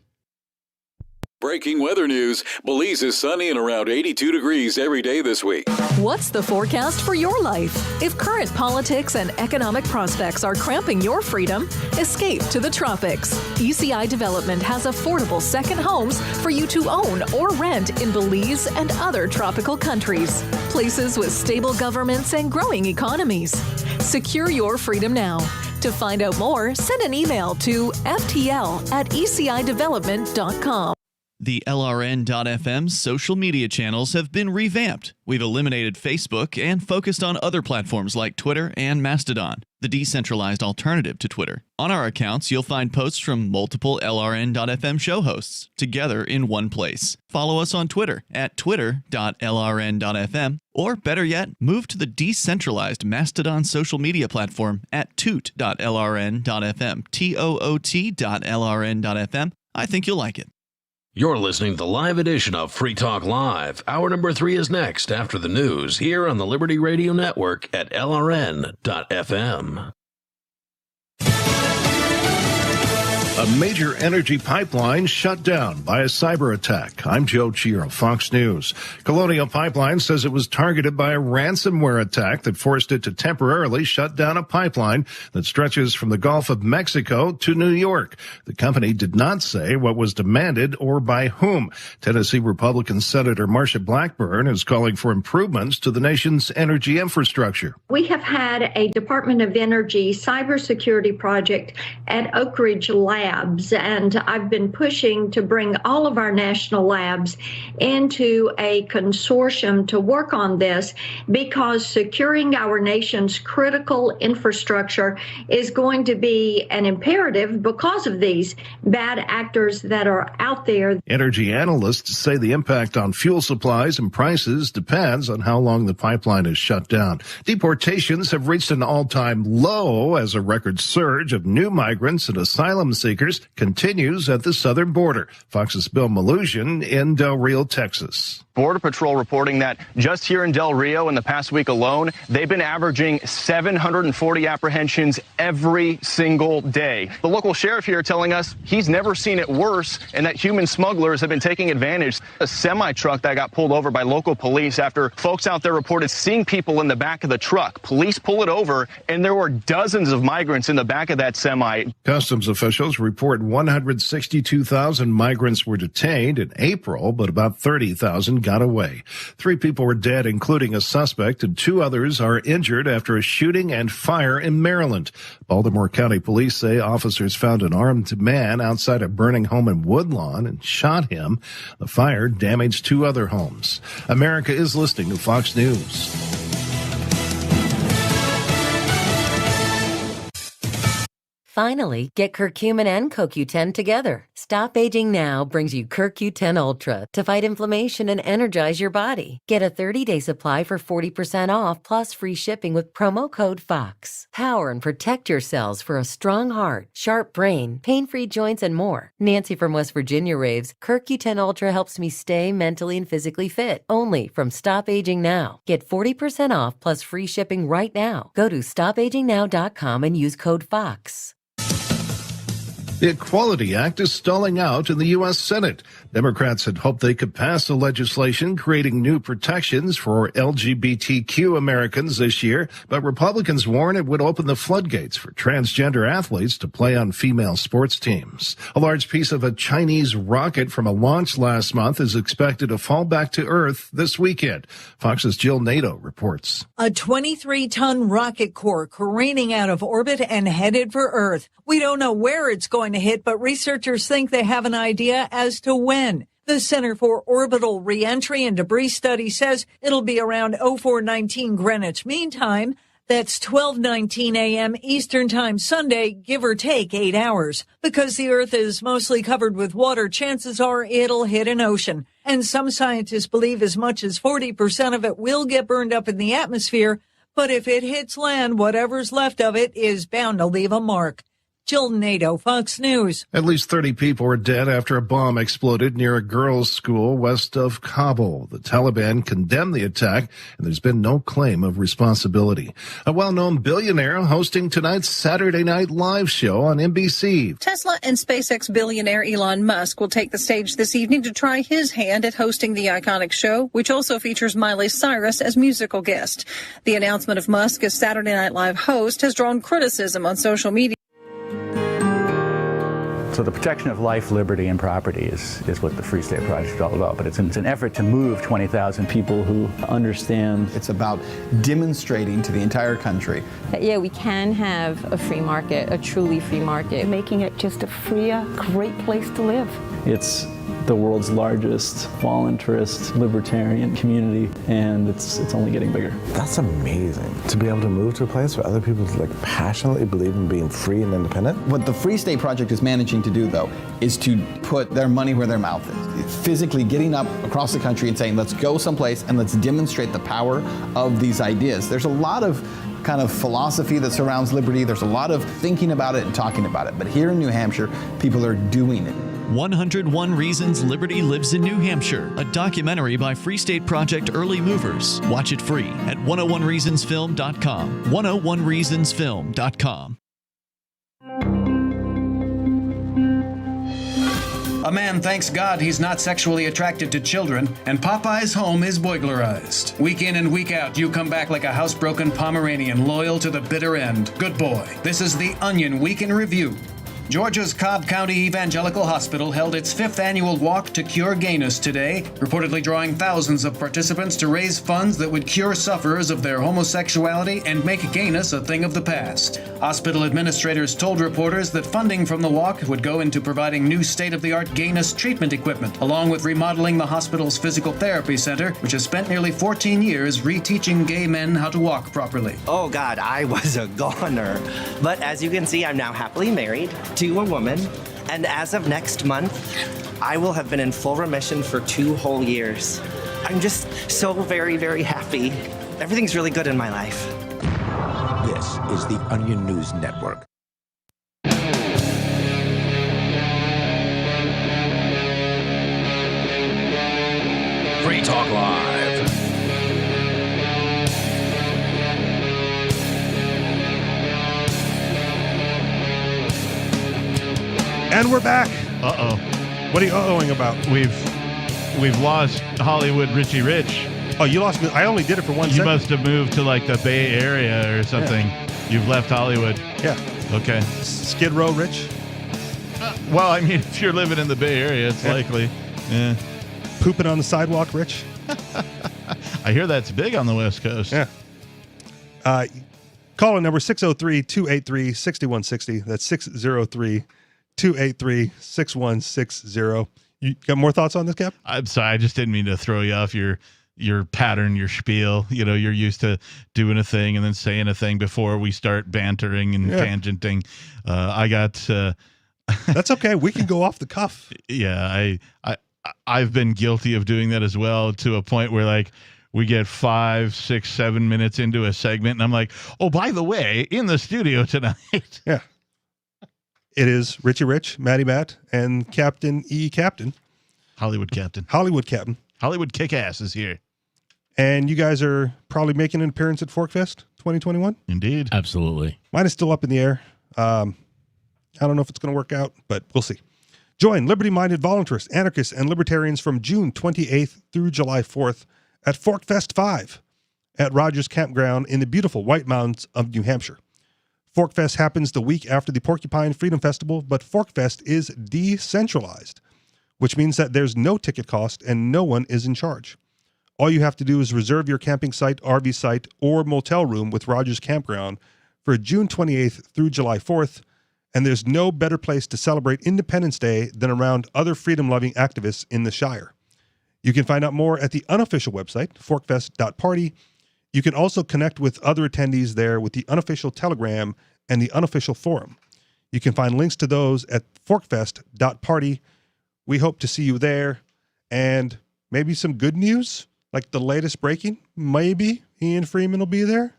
Breaking weather news. Belize is sunny and around 82 degrees every day this week. What's the forecast for your life? If current politics and economic prospects are cramping your freedom, escape to the tropics. ECI Development has affordable second homes for you to own or rent in Belize and other tropical countries. Places with stable governments and growing economies. Secure your freedom now. To find out more, send an email to ftl@ecidevelopment.com. The LRN.FM social media channels have been revamped. We've eliminated Facebook and focused on other platforms like Twitter and Mastodon, the decentralized alternative to Twitter. On our accounts, you'll find posts from multiple LRN.FM show hosts together in one place. Follow us on Twitter at twitter.lrn.fm, or better yet, move to the decentralized Mastodon social media platform at toot.lrn.fm, toot.lrn.fm. I think you'll like it. You're listening to the live edition of Free Talk Live. Hour number 3 is next after the news here on the Liberty Radio Network at LRN.FM. A major energy pipeline shut down by a cyber attack. I'm Joe Chiro, Fox News. Colonial Pipeline says it was targeted by a ransomware attack that forced it to temporarily shut down a pipeline that stretches from the Gulf of Mexico to New York. The company did not say what was demanded or by whom. Tennessee Republican Senator Marsha Blackburn is calling for improvements to the nation's energy infrastructure. We have had a Department of Energy cybersecurity project at Oak Ridge Labs, and I've been pushing to bring all of our national labs into a consortium to work on this, because securing our nation's critical infrastructure is going to be an imperative because of these bad actors that are out there. Energy analysts say the impact on fuel supplies and prices depends on how long the pipeline is shut down. Deportations have reached an all-time low as a record surge of new migrants and asylum seekers continues at the southern border. Fox's Bill Malusian in Del Rio, Texas. Border Patrol reporting that just here in Del Rio in the past week alone, they've been averaging 740 apprehensions every single day. The local sheriff here telling us he's never seen it worse, and that human smugglers have been taking advantage. A semi-truck that got pulled over by local police after folks out there reported seeing people in the back of the truck. Police pull it over, and there were dozens of migrants in the back of that semi. Customs officials report 162,000 migrants were detained in April, but about 30,000 got away. 3 people were dead, including a suspect, and 2 others are injured after a shooting and fire in Maryland. Baltimore County Police say officers found an armed man outside a burning home in Woodlawn and shot him. The fire damaged 2 other homes. America is listening to Fox News. Finally, get curcumin and CoQ10 together. Stop Aging Now brings you CoQ10 Ultra to fight inflammation and energize your body. Get a 30-day supply for 40% off plus free shipping with promo code FOX. Power and protect your cells for a strong heart, sharp brain, pain-free joints, and more. Nancy from West Virginia raves, CoQ10 Ultra helps me stay mentally and physically fit. Only from Stop Aging Now. Get 40% off plus free shipping right now. Go to stopagingnow.com and use code FOX. The Equality Act is stalling out in the U.S. Senate. Democrats had hoped they could pass the legislation creating new protections for LGBTQ Americans this year, but Republicans warn it would open the floodgates for transgender athletes to play on female sports teams. A large piece of a Chinese rocket from a launch last month is expected to fall back to Earth this weekend. Fox's Jill Nato reports. A 23-ton rocket core careening out of orbit and headed for Earth. We don't know where it's going to hit, but researchers think they have an idea as to when. The Center for Orbital Reentry and Debris Study says it'll be around 04:19 Greenwich Mean Time. That's 12:19 a.m. Eastern Time Sunday, give or take 8 hours. Because the Earth is mostly covered with water, chances are it'll hit an ocean. And some scientists believe as much as 40% of it will get burned up in the atmosphere. But if it hits land, whatever's left of it is bound to leave a mark. Jill Nato, Fox News. At least 30 people were dead after a bomb exploded near a girls' school west of Kabul. The Taliban condemned the attack, and there's been no claim of responsibility. A well-known billionaire hosting tonight's Saturday Night Live show on NBC. Tesla and SpaceX billionaire Elon Musk will take the stage this evening to try his hand at hosting the iconic show, which also features Miley Cyrus as musical guest. The announcement of Musk as Saturday Night Live host has drawn criticism on social media. So the protection of life, liberty, and property is what the Free State Project is all about. But it's an effort to move 20,000 people who understand. It's about demonstrating to the entire country that, yeah, we can have a free market, a truly free market. Making it just a freer, great place to live. It's the world's largest voluntarist libertarian community, and it's only getting bigger. That's amazing, to be able to move to a place where other people passionately believe in being free and independent. What the Free State Project is managing to do, though, is to put their money where their mouth is. Physically getting up across the country and saying, let's go someplace and let's demonstrate the power of these ideas. There's a lot of kind of philosophy that surrounds liberty. There's a lot of thinking about it and talking about it. But here in New Hampshire, people are doing it. 101 Reasons Liberty Lives in New Hampshire, a documentary by Free State Project Early Movers. Watch it free at 101reasonsfilm.com. 101reasonsfilm.com. A man thanks God he's not sexually attracted to children, and Popeye's home is burglarized. Week in and week out, you come back like a housebroken Pomeranian, loyal to the bitter end. Good boy. This is the Onion Week in Review. Georgia's Cobb County Evangelical Hospital held its 5th annual Walk to Cure Gayness today, reportedly drawing thousands of participants to raise funds that would cure sufferers of their homosexuality and make gayness a thing of the past. Hospital administrators told reporters that funding from the walk would go into providing new state-of-the-art gayness treatment equipment, along with remodeling the hospital's physical therapy center, which has spent nearly 14 years reteaching gay men how to walk properly. Oh God, I was a goner. But as you can see, I'm now happily married to a woman, and as of next month, I will have been in full remission for 2 whole years. I'm just so very, very happy. Everything's really good in my life. This is the Onion News Network. Free Talk Live. And we're back. Uh-oh. What are you uh-ohing about? We've lost Hollywood Richie Rich. Oh, you lost me. I only did it for 1 You second. must have moved to like the Bay Area or something. Yeah. You've left Hollywood. Yeah. Okay. Skid Row Rich? Well, I mean, if you're living in the Bay Area, it's likely. Yeah. Pooping on the sidewalk, Rich? I hear that's big on the West Coast. Yeah. Call in number 603-283-6160. That's 603-283-6160. You got more thoughts on this, Cap? I'm sorry, I just didn't mean to throw you off your pattern, your spiel. You know, you're used to doing a thing and then saying a thing before we start bantering and tangenting. I got... That's okay. We can go off the cuff. Yeah, I've been guilty of doing that as well, to a point where like we get 5, 6, 7 minutes into a segment and I'm like, oh, by the way, in the studio tonight. Yeah. It is Richie Rich, Matty Matt, and Captain E. Captain. Hollywood Captain. Hollywood Captain. Hollywood Kick-Ass is here. And you guys are probably making an appearance at Forkfest 2021? Indeed. Absolutely. Mine is still up in the air. I don't know if it's going to work out, but we'll see. Join liberty-minded voluntarists, anarchists, and libertarians from June 28th through July 4th at Forkfest 5 at Rogers Campground in the beautiful White Mountains of New Hampshire. Forkfest happens the week after the Porcupine Freedom Festival, but Forkfest is decentralized, which means that there's no ticket cost and no one is in charge. All you have to do is reserve your camping site, RV site, or motel room with Rogers Campground for June 28th through July 4th, and there's no better place to celebrate Independence Day than around other freedom-loving activists in the Shire. You can find out more at the unofficial website, forkfest.party. You can also connect with other attendees there with the unofficial Telegram and the unofficial forum. You can find links to those at forkfest.party. We hope to see you there. And maybe some good news, like the latest breaking. Maybe Ian Freeman will be there.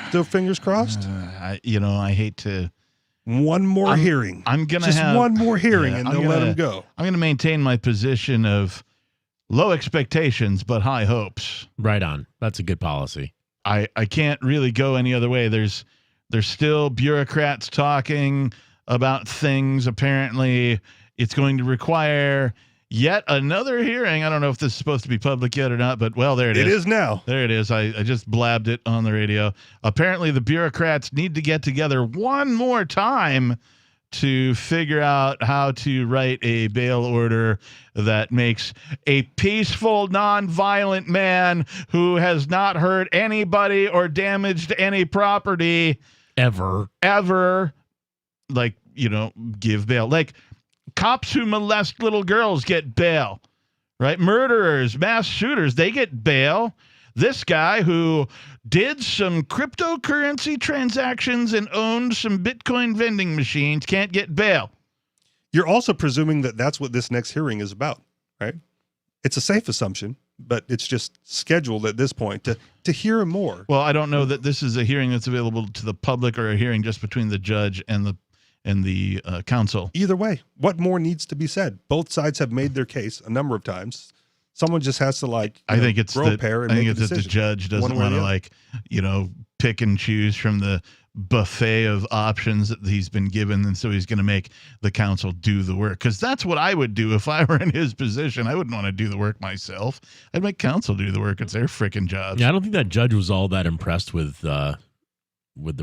Still fingers crossed. I hate to One more hearing. I'm gonna just have one more hearing, and I'm they'll gonna, let him go. I'm gonna maintain my position of low expectations but high hopes. Right on. That's a good policy. I can't really go any other way. There's still bureaucrats talking about things. Apparently, it's going to require yet another hearing. I don't know if this is supposed to be public yet or not, but well, there it is. It is now. There it is. I just blabbed it on the radio. Apparently, the bureaucrats need to get together one more time to figure out how to write a bail order that makes a peaceful, non-violent man who has not hurt anybody or damaged any property ever, like, give bail. Like, cops who molest little girls get bail, right? Murderers, mass shooters, they get bail. This guy who did some cryptocurrency transactions and owned some Bitcoin vending machines can't get bail. You're also presuming that that's what this next hearing is about, right? It's a safe assumption, but it's just scheduled at this point to hear more. Well, I don't know that this is a hearing that's available to the public or a hearing just between the judge and the counsel. Either way, what more needs to be said? Both sides have made their case a number of times. Someone just has to I think it's that the decision, judge doesn't want to pick and choose from the buffet of options that he's been given, and so he's going to make the counsel do the work. Because that's what I would do if I were in his position. I wouldn't want to do the work myself. I'd make counsel do the work. It's their freaking job. Yeah, I don't think that judge was all that impressed with the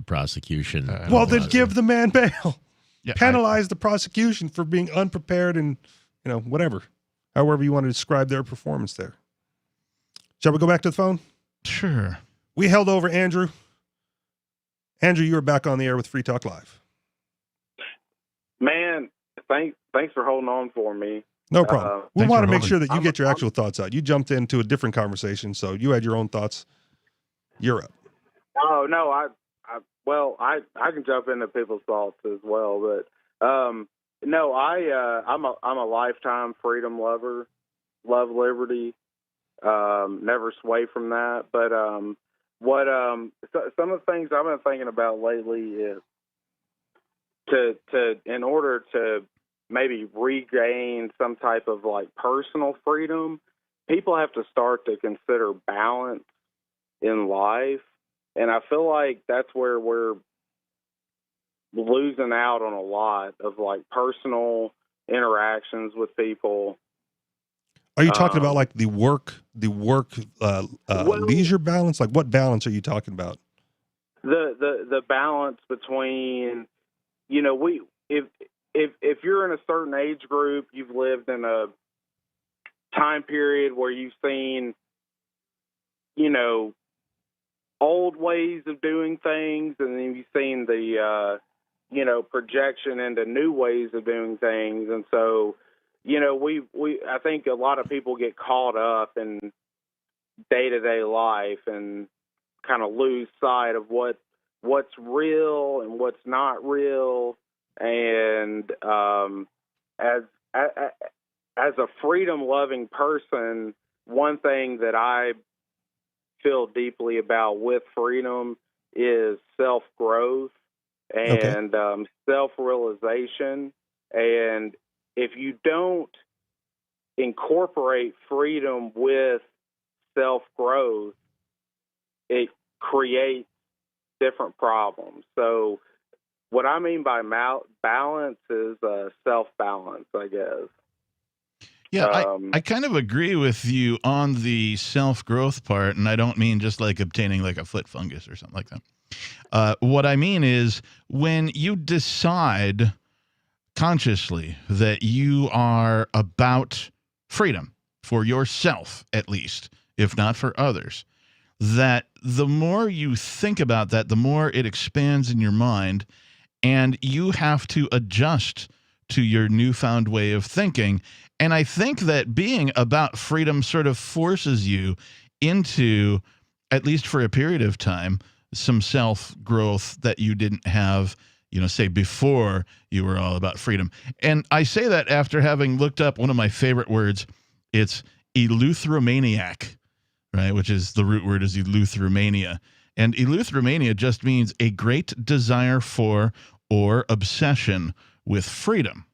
prosecution. Well, then give the man bail. Yeah, penalize the prosecution for being unprepared and whatever. However you want to describe their performance there. Shall we go back to the phone? Sure. We held over Andrew. Andrew, you are back on the air with Free Talk Live. Man, thanks for holding on for me. No problem. We want to make sure that you get your actual thoughts out. You jumped into a different conversation, so you had your own thoughts. You're up. Oh, no, I can jump into people's thoughts as well, but no, I'm a lifetime freedom lover, love liberty, never sway from that. But some of the things I've been thinking about lately is in order to maybe regain some type of personal freedom, people have to start to consider balance in life, and I feel like that's where we're losing out on a lot of personal interactions with people. Are you talking about the work leisure balance? Like, what balance are you talking about? The balance between, if you're in a certain age group, you've lived in a time period where you've seen, old ways of doing things, and then you've seen the projection into new ways of doing things. And so, I think a lot of people get caught up in day-to-day life and kind of lose sight of what's real and what's not real. And as a freedom-loving person, one thing that I feel deeply about with freedom is self-growth and self-realization. And if you don't incorporate freedom with self-growth, it creates different problems. So what I mean by balance is self-balance, I guess. Yeah, I kind of agree with you on the self-growth part, and I don't mean just obtaining a foot fungus or something like that. What I mean is when you decide consciously that you are about freedom for yourself, at least, if not for others, that the more you think about that, the more it expands in your mind, and you have to adjust to your newfound way of thinking. And I think that being about freedom sort of forces you into, at least for a period of time, some self-growth that you didn't have, say before you were all about freedom. And I say that after having looked up one of my favorite words. It's eleutheromaniac, right? Which is the root word is eleutheromania. And eleutheromania just means a great desire for or obsession with freedom.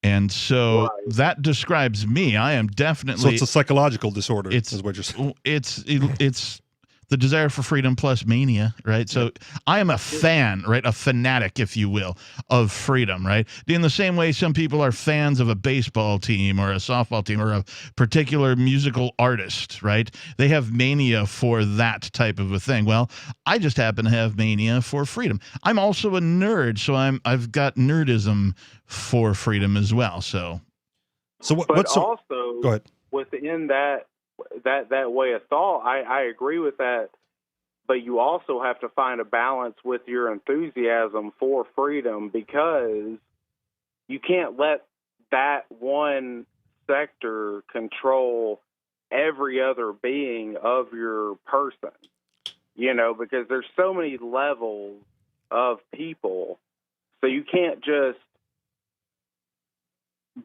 And so that describes me. I am definitely. So it's a psychological disorder. It's is what you're saying. It's the desire for freedom plus mania, right? So I am a fan, right? A fanatic, if you will, of freedom, right? In the same way some people are fans of a baseball team or a softball team or a particular musical artist, right? They have mania for that type of a thing. Well, I just happen to have mania for freedom. I'm also a nerd, so I've got nerdism for freedom as well. So what's also go ahead. Within that way of thought, I agree with that, but you also have to find a balance with your enthusiasm for freedom, because you can't let that one sector control every other being of your person, because there's so many levels of people, so you can't just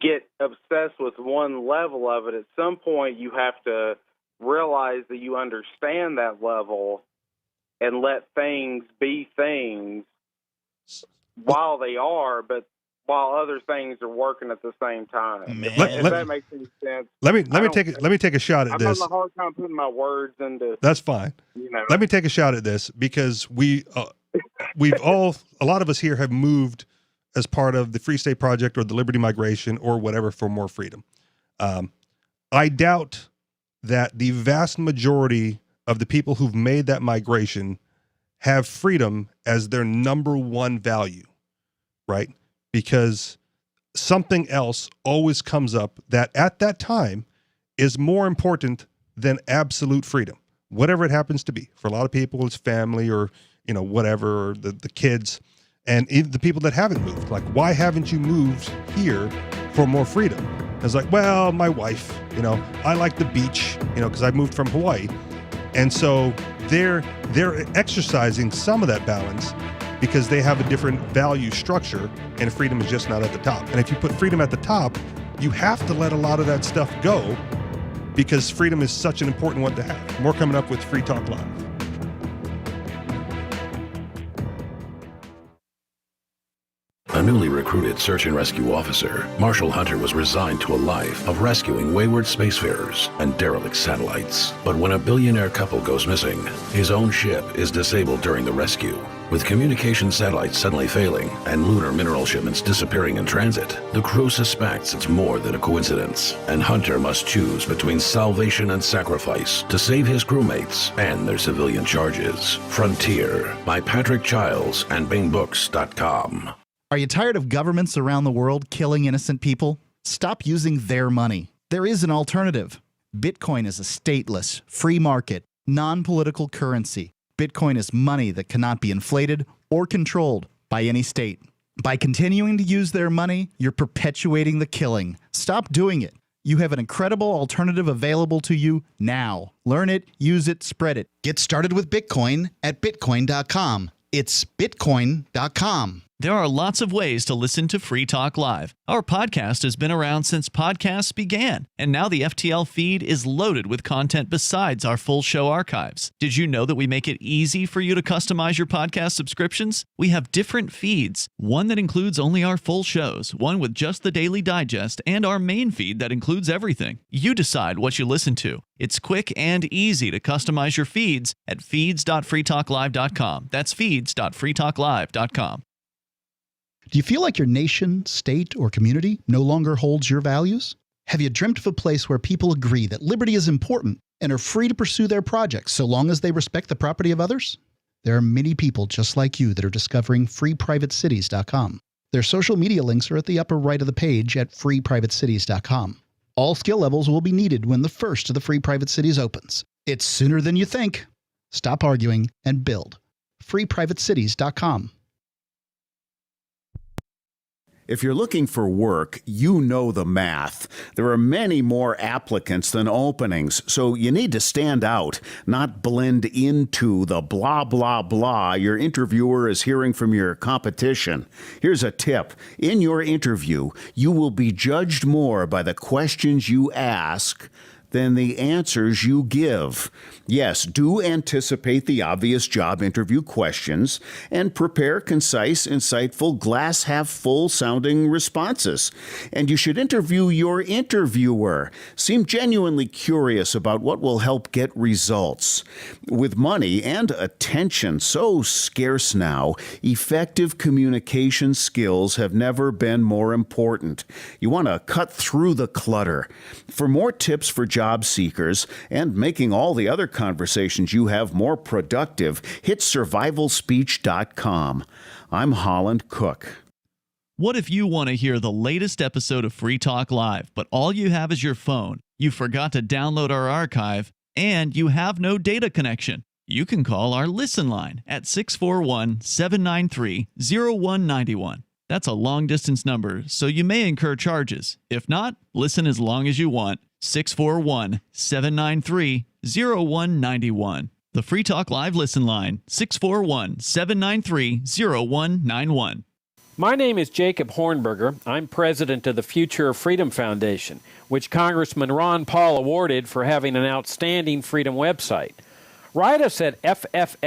get obsessed with one level of it. At some point, you have to realize that you understand that level and let things be things while they are, but while other things are working at the same time. If that makes any sense. Let me take a shot at this. I'm having a hard time putting my words into. That's fine. Let me take a shot at this, because we've all, a lot of us here have moved as part of the Free State Project or the Liberty Migration or whatever for more freedom. I doubt that the vast majority of the people who've made that migration have freedom as their number one value, right? Because something else always comes up that at that time is more important than absolute freedom, whatever it happens to be. For a lot of people, it's family or, whatever, or the kids. And even the people that haven't moved, like, why haven't you moved here for more freedom? It's like, well, my wife, I like the beach, because I moved from Hawaii. And so they're exercising some of that balance because they have a different value structure, and freedom is just not at the top. And if you put freedom at the top, you have to let a lot of that stuff go, because freedom is such an important one to have. More coming up with Free Talk Live. A newly recruited search and rescue officer, Marshall Hunter was resigned to a life of rescuing wayward spacefarers and derelict satellites. But when a billionaire couple goes missing, his own ship is disabled during the rescue. With communication satellites suddenly failing and lunar mineral shipments disappearing in transit, the crew suspects it's more than a coincidence, and Hunter must choose between salvation and sacrifice to save his crewmates and their civilian charges. Frontier by Patrick Childs and BingBooks.com. Are you tired of governments around the world killing innocent people? Stop using their money. There is an alternative. Bitcoin is a stateless, free market, non-political currency. Bitcoin is money that cannot be inflated or controlled by any state. By continuing to use their money, you're perpetuating the killing. Stop doing it. You have an incredible alternative available to you now. Learn it, use it, spread it. Get started with Bitcoin at Bitcoin.com. It's Bitcoin.com. There are lots of ways to listen to Free Talk Live. Our podcast has been around since podcasts began, and now the FTL feed is loaded with content besides our full show archives. Did you know that we make it easy for you to customize your podcast subscriptions? We have different feeds, one that includes only our full shows, one with just the Daily Digest, and our main feed that includes everything. You decide what you listen to. It's quick and easy to customize your feeds at feeds.freetalklive.com. That's feeds.freetalklive.com. Do you feel like your nation, state, or community no longer holds your values? Have you dreamt of a place where people agree that liberty is important and are free to pursue their projects so long as they respect the property of others? There are many people just like you that are discovering freeprivatecities.com. Their social media links are at the upper right of the page at freeprivatecities.com. All skill levels will be needed when the first of the Free Private Cities opens. It's sooner than you think. Stop arguing and build. freeprivatecities.com. If you're looking for work, you know the math. There are many more applicants than openings, so you need to stand out, not blend into the blah, blah, blah your interviewer is hearing from your competition. Here's a tip. In your interview, you will be judged more by the questions you ask than the answers you give. Yes, do anticipate the obvious job interview questions and prepare concise, insightful, glass-half-full sounding responses. And you should interview your interviewer. Seem genuinely curious about what will help get results. With money and attention so scarce now, effective communication skills have never been more important. You want to cut through the clutter. For more tips for job seekers and making all the other conversations you have more productive, hit survivalspeech.com. I'm Holland Cook. What if you want to hear the latest episode of Free Talk Live, but all you have is your phone, you forgot to download our archive, and you have no data connection? You can call our Listen line at 641-793-0191. That's a long-distance number, so you may incur charges. If not, listen as long as you want. 641-793-0191. The Free Talk Live Listen line, 641-793-0191. My name is Jacob Hornberger. I'm president of the Future of Freedom Foundation, which Congressman Ron Paul awarded for having an outstanding freedom website. Write us at fff@fff.org,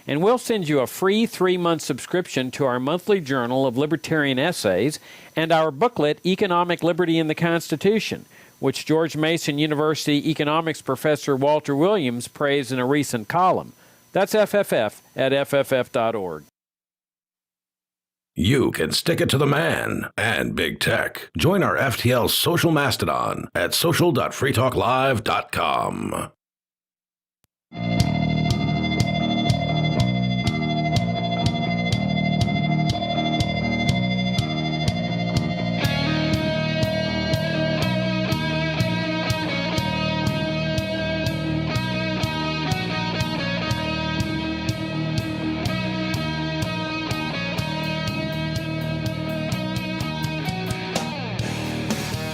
and we'll send you a free 3-month subscription to our monthly journal of libertarian essays and our booklet, Economic Liberty in the Constitution, which George Mason University economics professor Walter Williams praised in a recent column. That's fff@fff.org. You can stick it to the man and big tech. Join our FTL social mastodon at social.freetalklive.com.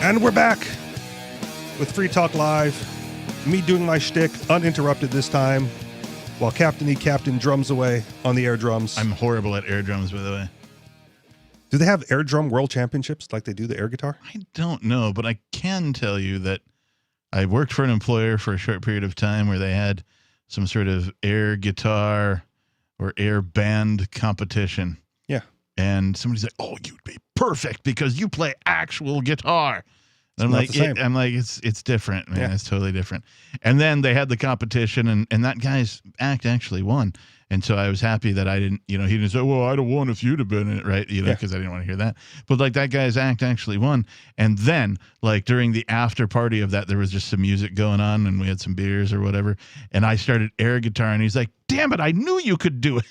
And we're back with Free Talk Live. Me doing my shtick, uninterrupted this time, while Captain E. Captain drums away on the air drums. I'm horrible at air drums, by the way. Do they have air drum world championships like they do the air guitar? I don't know, but I can tell you that I worked for an employer for a short period of time where they had some sort of air guitar or air band competition. Yeah. And somebody's like, "Oh, you'd be perfect because you play actual guitar." And I'm like, it's different, man. Yeah. It's totally different. And then they had the competition, and that guy's act actually won. And so I was happy that I didn't, he didn't say, "Well, I'd have won if you'd have been in it," right? Because I didn't want to hear that. But like that guy's act actually won. And then, like during the after party of that, there was just some music going on, and we had some beers or whatever. And I started air guitar, and he's like, "Damn it, I knew you could do it."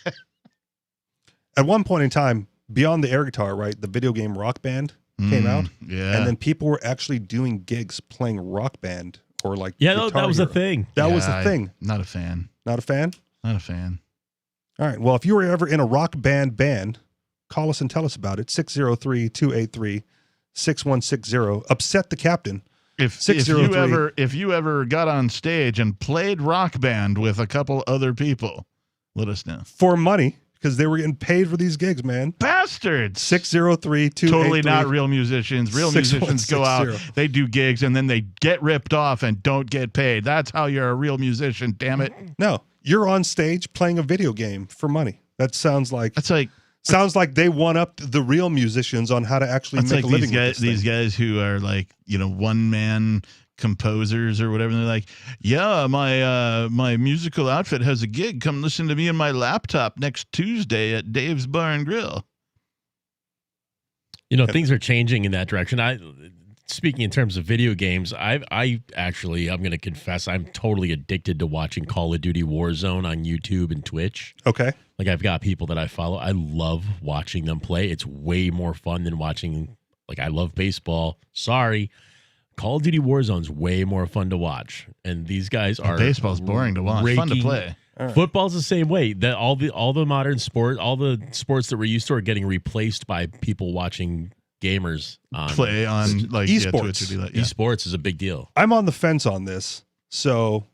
At one point in time, beyond the air guitar, right, the video game Rock Band came out. Yeah. And then people were actually doing gigs playing Rock Band or like Guitar that was Hero. a thing. That was a thing. Not a fan. Not a fan? Not a fan. All right. Well, if you were ever in a rock band, call us and tell us about it. 603-283-6160. Upset the Captain. If you ever got on stage and played Rock Band with a couple other people, let us know. For money. Because they were getting paid for these gigs, man. Bastards! 603-283. Totally not real musicians. Real musicians go out, they do gigs, and then they get ripped off and don't get paid. That's how you're a real musician, damn it. No, you're on stage playing a video game for money. That sounds like... Sounds like they one-upped the real musicians on how to actually make a living with these guys who are like, one-man composers or whatever, and they're like, "Yeah, my musical outfit has a gig. Come listen to me and my laptop next Tuesday at Dave's Bar and Grill." Things are changing in that direction. Speaking in terms of video games, I'm going to confess, I'm totally addicted to watching Call of Duty Warzone on YouTube and Twitch. Okay. Like I've got people that I follow. I love watching them play. It's way more fun than watching, I love baseball. Sorry. Call of Duty Warzone's way more fun to watch, and these guys are. Baseball's boring to watch. Fun to play. Right. Football's the same way. That all the modern sport, all the sports that we're used to are getting replaced by people watching gamers play on esports. Esports is a big deal. I'm on the fence on this, so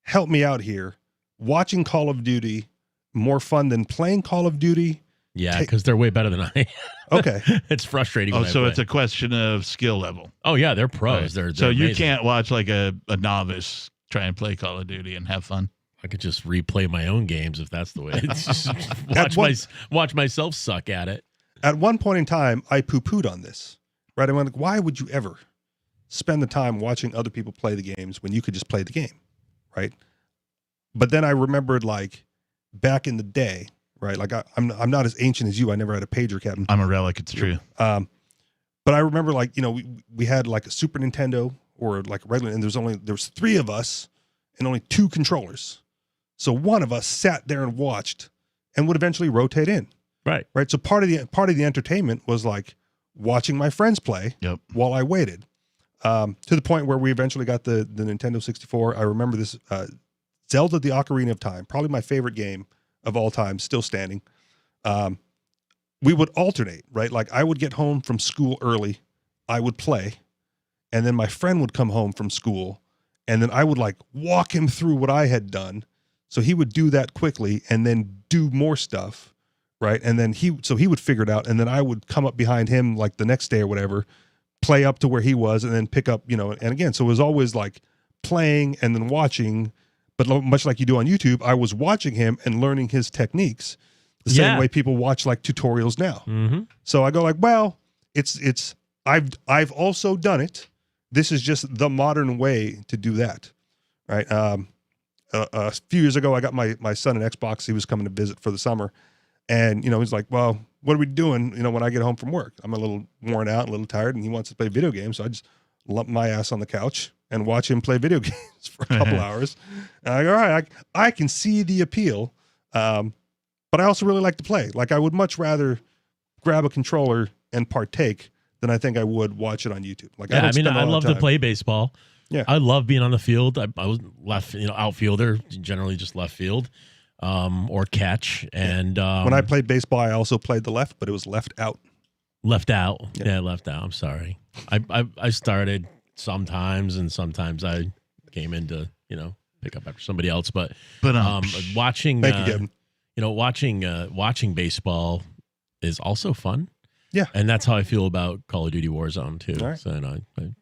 help me out here. Watching Call of Duty more fun than playing Call of Duty, Yeah, because they're way better than I am. Okay. It's frustrating. Oh, when I so play. it's a question of skill level. Oh, yeah, they're pros. Right. They're so you amazing. can't watch like a novice try and play Call of Duty and have fun. I could just replay my own games if that's the way. It's just watch myself suck at it. At one point in time, I poo-pooed on this, right? I went, like, why would you ever spend the time watching other people play the games when you could just play the game, right? But then I remembered, like, back in the day, right? Like, I'm not as ancient as you. I never had a pager, Captain. I'm a relic. It's true. But I remember, like, we had like a Super Nintendo or like a regular, and there was 3 of us and only 2 controllers. So one of us sat there and watched and would eventually rotate in. Right. Right. So part of the entertainment was like watching my friends play while I waited. To the point where we eventually got the Nintendo 64. I remember this Zelda: The Ocarina of Time, probably my favorite game of all time, still standing. We would alternate, right? Like I would get home from school early, I would play, and then my friend would come home from school, and then I would like walk him through what I had done. So he would do that quickly and then do more stuff, right? And then he would figure it out, and then I would come up behind him like the next day or whatever, play up to where he was, and then pick up, and again, so it was always like playing and then watching, but much like you do on YouTube, I was watching him and learning his techniques the same way people watch like tutorials now. Mm-hmm. So I go like, well, I've also done it. This is just the modern way to do that, right? A few years ago, I got my son an Xbox. He was coming to visit for the summer. And, he's like, well, what are we doing, when I get home from work? I'm a little worn out, a little tired, and he wants to play video games. So I just lump my ass on the couch and watch him play video games for a couple hours. And I go, all right, I can see the appeal. But I also really like to play. Like I would much rather grab a controller and partake than I think I would watch it on YouTube. Like I love to play baseball. Yeah, I love being on the field. I was left, outfielder, generally just left field, or catch. And when I played baseball, I also played the left, but it was left out. Left out, yeah, left out. I'm sorry. I started sometimes, and sometimes I came in to pick up after somebody else. But watching, thank you, Kevin. Watching baseball is also fun. Yeah, and that's how I feel about Call of Duty Warzone too. Right. So, and I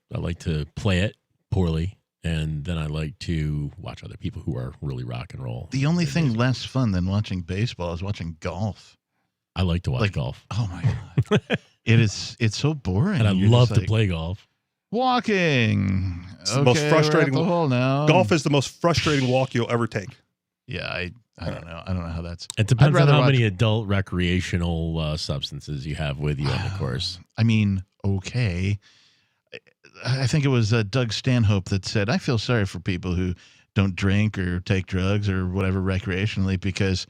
like to play it poorly, and then I like to watch other people who are really rock and roll. The only thing less fun than watching baseball is watching golf. I like to watch golf. Oh my god, it's so boring. And I love to play golf. Walking. It's the most frustrating. We're at the hole now. Golf is the most frustrating walk you'll ever take. Yeah, I don't know. I don't know how that's. It depends on how many adult recreational substances you have with you on the course. I mean, okay. I think it was Doug Stanhope that said, I feel sorry for people who don't drink or take drugs or whatever recreationally because,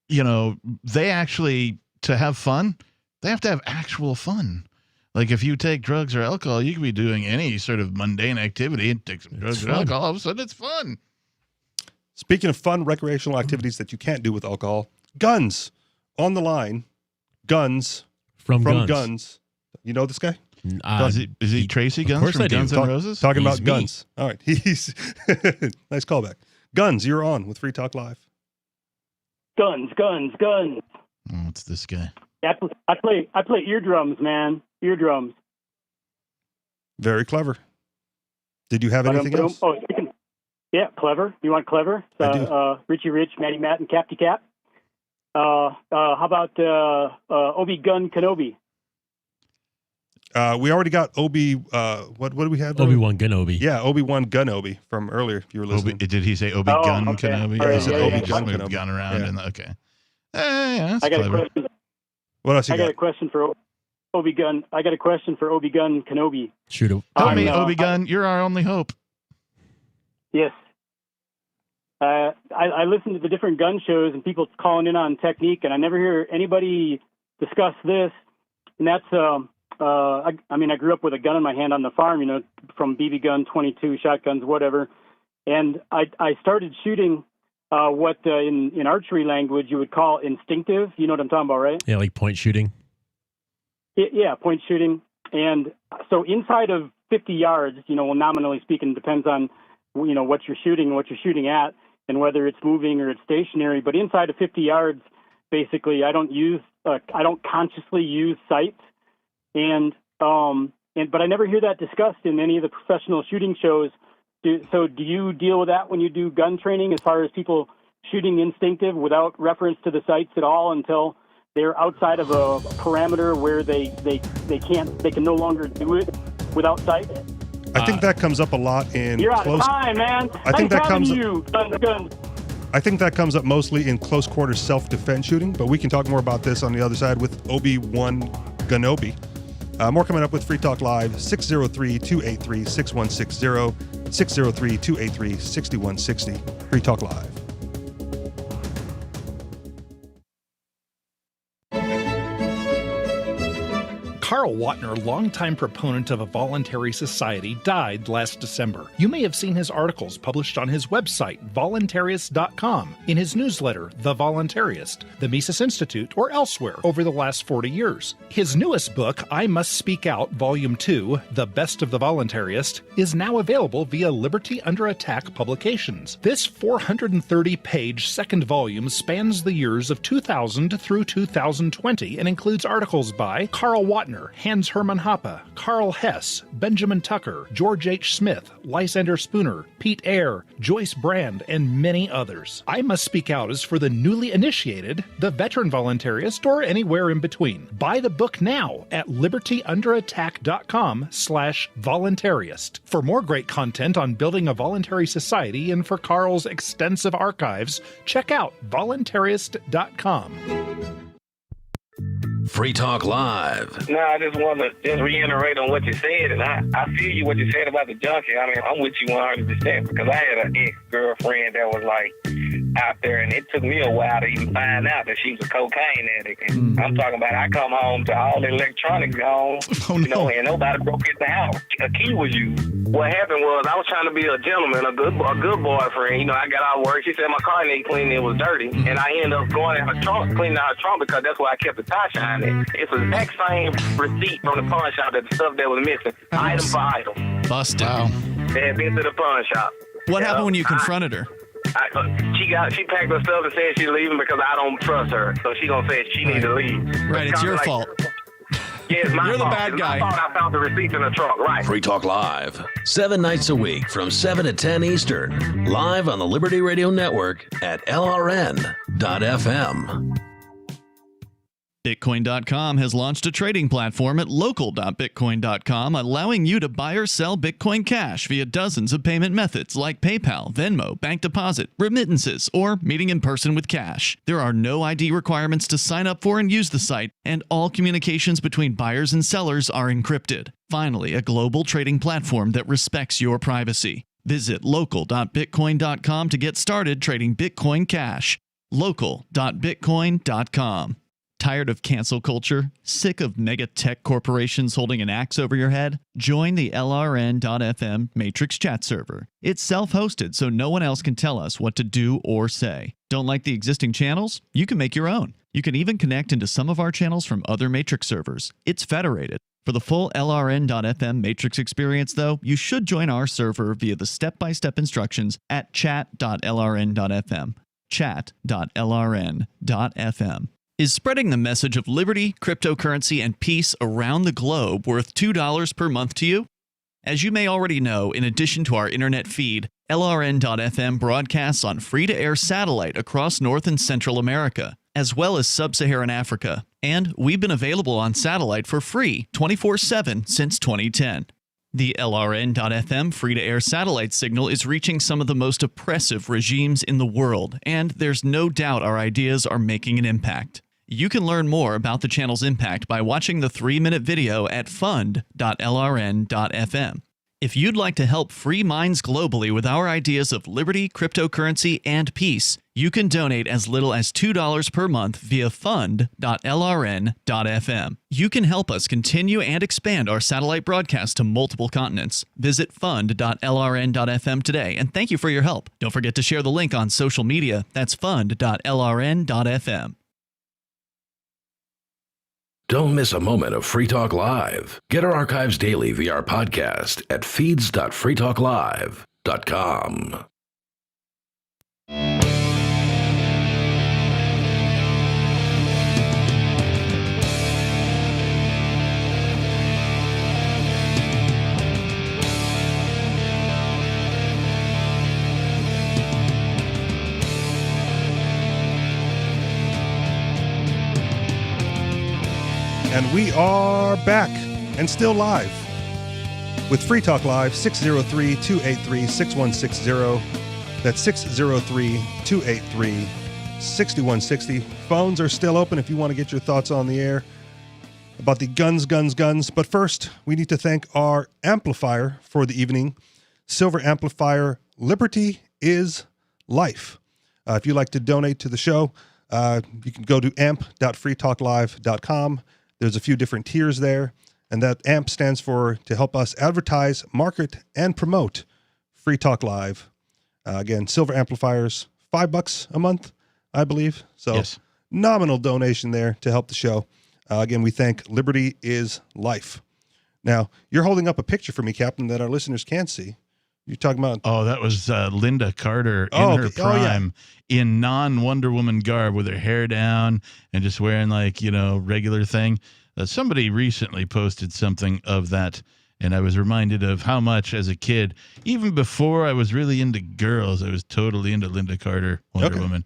they actually, to have fun, they have to have actual fun. Like if you take drugs or alcohol, you could be doing any sort of mundane activity and take some drugs or alcohol. All of a sudden it's fun. Speaking of fun recreational activities that you can't do with alcohol, guns on the line, guns from guns. You know this guy? Is he Tracy Guns from Guns N' Roses? Talking about guns. All right. He's nice callback. Guns, you're on with Free Talk Live. Guns. Oh, it's this guy. I play eardrums, man. Eardrums. Very clever. Did you have anything else? Oh, yeah, clever. You want clever? Richie Rich, Matty Matt, and Capty Cap. How about Obi-Gun Kenobi? We already got Obi. What do we have? Obi-Wan Kenobi. Yeah, Obi-Wan Kenobi from earlier. If you were listening, did he say Obi-Gun Kenobi? Yeah, he said Obi-Gun Kenobi. Gun around and okay. Yeah, that's clever. A question. What else you got? I got a question for Obi-Gun. I got a question for Obi-Gun Kenobi. Shoot him. Tell me, Obi-Gun, you're our only hope. Yes. I listen to the different gun shows and people calling in on technique, and I never hear anybody discuss this. And that's, I grew up with a gun in my hand on the farm, from BB gun, 22, shotguns, whatever. And I started shooting what in archery language you would call instinctive. You know what I'm talking about, right? Yeah, like point shooting. Yeah, point shooting. And so inside of 50 yards, nominally speaking, depends on, what you're shooting and what you're shooting at and whether it's moving or it's stationary. But inside of 50 yards, basically. I don't consciously use sights, but I never hear that discussed in any of the professional shooting shows. So do you deal with that when you do gun training, as far as people shooting instinctive without reference to the sights at all until they're outside of a parameter where they can no longer do it without sight? I think that comes up a lot in You're out close. of time, man. I think that comes. Guns. I think that comes up mostly in close quarter self-defense shooting, but we can talk more about this on the other side with Obi-Wan Kenobi. More coming up with Free Talk Live, 603-283-6160, 603-283-6160. Free Talk Live. Carl Wattner, longtime proponent of a voluntary society, died last December. You may have seen his articles published on his website, voluntarist.com, in his newsletter, The Voluntarist, the Mises Institute, or elsewhere over the last 40 years. His newest book, I Must Speak Out, Volume 2, The Best of the Voluntarist, is now available via Liberty Under Attack Publications. This 430-page second volume spans the years of 2000 through 2020 and includes articles by Carl Wattner, Hans Hermann Hoppe, Carl Hess, Benjamin Tucker, George H. Smith, Lysander Spooner, Pete Eyre, Joyce Brand, and many others. I Must Speak Out is for the newly initiated, the veteran voluntarist, or anywhere in between. Buy the book now at libertyunderattack.com/voluntarist. For more great content on building a voluntary society and for Carl's extensive archives, check out voluntarist.com. Free Talk Live. No, I just want to reiterate on what you said, and I feel you what you said about the junkie. I mean, I'm with you 100% because I had an ex-girlfriend that was like out there, and it took me a while to even find out that she was a cocaine addict. And I'm talking about I come home to all the electronics gone, you know, and nobody broke in the house. A key was used. What happened was I was trying to be a gentleman, a good boyfriend. You know, I got out of work. She said my car needed cleaning, it was dirty, and I ended up going in her trunk, cleaning out her trunk because that's where I kept the tie shine at. It's the exact same receipt from the pawn shop that the stuff that was missing, item for item. Busted. Wow. They had been to the pawn shop. What happened when you confronted her? She packed her stuff and said she's leaving because I don't trust her. So she gonna say she needs to leave. Right, it's your fault. Yeah, it's my You're the fault. bad guy. I thought I found the receipt in the trunk, right? Free Talk Live, 7 nights a week from 7 to 10 Eastern, live on the Liberty Radio Network at LRN.FM. Bitcoin.com has launched a trading platform at local.bitcoin.com, allowing you to buy or sell Bitcoin Cash via dozens of payment methods like PayPal, Venmo, bank deposit, remittances, or meeting in person with cash. There are no ID requirements to sign up for and use the site, and all communications between buyers and sellers are encrypted. Finally, a global trading platform that respects your privacy. Visit local.bitcoin.com to get started trading Bitcoin Cash. local.bitcoin.com. Tired of cancel culture? Sick of mega tech corporations holding an axe over your head? Join the LRN.FM Matrix chat server. It's self-hosted, so no one else can tell us what to do or say. Don't like the existing channels? You can make your own. You can even connect into some of our channels from other Matrix servers. It's federated. For the full LRN.FM Matrix experience, though, you should join our server via the step-by-step instructions at chat.lrn.fm. Chat.lrn.fm. Is spreading the message of liberty, cryptocurrency, and peace around the globe worth $2 per month to you? As you may already know, in addition to our internet feed, LRN.FM broadcasts on free-to-air satellite across North and Central America, as well as Sub-Saharan Africa. And we've been available on satellite for free 24/7 since 2010. The LRN.FM free-to-air satellite signal is reaching some of the most oppressive regimes in the world, and there's no doubt our ideas are making an impact. You can learn more about the channel's impact by watching the 3-minute video at fund.lrn.fm. If you'd like to help free minds globally with our ideas of liberty, cryptocurrency, and peace, you can donate as little as $2 per month via fund.lrn.fm. You can help us continue and expand our satellite broadcast to multiple continents. Visit fund.lrn.fm today, and thank you for your help. Don't forget to share the link on social media. That's fund.lrn.fm. Don't miss a moment of Free Talk Live. Get our archives daily via our podcast at feeds.freetalklive.com. we are back and still live with Free Talk Live, 603-283-6160. That's 603-283-6160. Phones are still open if you want to get your thoughts on the air about the guns. But first, we need to thank our amplifier for the evening, Silver Amplifier. Liberty is life. If you'd like to donate to the show, you can go to amp.freetalklive.com. There's a few different tiers there, and that AMP stands for to help us advertise, market, and promote Free Talk Live. Again, Silver Amplifiers, $5 a month, I believe. So yes. Nominal donation there to help the show. Again, we thank Liberty is Life. Now, you're holding up a picture for me, Captain, that our listeners can't see. You're talking about... Oh, that was Linda Carter in her prime, in non-Wonder Woman garb with her hair down and just wearing regular thing. Somebody recently posted something of that, and I was reminded of how much as a kid, even before I was really into girls, I was totally into Linda Carter, Wonder Woman.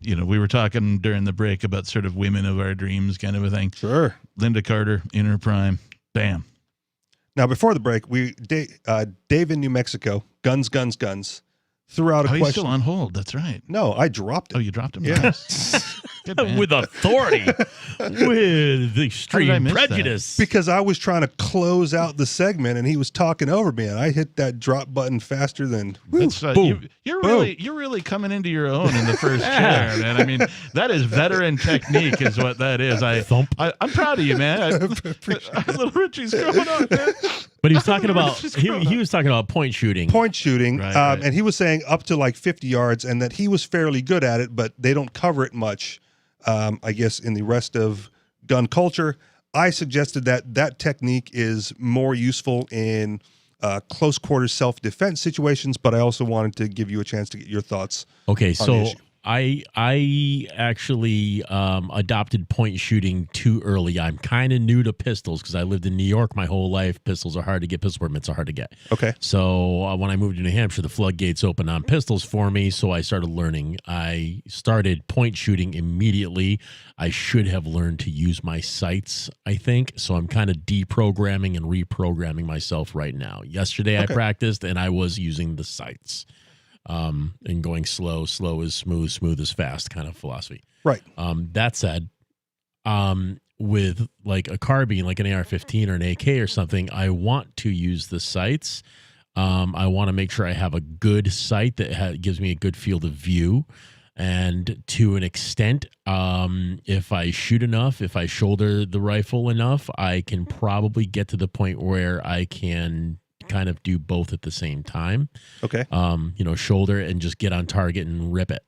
We were talking during the break about sort of women of our dreams kind of a thing. Sure. Linda Carter in her prime. Bam. Now, before the break, Dave in New Mexico, guns, threw out a question. He's still on hold. That's right. No, I dropped it. Oh, you dropped him? Yes. With authority. With extreme prejudice. Because I was trying to close out the segment, and he was talking over me, and I hit that drop button faster than... boom. You're really coming into your own in the first chair, man. I mean, that is veteran technique is what that is. I'm proud of you, man. Little Richie's growing up, man. But he was talking about he was talking about point shooting. Right. And he was saying up to like 50 yards, and that he was fairly good at it, but they don't cover it much. I guess in the rest of gun culture, I suggested that technique is more useful in close quarters self-defense situations, but I also wanted to give you a chance to get your thoughts. Okay, on so the issue. I actually adopted point shooting too early. I'm kind of new to pistols because I lived in New York my whole life. Pistols are hard to get. Pistol permits are hard to get. Okay. So when I moved to New Hampshire, the floodgates opened on pistols for me, so I started learning. I started point shooting immediately. I should have learned to use my sights, I think. So I'm kind of deprogramming and reprogramming myself right now. Yesterday I practiced, and I was using the sights. And going slow is smooth is fast kind of philosophy. Right. That said, with like a carbine, like an AR-15 or an AK or something, I want to use the sights. I want to make sure I have a good sight that gives me a good field of view. And to an extent, if I shoot enough, if I shoulder the rifle enough, I can probably get to the point where I can kind of do both at the same time. Okay. Shoulder and just get on target and rip it.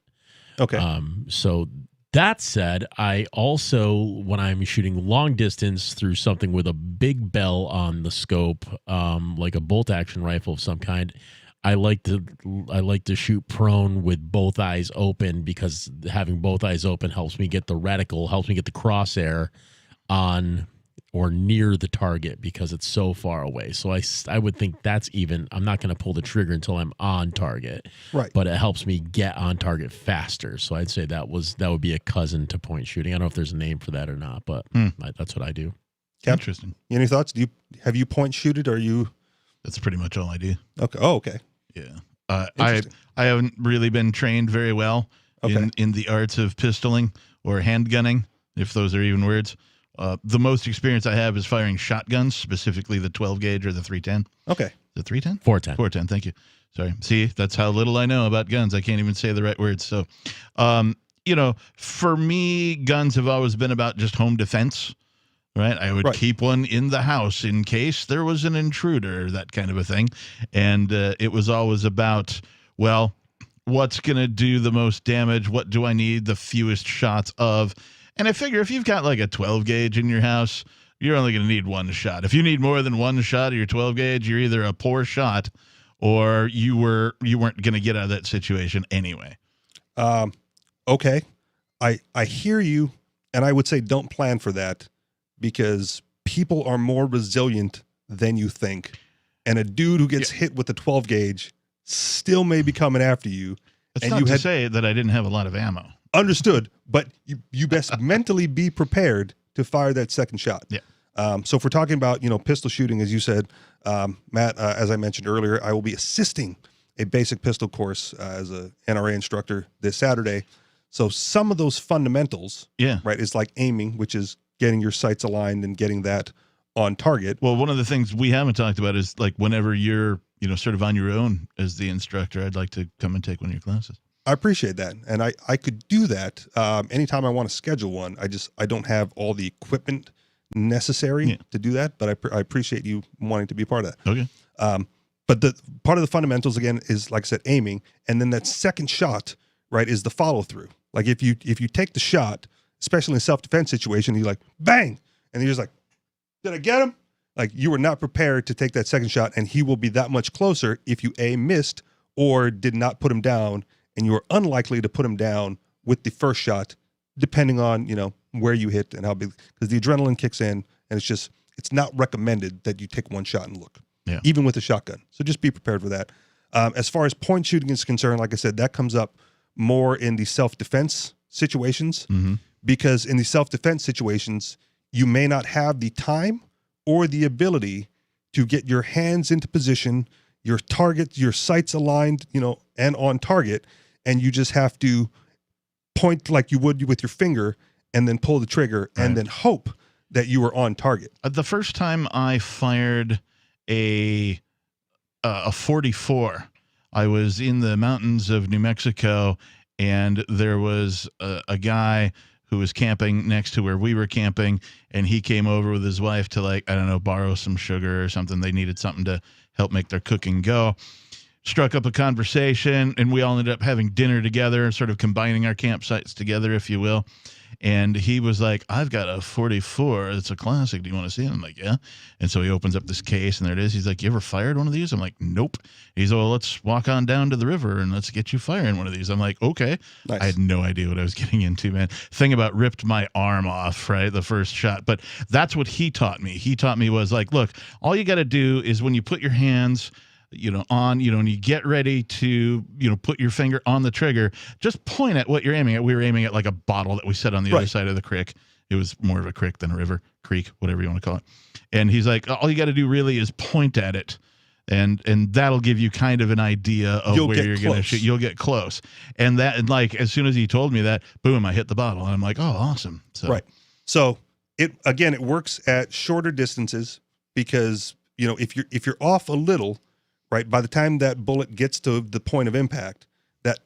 Okay. So that said, I also, when I'm shooting long distance through something with a big bell on the scope, like a bolt action rifle of some kind, I like to shoot prone with both eyes open, because having both eyes open helps me get the reticle, helps me get the crosshair on or near the target because it's so far away. So I would think that's even, I'm not going to pull the trigger until I'm on target. Right. But it helps me get on target faster. So I'd say that would be a cousin to point shooting. I don't know if there's a name for that or not, but that's what I do. Interesting. Any thoughts? Have you point shooted? Or you? That's pretty much all I do. Okay. Oh, okay. Yeah. I haven't really been trained very well in the arts of pistoling or handgunning, if those are even words. The most experience I have is firing shotguns, specifically the 12 gauge or the 310. Okay. The 310? 410. 410, thank you. Sorry. See, that's how little I know about guns. I can't even say the right words. So, for me, guns have always been about just home defense, right? I would keep one in the house in case there was an intruder, that kind of a thing. And it was always about, well, what's going to do the most damage? What do I need the fewest shots of? And I figure if you've got like a 12 gauge in your house, you're only going to need one shot. If you need more than one shot of your 12 gauge, you're either a poor shot or you weren't going to get out of that situation anyway. Okay. I hear you, and I would say don't plan for that, because people are more resilient than you think. And a dude who gets hit with the 12 gauge still may be coming after you. That's not to say that I didn't have a lot of ammo. Understood, but you best mentally be prepared to fire that second shot. Yeah. So if we're talking about, pistol shooting, as you said, Matt, as I mentioned earlier, I will be assisting a basic pistol course as a NRA instructor this Saturday. So some of those fundamentals, right, is like aiming, which is getting your sights aligned and getting that on target. Well, one of the things we haven't talked about is like whenever you're, sort of on your own as the instructor, I'd like to come and take one of your classes. I appreciate that. And I could do that anytime I want to schedule one. I don't have all the equipment necessary to do that, but I appreciate you wanting to be a part of that. Okay. But the part of the fundamentals, again, is, like I said, aiming. And then that second shot, right, is the follow through. Like if you take the shot, especially in a self-defense situation, you're like, bang. And you're just like, did I get him? Like you were not prepared to take that second shot, and he will be that much closer if you missed or did not put him down, and you are unlikely to put him down with the first shot, depending on, where you hit and how big, because the adrenaline kicks in, and it's not recommended that you take one shot and look, even with a shotgun. So just be prepared for that. As far as point shooting is concerned, like I said, that comes up more in the self-defense situations, because in the self-defense situations, you may not have the time or the ability to get your hands into position, your target, your sights aligned, and on target, and you just have to point like you would with your finger and then pull the trigger and then hope that you are on target. The first time I fired a 44, I was in the mountains of New Mexico, and there was a guy who was camping next to where we were camping, and he came over with his wife to borrow some sugar or something. They needed something to help make their cooking go. Struck up a conversation, and we all ended up having dinner together, sort of combining our campsites together, if you will. And he was like, I've got a 44. It's a classic. Do you want to see it? I'm like, yeah. And so he opens up this case, and there it is. He's like, you ever fired one of these? I'm like, nope. He's like, well, let's walk on down to the river, and let's get you firing one of these. I'm like, okay. Nice. I had no idea what I was getting into, man. Thing about ripped my arm off, right? The first shot. But that's what he taught me. He taught me was like, look, all you got to do is when you put your hands on, and you get ready to, put your finger on the trigger, just point at what you're aiming at. We were aiming at like a bottle that we set on the other side of the creek. It was more of a creek than a river, creek, whatever you want to call it. And he's like, all you got to do really is point at it. And that'll give you kind of an idea of where you're going to shoot. You'll get close. And that, like, as soon as he told me that, boom, I hit the bottle. And I'm like, oh, awesome. So. Right. So it works at shorter distances because, if you're off a little, right, by the time that bullet gets to the point of impact, that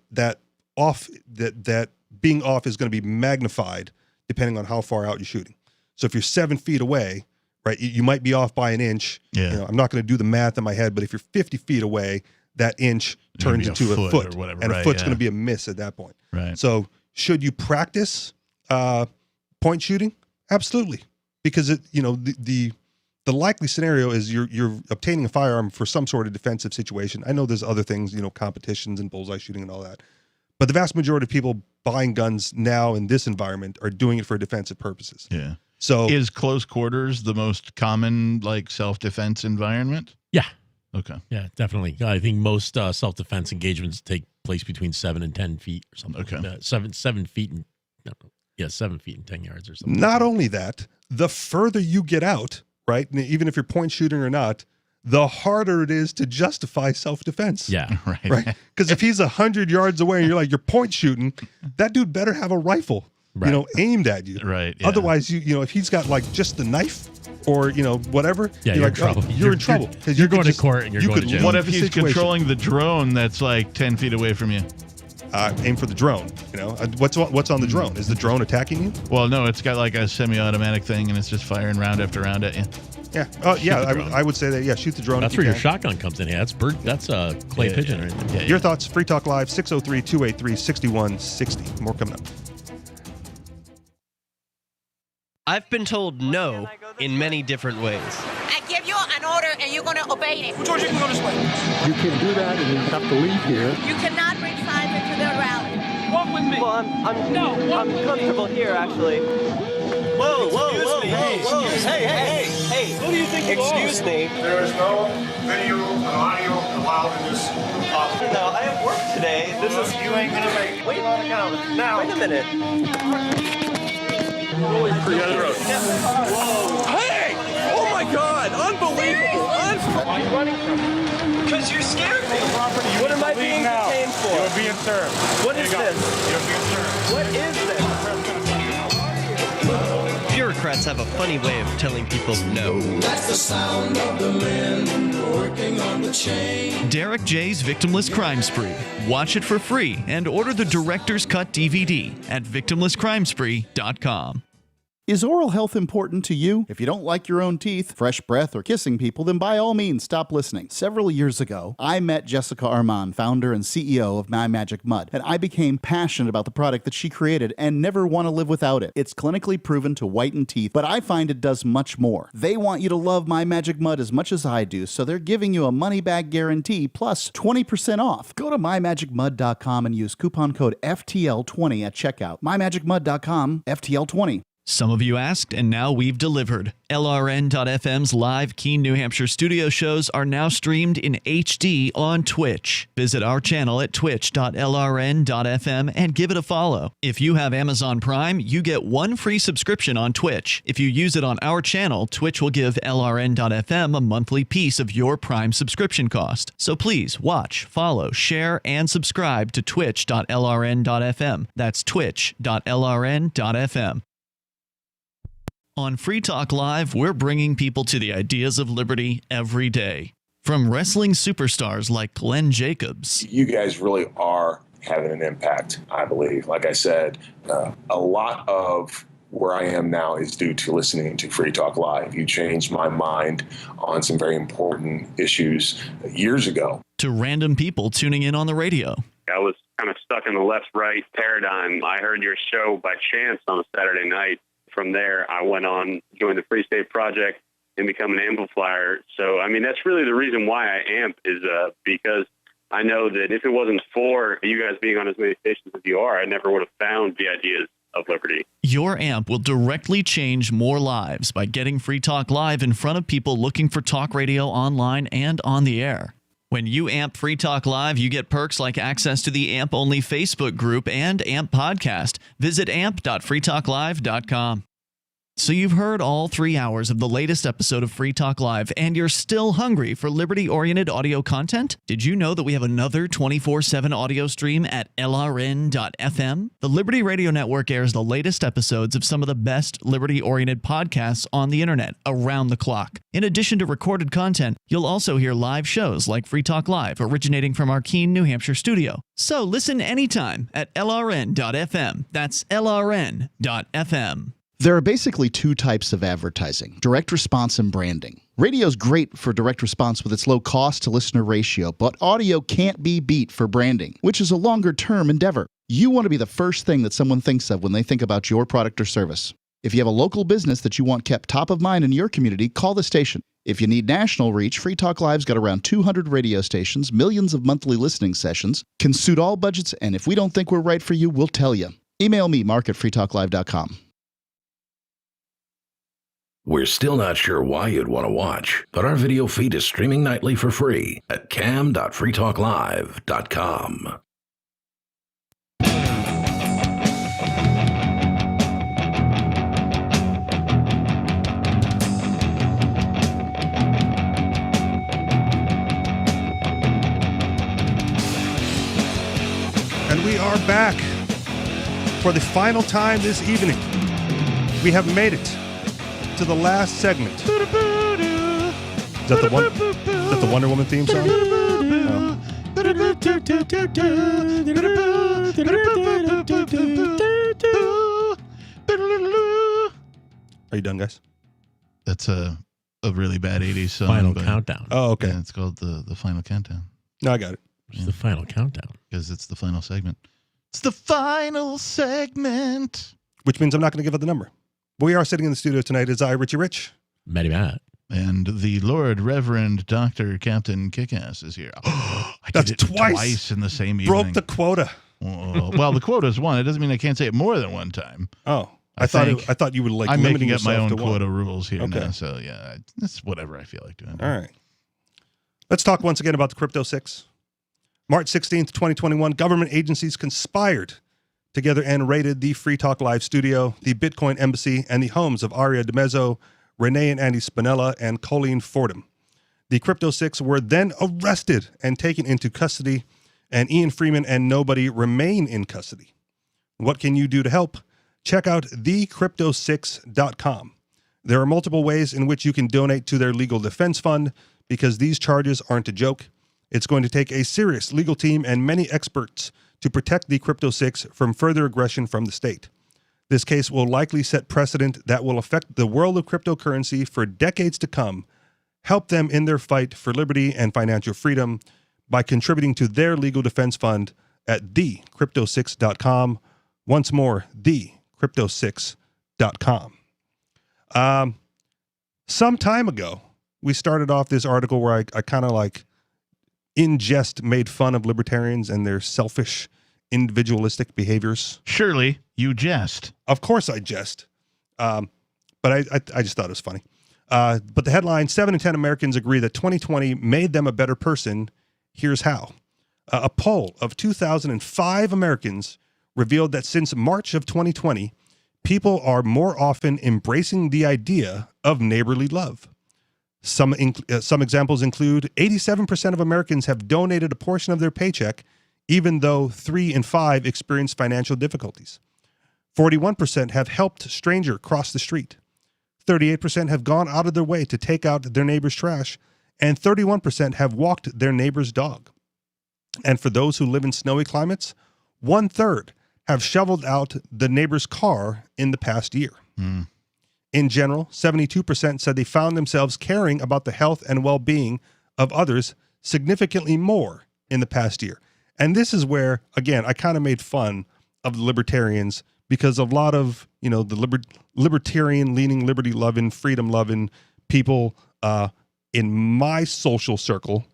being off is going to be magnified depending on how far out you're shooting. So if you're 7 feet away, right, you might be off by an inch. Yeah. I'm not going to do the math in my head, but if you're 50 feet away, that inch turns into a foot, or whatever, and a foot's going to be a miss at that point. Right. So should you practice point shooting? Absolutely, because the likely scenario is you're obtaining a firearm for some sort of defensive situation. I know there's other things, competitions and bullseye shooting and all that. But the vast majority of people buying guns now in this environment are doing it for defensive purposes. Yeah. So is close quarters the most common self-defense environment? Yeah. Okay. Yeah, definitely. I think most self-defense engagements take place between 7 and 10 feet or something. Okay. Like that. 7 feet and 7 feet and 10 yards or something. Not only that, the further you get out, right, even if you're point shooting or not, the harder it is to justify self-defense. Yeah, right. Because if he's 100 yards away and you're like, you're point shooting, that dude better have a rifle, aimed at you. Right. Yeah. Otherwise, if he's got like just the knife or, whatever, you're like, in trouble. You're in trouble. Because you're going to court and you're going to jail. What if he's controlling the drone that's like 10 feet away from you? Aim for the drone. What's on the drone? Is the drone attacking you? Well, no, it's got like a semi-automatic thing, and it's just firing round after round at you. Yeah. Oh, yeah. I would say that. Yeah. Shoot the drone. That's where your shotgun comes in. Yeah. That's a clay pigeon right there. Yeah. Your thoughts? Free Talk Live 603-283-6160. More coming up. I've been told no in many different ways. I give you an order and you're going to obey it. George, you can go this way. You can't do that and you have to leave here. You cannot bring signs into the rally. Walk with me. Well, I'm comfortable here, actually. Whoa. Hey. Who do you think you are? Excuse me. There is no video and audio allowed in this office. No, I have work today. You ain't going to make it. Wait on account. Now. Wait a minute. Hey! Oh my God! Unbelievable! Why are you running from me? Because you scared me. What am I being detained for? You're being served. What is this? You're being served. What is this? Bureaucrats have a funny way of telling people no. That's the sound of the men working on the chain. Derek J's Victimless Crime Spree. Watch it for free and order the Director's Cut DVD at victimlesscrimespree.com. Is oral health important to you? If you don't like your own teeth, fresh breath, or kissing people, then by all means stop listening. Several years ago, I met Jessica Armand, founder and CEO of My Magic Mud, and I became passionate about the product that she created and never want to live without it. It's clinically proven to whiten teeth, but I find it does much more. They want you to love My Magic Mud as much as I do, so they're giving you a money-back guarantee plus 20% off. Go to mymagicmud.com and use coupon code FTL20 at checkout. mymagicmud.com, FTL20. Some of you asked, and now we've delivered. LRN.FM's live Keene, New Hampshire studio shows are now streamed in HD on Twitch. Visit our channel at twitch.lrn.fm and give it a follow. If you have Amazon Prime, you get one free subscription on Twitch. If you use it on our channel, Twitch will give LRN.FM a monthly piece of your Prime subscription cost. So please watch, follow, share, and subscribe to twitch.lrn.fm. That's twitch.lrn.fm. On Free Talk Live, we're bringing people to the ideas of liberty every day. From wrestling superstars like Glenn Jacobs. You guys really are having an impact, I believe. Like I said, a lot of where I am now is due to listening to Free Talk Live. You changed my mind on some very important issues years ago. To random people tuning in on the radio. I was kind of stuck in the left-right paradigm. I heard your show by chance on a Saturday night. From there, I went on, joined the Free State Project, and become an amplifier. So, I mean, that's really the reason why I amp is because I know that if it wasn't for you guys being on as many stations as you are, I never would have found the ideas of liberty. Your amp will directly change more lives by getting Free Talk Live in front of people looking for talk radio online and on the air. When you amp Free Talk Live, you get perks like access to the AMP-only Facebook group and AMP podcast. Visit amp.freetalklive.com. So you've heard all 3 hours of the latest episode of Free Talk Live, and you're still hungry for liberty-oriented audio content? Did you know that we have another 24/7 audio stream at LRN.FM? The Liberty Radio Network airs the latest episodes of some of the best liberty-oriented podcasts on the internet around the clock. In addition to recorded content, you'll also hear live shows like Free Talk Live, originating from our Keene, New Hampshire studio. So listen anytime at LRN.FM. That's LRN.FM. There are basically two types of advertising, direct response and branding. Radio's great for direct response with its low cost to listener ratio, but audio can't be beat for branding, which is a longer term endeavor. You want to be the first thing that someone thinks of when they think about your product or service. If you have a local business that you want kept top of mind in your community, call the station. If you need national reach, Free Talk Live's got around 200 radio stations, millions of monthly listening sessions, can suit all budgets, and if we don't think we're right for you, we'll tell you. Email me, mark@freetalklive.com. We're still not sure why you'd want to watch, but our video feed is streaming nightly for free at cam.freetalklive.com. And we are back for the final time this evening. We have made it to the last segment. Is that the Wonder Woman theme song? Oh. Are you done, guys? That's a really bad 80s song. Final Countdown. Oh, okay. Yeah, it's called the Final Countdown. No, I got it. It's the Final Countdown. Because it's the final segment. It's the final segment. Which means I'm not going to give out the number. We are sitting in the studio tonight as I, Richie Rich. Matty Matt. And the Lord Reverend Dr. Captain Kickass is here. I That's did it twice in the same evening. Broke the quota. Well, the quota is one. It doesn't mean I can't say it more than one time. Oh. I thought you would like I'm limiting making up my yourself own to quota one. rules here Okay. now. So, yeah, that's whatever I feel like doing. All right. Let's talk once again about the Crypto 6. March 16th, 2021, government agencies conspired together and raided the Free Talk Live studio, the Bitcoin Embassy, and the homes of Aria DeMezzo, Renee and Andy Spinella, and Colleen Fordham. The Crypto Six were then arrested and taken into custody, and Ian Freeman and nobody remain in custody. What can you do to help? Check out thecrypto6.com. There are multiple ways in which you can donate to their legal defense fund because these charges aren't a joke. It's going to take a serious legal team and many experts to protect the Crypto Six from further aggression from the state. This case will likely set precedent that will affect the world of cryptocurrency for decades to come. Help them in their fight for liberty and financial freedom by contributing to their legal defense fund at thecrypto6.com. Once more, thecrypto6.com. Some time ago, we started off this article where I kind of like in jest made fun of libertarians and their selfish, individualistic behaviors. Surely you jest. Of course I jest. But I just thought it was funny. But the headline, 7 in 10 Americans agree that 2020 made them a better person. Here's how. A poll of 2,005 Americans revealed that since March of 2020, people are more often embracing the idea of neighborly love. Some examples include 87% of Americans have donated a portion of their paycheck, even though 3 in 5 experience financial difficulties. 41% have helped a stranger cross the street. 38% have gone out of their way to take out their neighbor's trash, and 31% have walked their neighbor's dog. And for those who live in snowy climates, 1/3 have shoveled out the neighbor's car in the past year. In general, 72% said they found themselves caring about the health and well-being of others significantly more in the past year. And this is where, again, I kind of made fun of the libertarians because a lot of, the libertarian-leaning, liberty-loving, freedom-loving people in my social circle,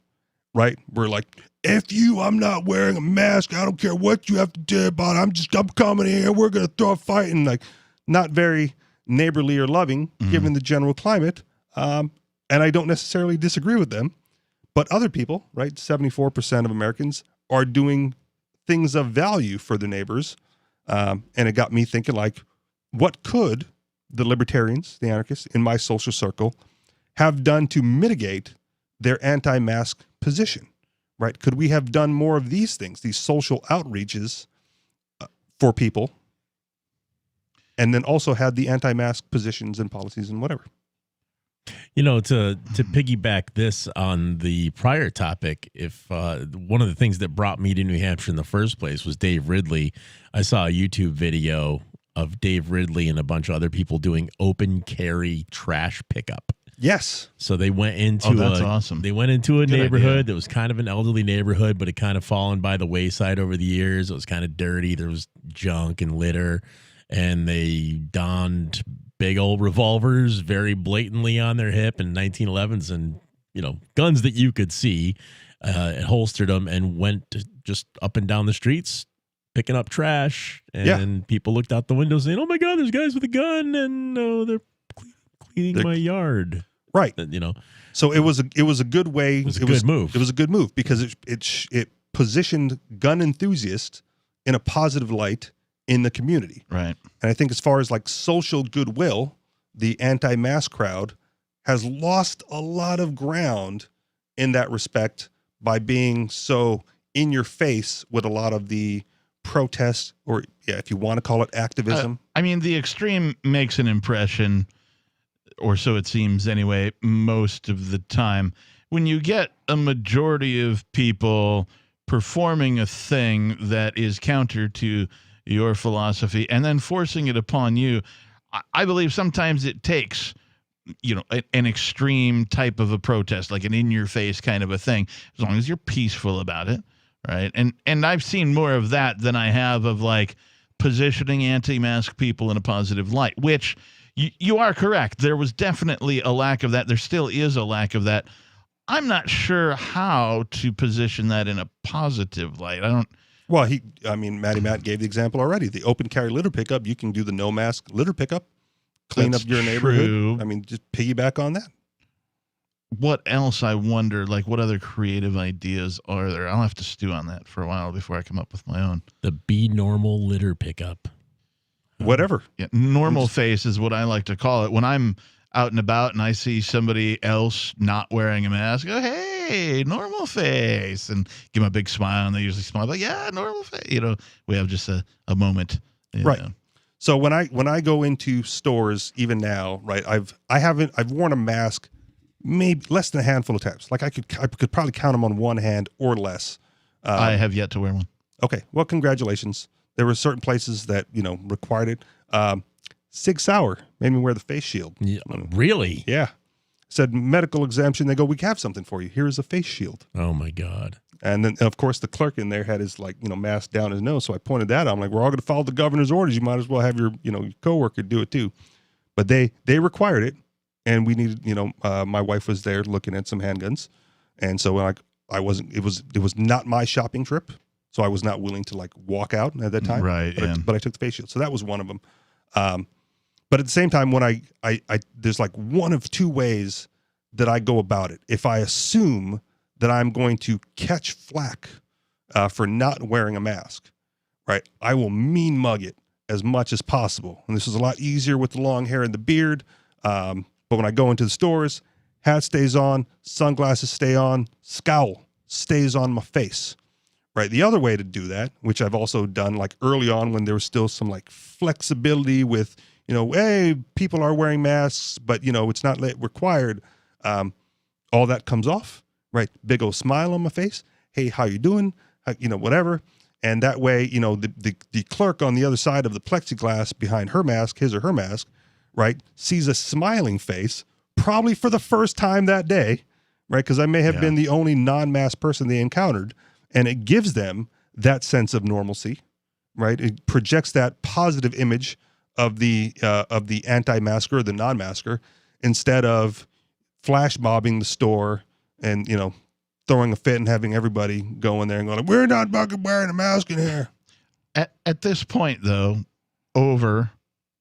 right, were like, F you, I'm not wearing a mask. I don't care what you have to do about it. I'm coming here. We're going to throw a fight. And like, not very neighborly or loving, given the general climate. And I don't necessarily disagree with them. But other people, right, 74% of Americans are doing things of value for their neighbors. And it got me thinking, like, what could the libertarians, the anarchists in my social circle have done to mitigate their anti-mask position? Right? Could we have done more of these things, these social outreaches for people, and then also had the anti-mask positions and policies and whatever? To piggyback this on the prior topic, if one of the things that brought me to New Hampshire in the first place was Dave Ridley. I saw a YouTube video of Dave Ridley and a bunch of other people doing open carry trash pickup. Yes. So they went into awesome. They went into a Good neighborhood idea. that was kind of an elderly neighborhood, but it kind of fallen by the wayside over the years. It was kind of dirty. There was junk and litter, and they donned big old revolvers very blatantly on their hip and 1911s and, guns that you could see, and holstered them and went just up and down the streets picking up trash. And people looked out the window saying, "Oh my God, there's guys with a gun, and they're cleaning my yard." Right. So it was a good way. It was a good move. It was a good move because it positioned gun enthusiasts in a positive light in the community. Right. And I think as far as like social goodwill, the anti-mask crowd has lost a lot of ground in that respect by being so in your face with a lot of the protests, or if you want to call it activism. The extreme makes an impression, or so it seems anyway, most of the time. When you get a majority of people performing a thing that is counter to your philosophy and then forcing it upon you, I believe sometimes it takes, an extreme type of a protest, like an in-your-face kind of a thing, as long as you're peaceful about it, right? And I've seen more of that than I have of, like, positioning anti-mask people in a positive light, which you are correct. There was definitely a lack of that. There still is a lack of that. I'm not sure how to position that in a positive light. Well, Matty Matt gave the example already. The open carry litter pickup, you can do the no mask litter pickup, clean up your neighborhood. Just piggyback on that. what else I wonder, like what other creative ideas are there? I'll have to stew on that for a while before I come up with my own. The Be Normal litter pickup. Whatever. Yeah, normal face is what I like to call it. When I'm out and about and I see somebody else not wearing a mask, go, hey, normal face, and give them a big smile, and they usually smile, but yeah, normal face. You know, we have just a moment. Right. Know. So when I go into stores, even now, right, I've worn a mask maybe less than a handful of times. Like I could probably count them on one hand or less. I have yet to wear one. Okay. Well, congratulations. There were certain places that, required it. Sig Sauer made me wear the face shield. Yeah, really? Yeah. Said medical exemption. They go, we have something for you. Here's a face shield. Oh my God. And then, of course, the clerk in there had his mask down his nose. So I pointed that out. I'm like, we're all going to follow the governor's orders. You might as well have your, your coworker do it too. But they required it. And we needed, my wife was there looking at some handguns. And so I wasn't, it was not my shopping trip. So I was not willing to walk out at that time. Right. But I took the face shield. So that was one of them. But at the same time, when I there's one of two ways that I go about it. If I assume that I'm going to catch flack for not wearing a mask, right, I will mean mug it as much as possible. And this is a lot easier with the long hair and the beard. But when I go into the stores, hat stays on, sunglasses stay on, scowl stays on my face. Right. The other way to do that, which I've also done early on when there was still some flexibility with, hey, people are wearing masks, but, it's not required. All that comes off. Right. Big old smile on my face. Hey, how you doing? Whatever. And that way, the clerk on the other side of the plexiglass behind her mask, his or her mask, right, sees a smiling face probably for the first time that day. Right. Because I may have been the only non-mask person they encountered. And it gives them that sense of normalcy, right? It projects that positive image of the anti-masker or the non-masker instead of flash mobbing the store and, throwing a fit and having everybody go in there and going, we're not fucking wearing a mask in here. At this point, though, over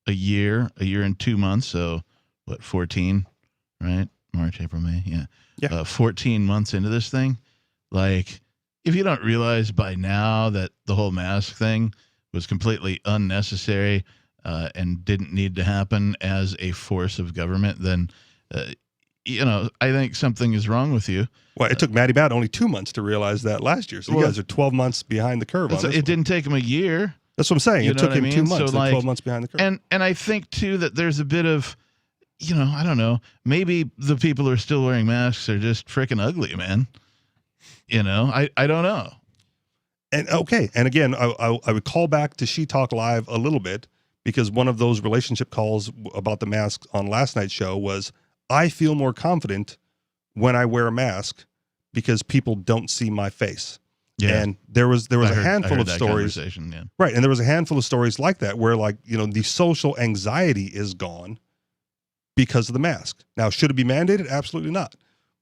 a year and 2 months, so what, 14, right? March, April, May, yeah. 14 months into this thing, if you don't realize by now that the whole mask thing was completely unnecessary and didn't need to happen as a force of government, then, I think something is wrong with you. Well, it took Matty Bat only 2 months to realize that last year. So you guys are 12 months behind the curve on this. It didn't take him a year. That's what I'm saying. It took him 2 months, so 12 months behind the curve. And I think, too, that there's a bit of, I don't know, maybe the people who are still wearing masks are just freaking ugly, man. I don't know. And okay. And again, I would call back to She Talk Live a little bit because one of those relationship calls about the mask on last night's show was I feel more confident when I wear a mask because people don't see my face. Yeah. And there was a handful of stories. Yeah. Right. And there was a handful of stories like that where the social anxiety is gone because of the mask. Now, should it be mandated? Absolutely not.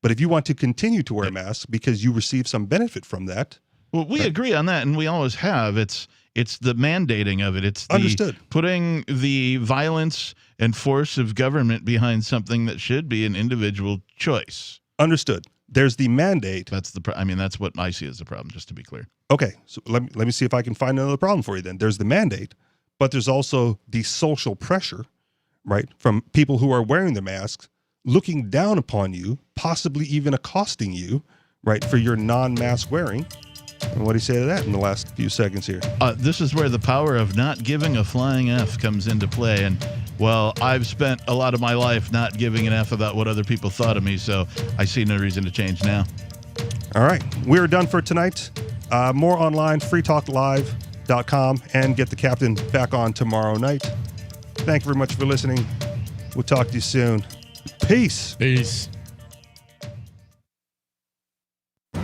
But if you want to continue to wear a mask because you receive some benefit from that. Well, we agree on that, and we always have. It's the mandating of it. It's the putting the violence and force of government behind something that should be an individual choice. Understood. There's the mandate. That's that's what I see as the problem, just to be clear. Okay, so let me see if I can find another problem for you then. There's the mandate, but there's also the social pressure, right, from people who are wearing the masks, looking down upon you, possibly even accosting you, right, for your non-mask wearing. And what do you say to that in the last few seconds here? This is where the power of not giving a flying F comes into play. And, well, I've spent a lot of my life not giving an F about what other people thought of me, so I see no reason to change now. All right. We're done for tonight. More online, freetalklive.com, and get the captain back on tomorrow night. Thank you very much for listening. We'll talk to you soon. Peace. Peace.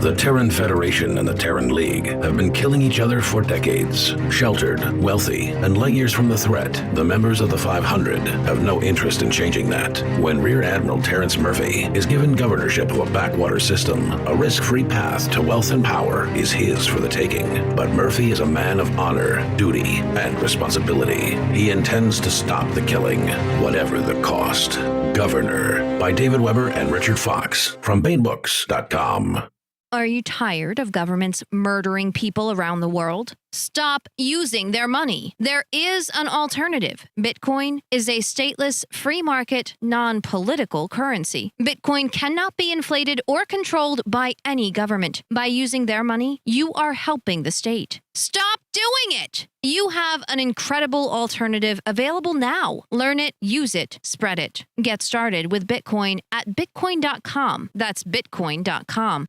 The Terran Federation and the Terran League have been killing each other for decades. Sheltered, wealthy, and light years from the threat, the members of the 500 have no interest in changing that. When Rear Admiral Terrence Murphy is given governorship of a backwater system, a risk-free path to wealth and power is his for the taking. But Murphy is a man of honor, duty, and responsibility. He intends to stop the killing, whatever the cost. Governor by David Weber and Richard Fox from BaneBooks.com. Are you tired of governments murdering people around the world? Stop using their money. There is an alternative. Bitcoin is a stateless, free market, non-political currency. Bitcoin cannot be inflated or controlled by any government. By using their money, you are helping the state. Stop doing it! You have an incredible alternative available now. Learn it, use it, spread it. Get started with Bitcoin at bitcoin.com. That's bitcoin.com.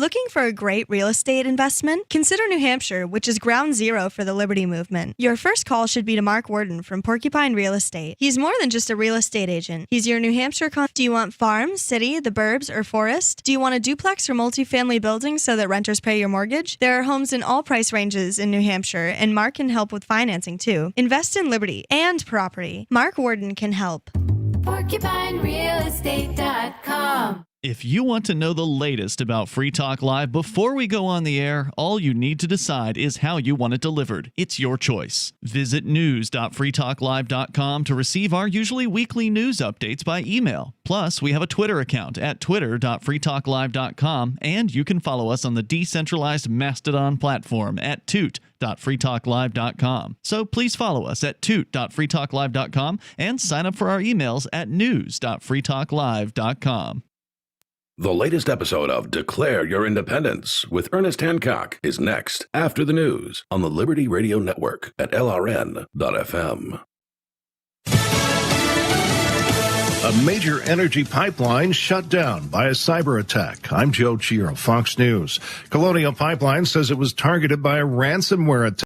Looking for a great real estate investment? Consider New Hampshire, which is ground zero for the Liberty Movement. Your first call should be to Mark Worden from Porcupine Real Estate. He's more than just a real estate agent. He's your New Hampshire Do you want farm, city, the burbs, or forest? Do you want a duplex or multifamily building so that renters pay your mortgage? There are homes in all price ranges in New Hampshire, and Mark can help with financing too. Invest in Liberty and property. Mark Worden can help. PorcupineRealEstate.com. If you want to know the latest about Free Talk Live before we go on the air, all you need to decide is how you want it delivered. It's your choice. Visit news.freetalklive.com to receive our usually weekly news updates by email. Plus, we have a Twitter account at twitter.freetalklive.com, and you can follow us on the decentralized Mastodon platform at toot.freetalklive.com. So please follow us at toot.freetalklive.com and sign up for our emails at news.freetalklive.com. The latest episode of Declare Your Independence with Ernest Hancock is next after the news on the Liberty Radio Network at LRN.FM. A major energy pipeline shut down by a cyber attack. I'm Joe Chiro, Fox News. Colonial Pipeline says it was targeted by a ransomware attack.